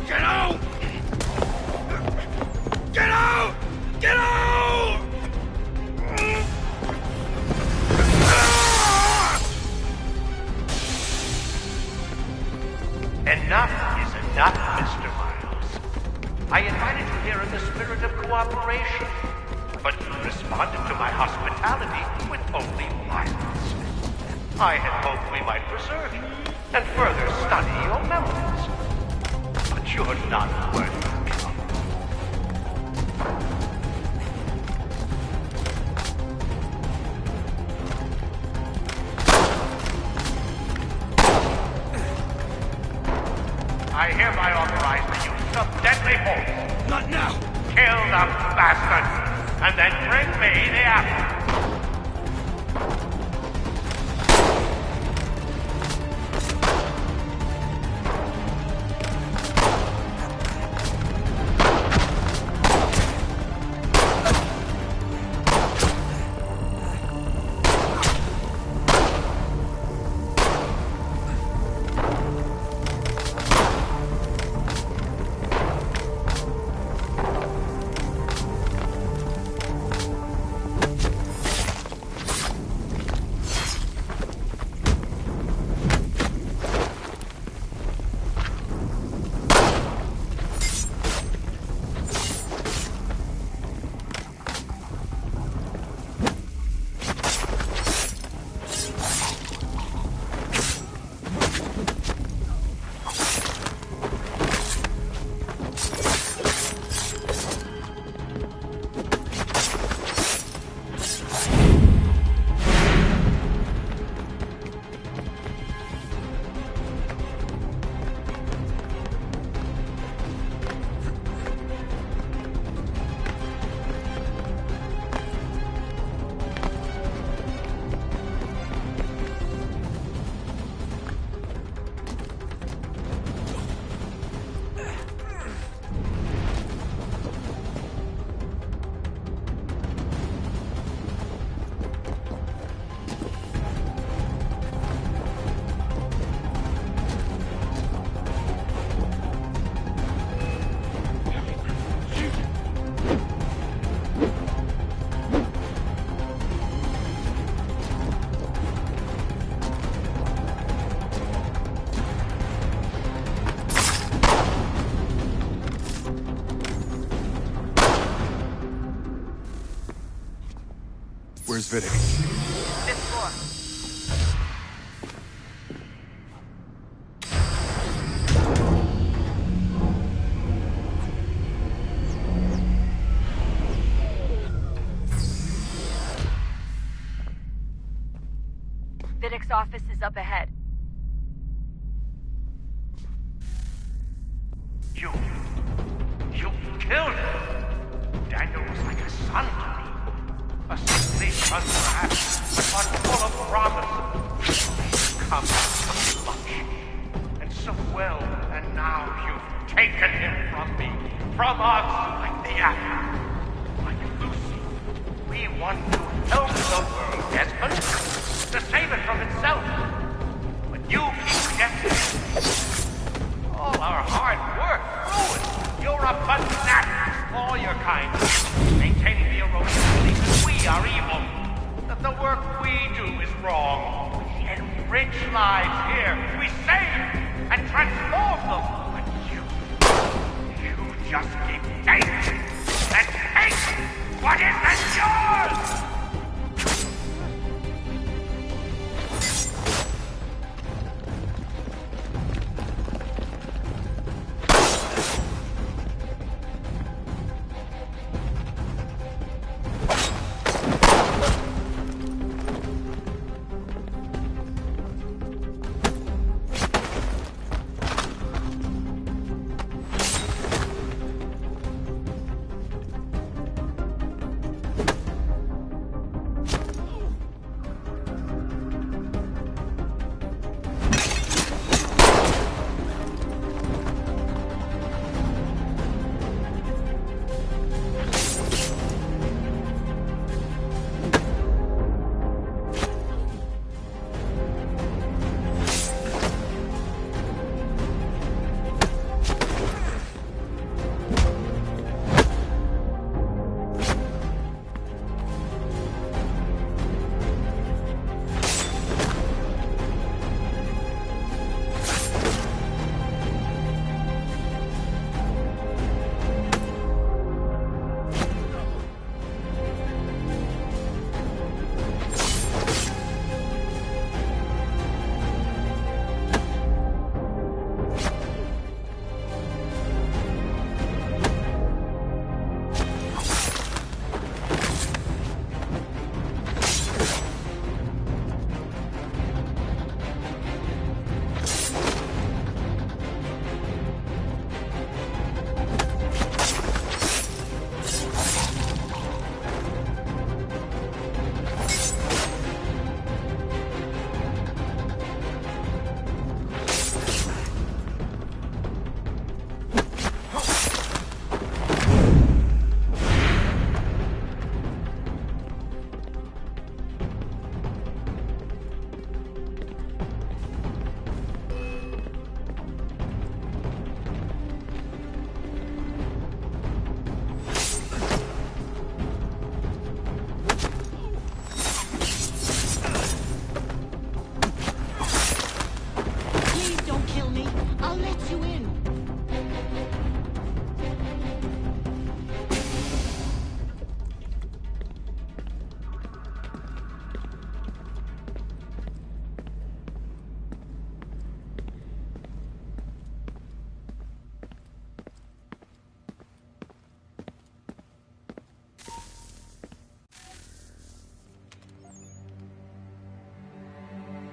Get out! Get out! Get out! Enough is enough, Mr. Miles. I invited you here in the spirit of cooperation, but you responded to my hospitality with only violence. I had hoped we might preserve you and further study your memories. But you're not worth the trouble. I hereby authorize the use of deadly force. Not now! Kill the bastard, and then bring me the apple. Where's Vidic? Fifth floor. Vidic's office is up ahead. You killed him. Daniel was like a son to me. A sickly son, perhaps, but one full of promise. Come so much, and so well, and now you've taken him from me, from us, like the apple. Like Lucy, we want to help the world, Desmond, to save it from itself. But you keep rejecting it. All our hard work ruined. You're a fanatic, all your kind, maintaining the erroneous belief that we are evil, that the work we do is wrong. We enrich lives here, we save and transform them. But you just keep taking and taking what isn't yours!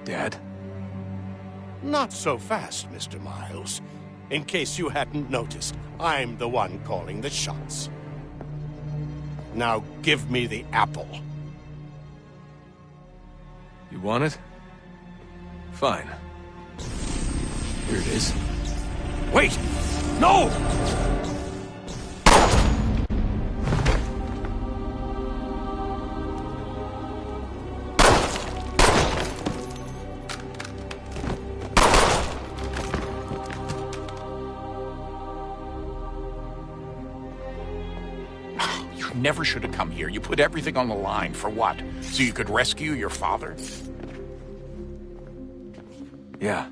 Dad? Not so fast, Mr. Miles. In case you hadn't noticed, I'm the one calling the shots. Now give me the apple. You want it? Fine. Here it is. Wait! No! Never should have come here. You put everything on the line. For what? So you could rescue your father? Yeah.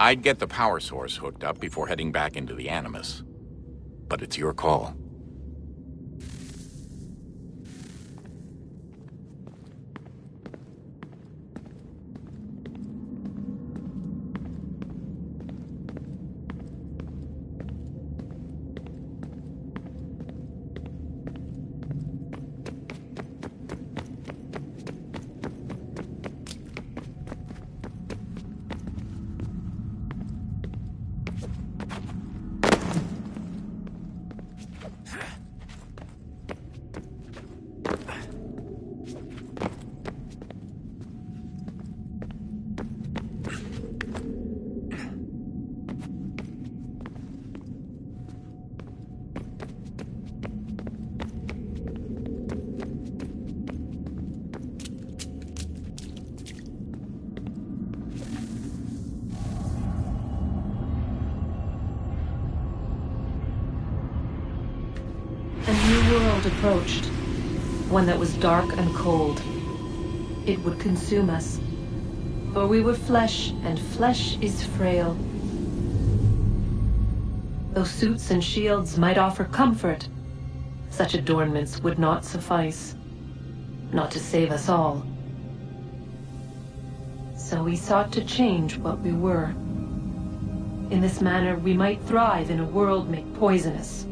I'd get the power source hooked up before heading back into the Animus. But it's your call. A new world approached, one that was dark and cold. It would consume us, for we were flesh, and flesh is frail. Though suits and shields might offer comfort, such adornments would not suffice, not to save us all. So we sought to change what we were. In this manner, we might thrive in a world made poisonous.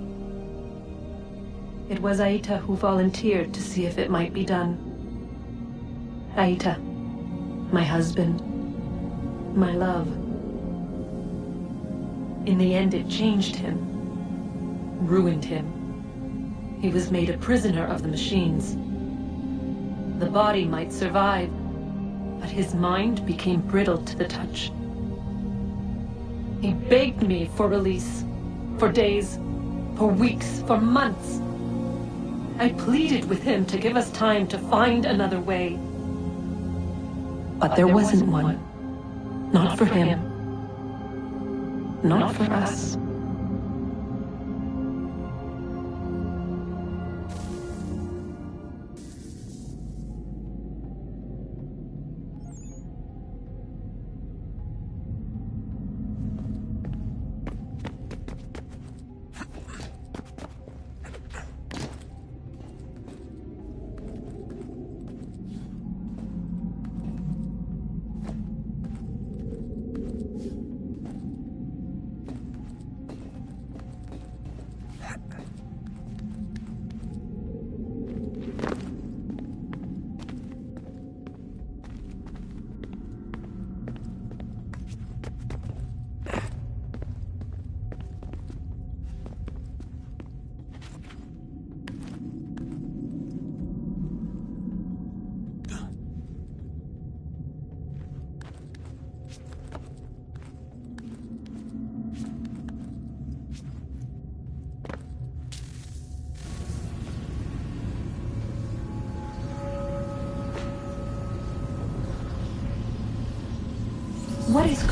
It was Aita who volunteered to see if it might be done. Aita, my husband, my love. In the end, it changed him, ruined him. He was made a prisoner of the machines. The body might survive, but his mind became brittle to the touch. He begged me for release, for days, for weeks, for months. I pleaded with him to give us time to find another way. But there wasn't one. Not for him. Not for us.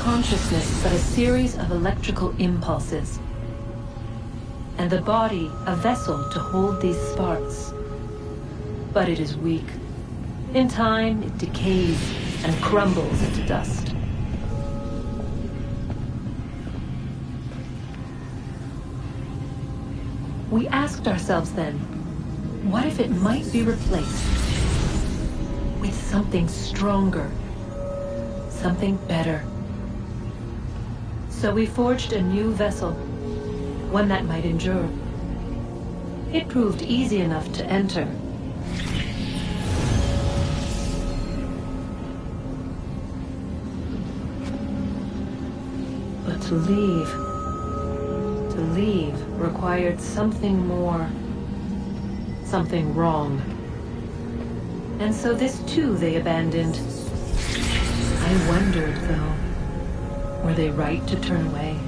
consciousness but a series of electrical impulses, and the body a vessel to hold these sparks. But it is weak. In time, it decays and crumbles into dust. We asked ourselves then, what if it might be replaced with something stronger, something better? So we forged a new vessel, one that might endure. It proved easy enough to enter. But to leave required something more, something wrong. And so this too they abandoned. I wondered, though, were they right to turn away?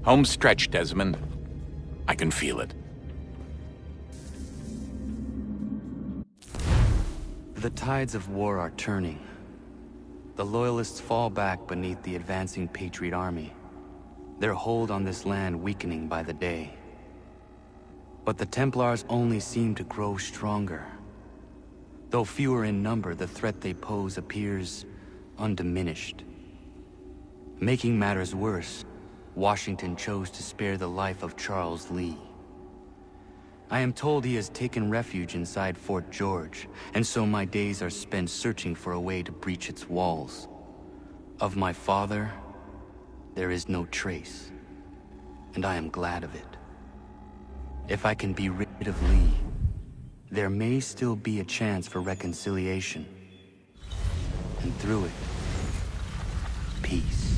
Home stretch, Desmond. I can feel it. The tides of war are turning. The Loyalists fall back beneath the advancing Patriot army, their hold on this land weakening by the day. But the Templars only seem to grow stronger. Though fewer in number, the threat they pose appears undiminished. Making matters worse, Washington chose to spare the life of Charles Lee. I am told he has taken refuge inside Fort George, and so my days are spent searching for a way to breach its walls. Of my father, there is no trace, and I am glad of it. If I can be rid of Lee, there may still be a chance for reconciliation. And through it, peace.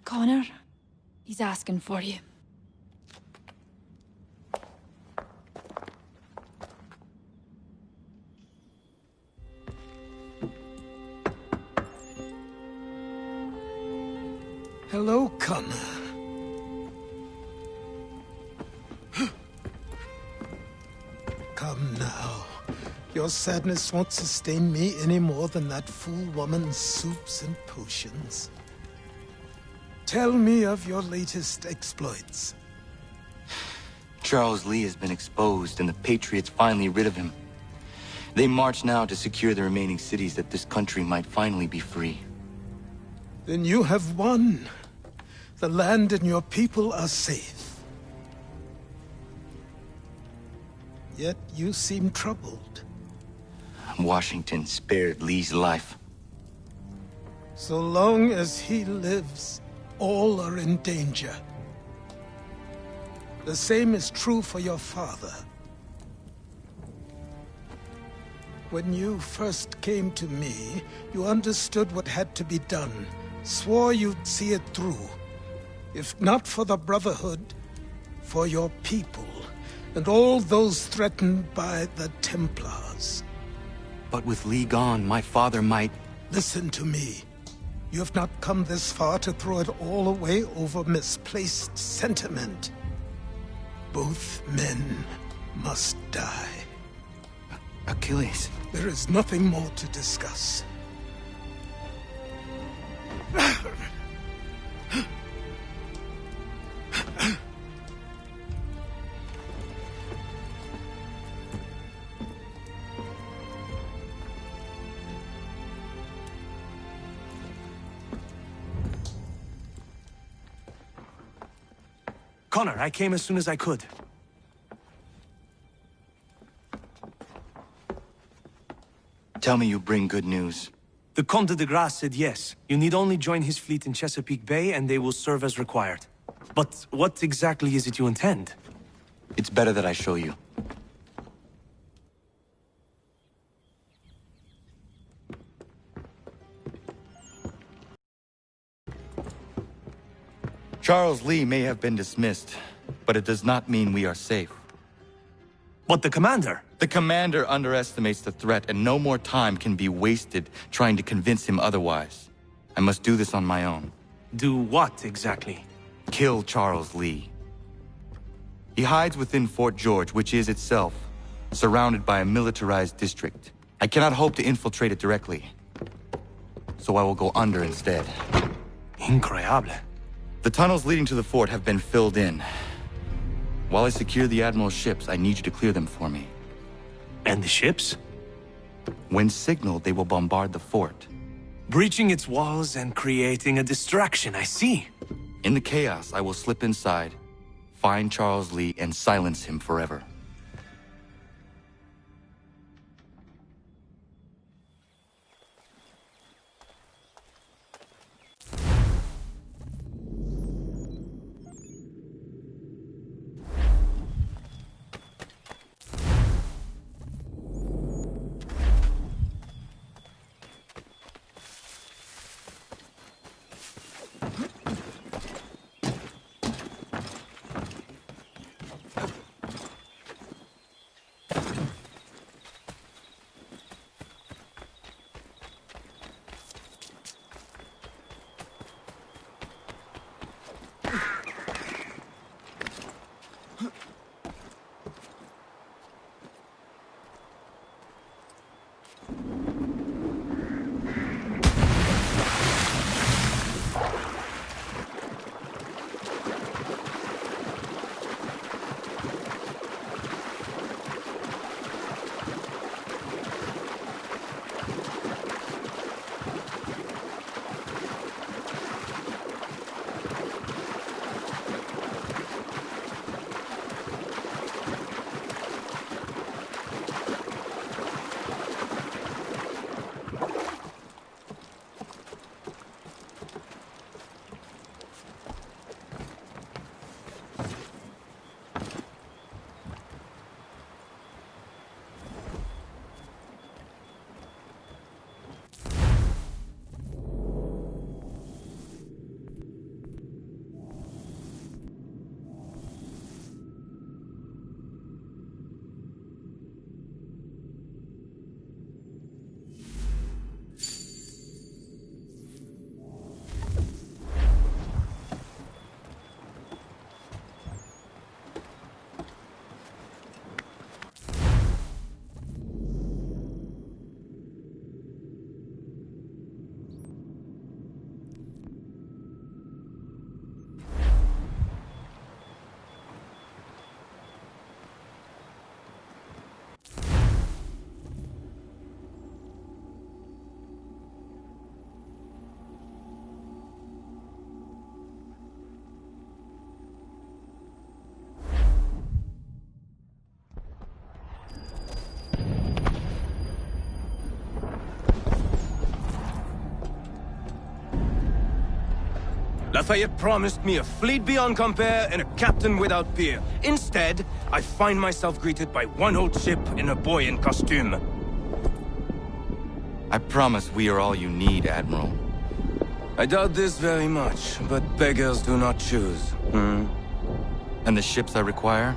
Connor, he's asking for you. Hello, Connor. Come now. Your sadness won't sustain me any more than that fool woman's soups and potions. Tell me of your latest exploits. Charles Lee has been exposed, and the Patriots finally rid of him. They march now to secure the remaining cities that this country might finally be free. Then you have won. The land and your people are safe. Yet you seem troubled. Washington spared Lee's life. So long as he lives, all are in danger. The same is true for your father. When you first came to me, you understood what had to be done, swore you'd see it through. If not for the Brotherhood, for your people, and all those threatened by the Templars. But with Lee gone, my father might... Listen to me. You have not come this far to throw it all away over misplaced sentiment. Both men must die. Achilles. There is nothing more to discuss. Connor, I came as soon as I could. Tell me you bring good news. The Comte de Grasse said yes. You need only join his fleet in Chesapeake Bay and they will serve as required. But what exactly is it you intend? It's better that I show you. Charles Lee may have been dismissed, but it does not mean we are safe. But the commander? The commander underestimates the threat, and no more time can be wasted trying to convince him otherwise. I must do this on my own. Do what, exactly? Kill Charles Lee. He hides within Fort George, which is itself surrounded by a militarized district. I cannot hope to infiltrate it directly, so I will go under instead. Incroyable. The tunnels leading to the fort have been filled in. While I secure the Admiral's ships, I need you to clear them for me. And the ships? When signaled, they will bombard the fort. Breaching its walls and creating a distraction, I see. In the chaos, I will slip inside, find Charles Lee, and silence him forever. Lafayette promised me a fleet beyond compare and a captain without peer. Instead, I find myself greeted by one old ship and a boy in costume. I promise we are all you need, Admiral. I doubt this very much, but beggars do not choose. And the ships I require?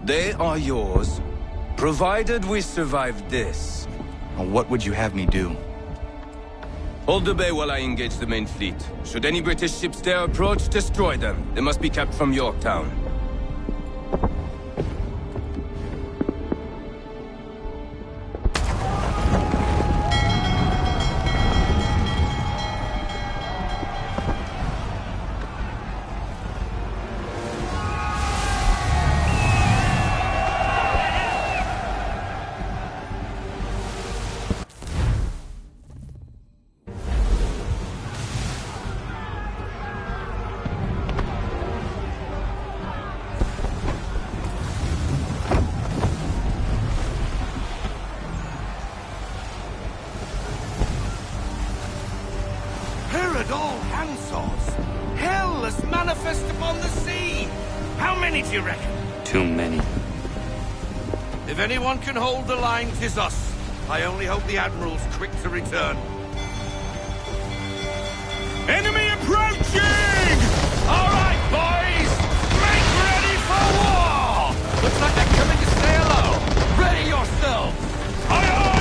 They are yours, provided we survive this. What would you have me do? Hold the bay while I engage the main fleet. Should any British ships dare approach, destroy them. They must be kept from Yorktown. All handswords! Hell is manifest upon the sea! How many do you reckon? Too many. If anyone can hold the line, 'tis us. I only hope the Admiral's quick to return. Enemy approaching! All right, boys! Make ready for war! Looks like they're coming to say hello. Ready yourselves! Aye, aye!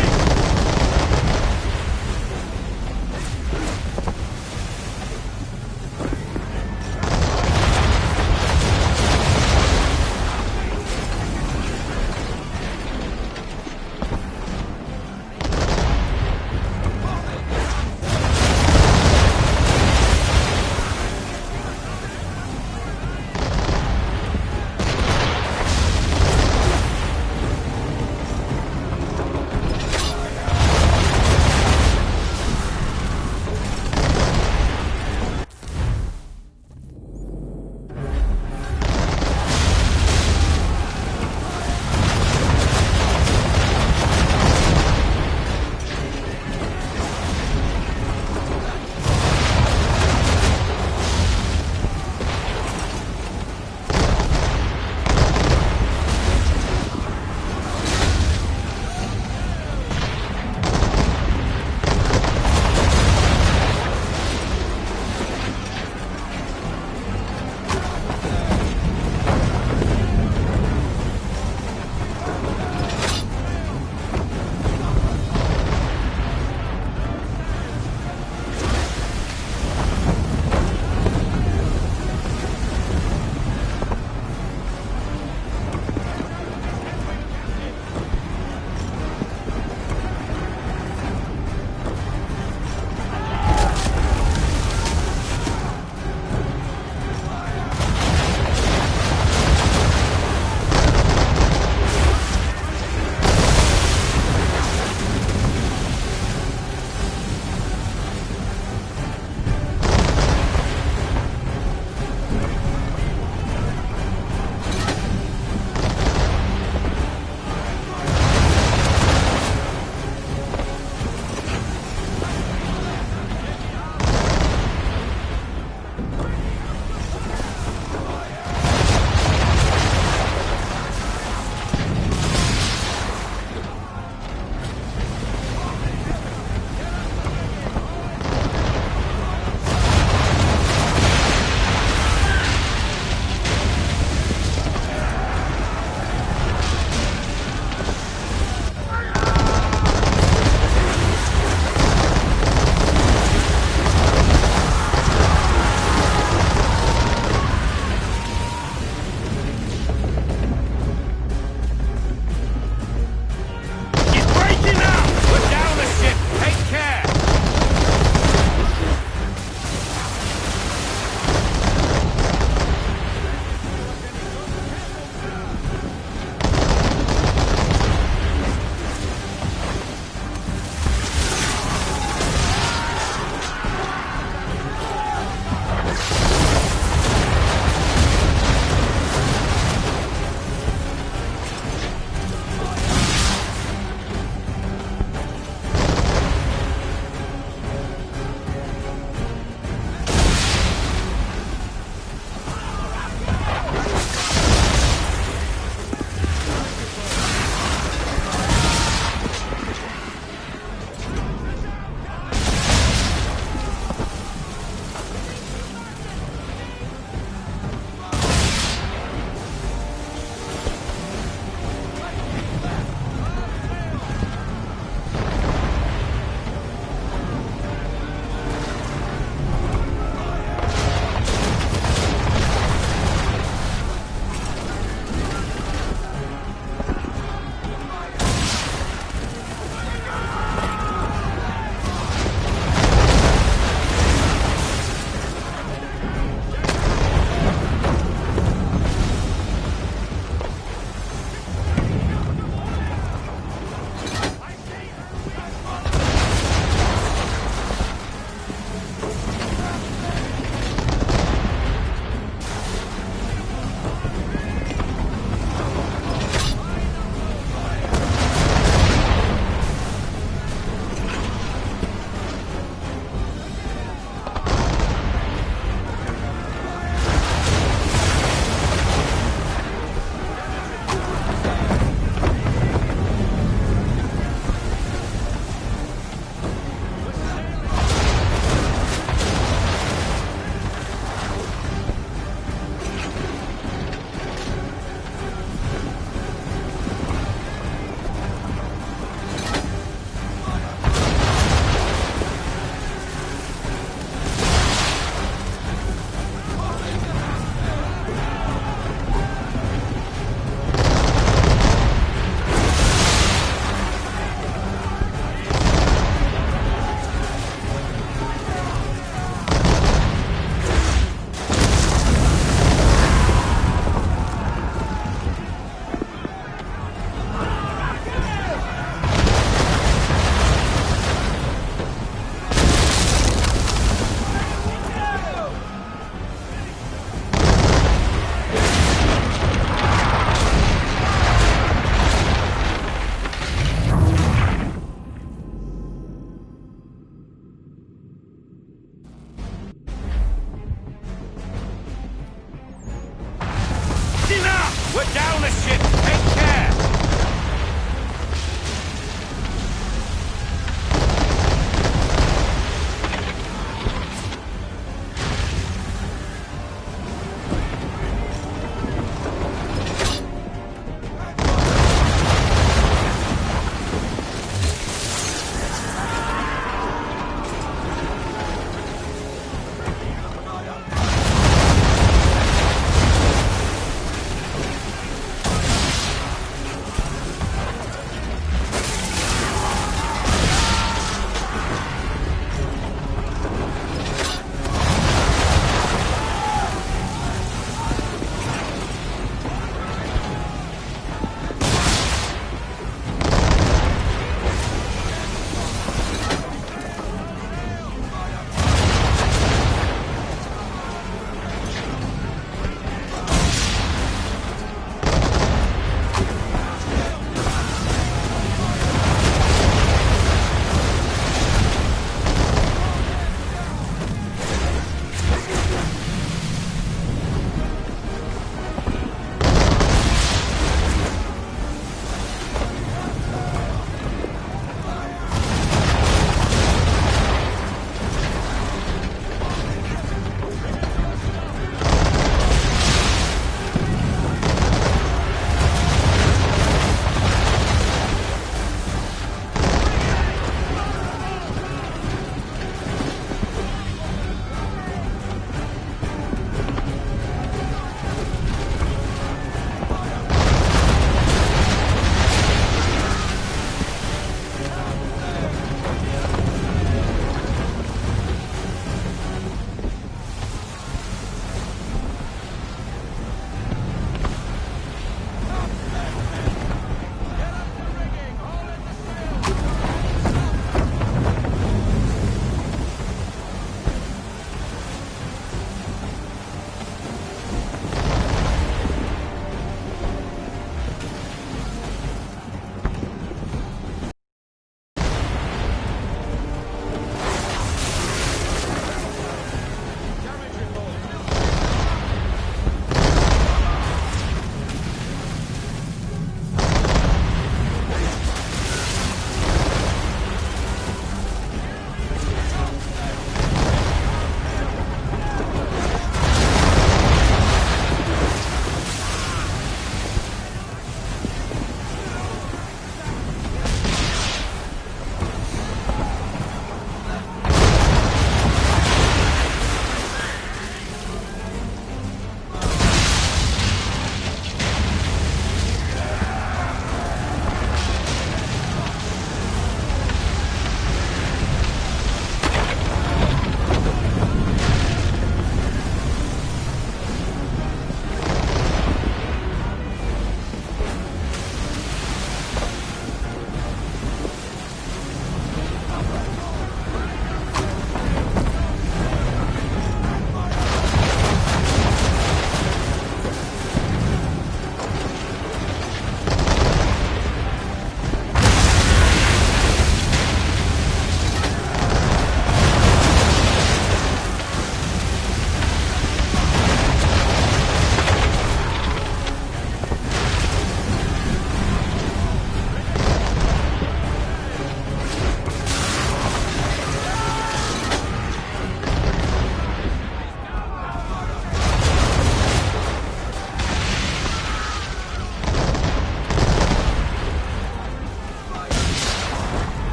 We're down a ship! Take care!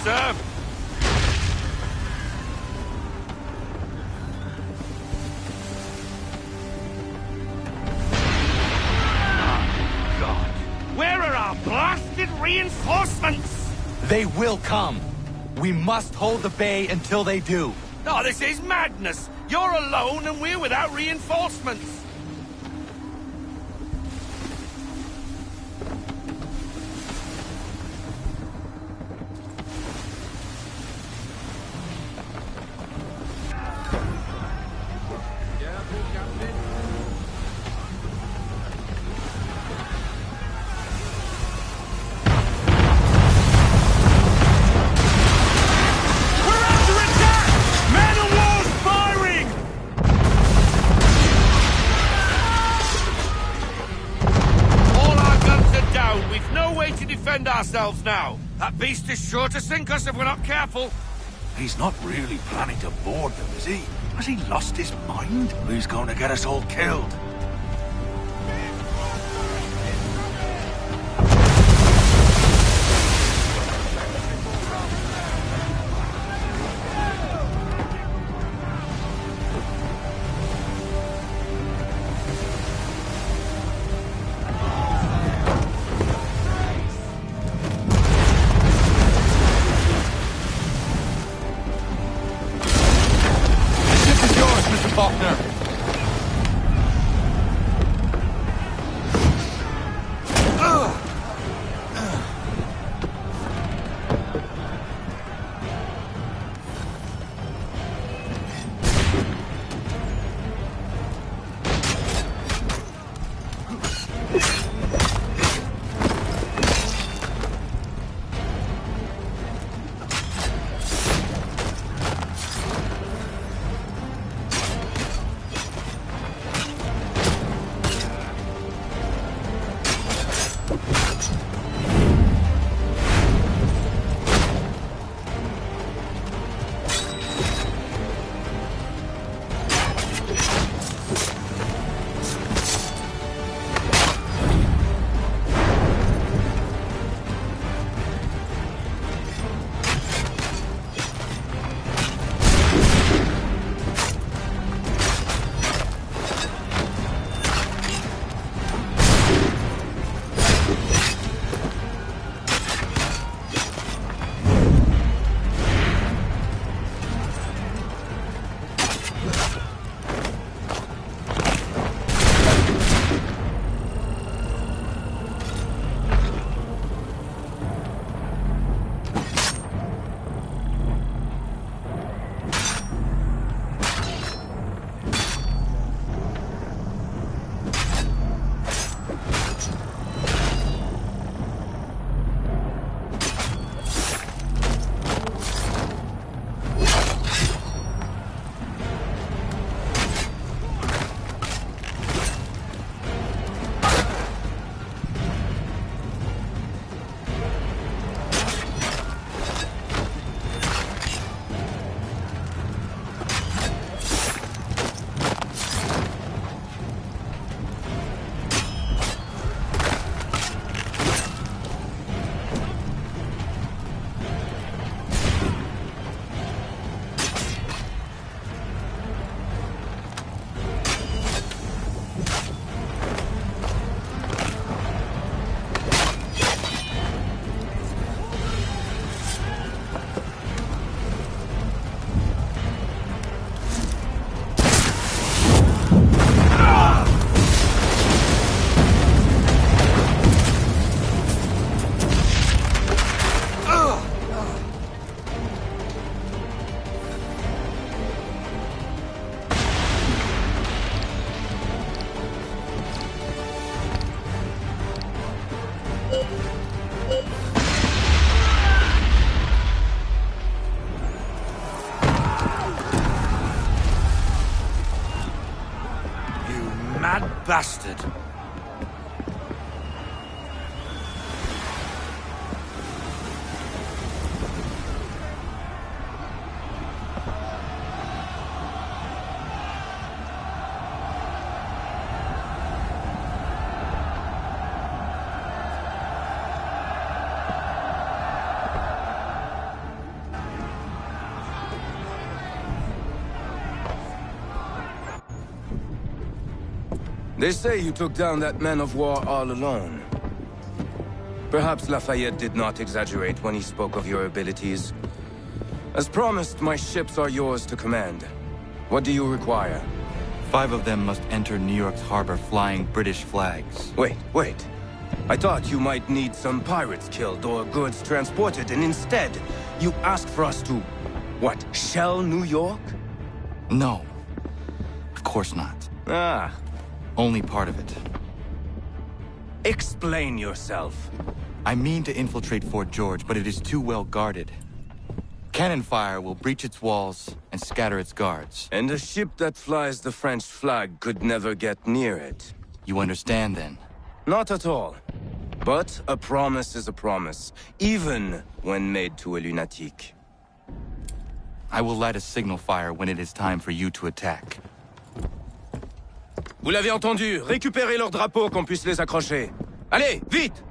sir! Where are our blasted reinforcements? They will come. We must hold the bay until they do. Oh, this is madness! You're alone and we're without reinforcements! Ourselves now. That beast is sure to sink us if we're not careful. He's not really planning to board them, is he? Has he lost his mind? He's going to get us all killed. Bastard! They say you took down that man of war all alone. Perhaps Lafayette did not exaggerate when he spoke of your abilities. As promised, my ships are yours to command. What do you require? 5 of them must enter New York's harbor flying British flags. Wait. I thought you might need some pirates killed or goods transported, and instead, you asked for us to, what, shell New York? No. Of course not. Ah. Only part of it. Explain yourself. I mean to infiltrate Fort George, but it is too well guarded. Cannon fire will breach its walls and scatter its guards. And a ship that flies the French flag could never get near it. You understand, then? Not at all. But a promise is a promise, even when made to a lunatic. I will light a signal fire when it is time for you to attack. Vous l'avez entendu, récupérez leurs drapeaux qu'on puisse les accrocher. Allez, vite!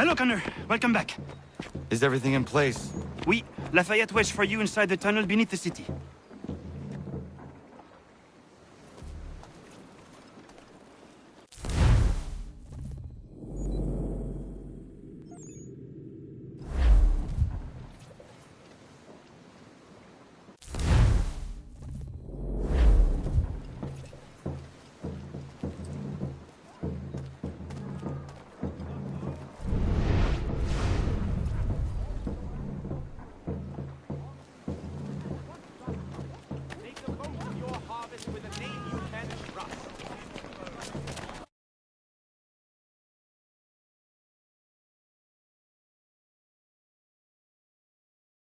Hello, Connor. Welcome back. Is everything in place? Oui. Lafayette waits for you inside the tunnel beneath the city.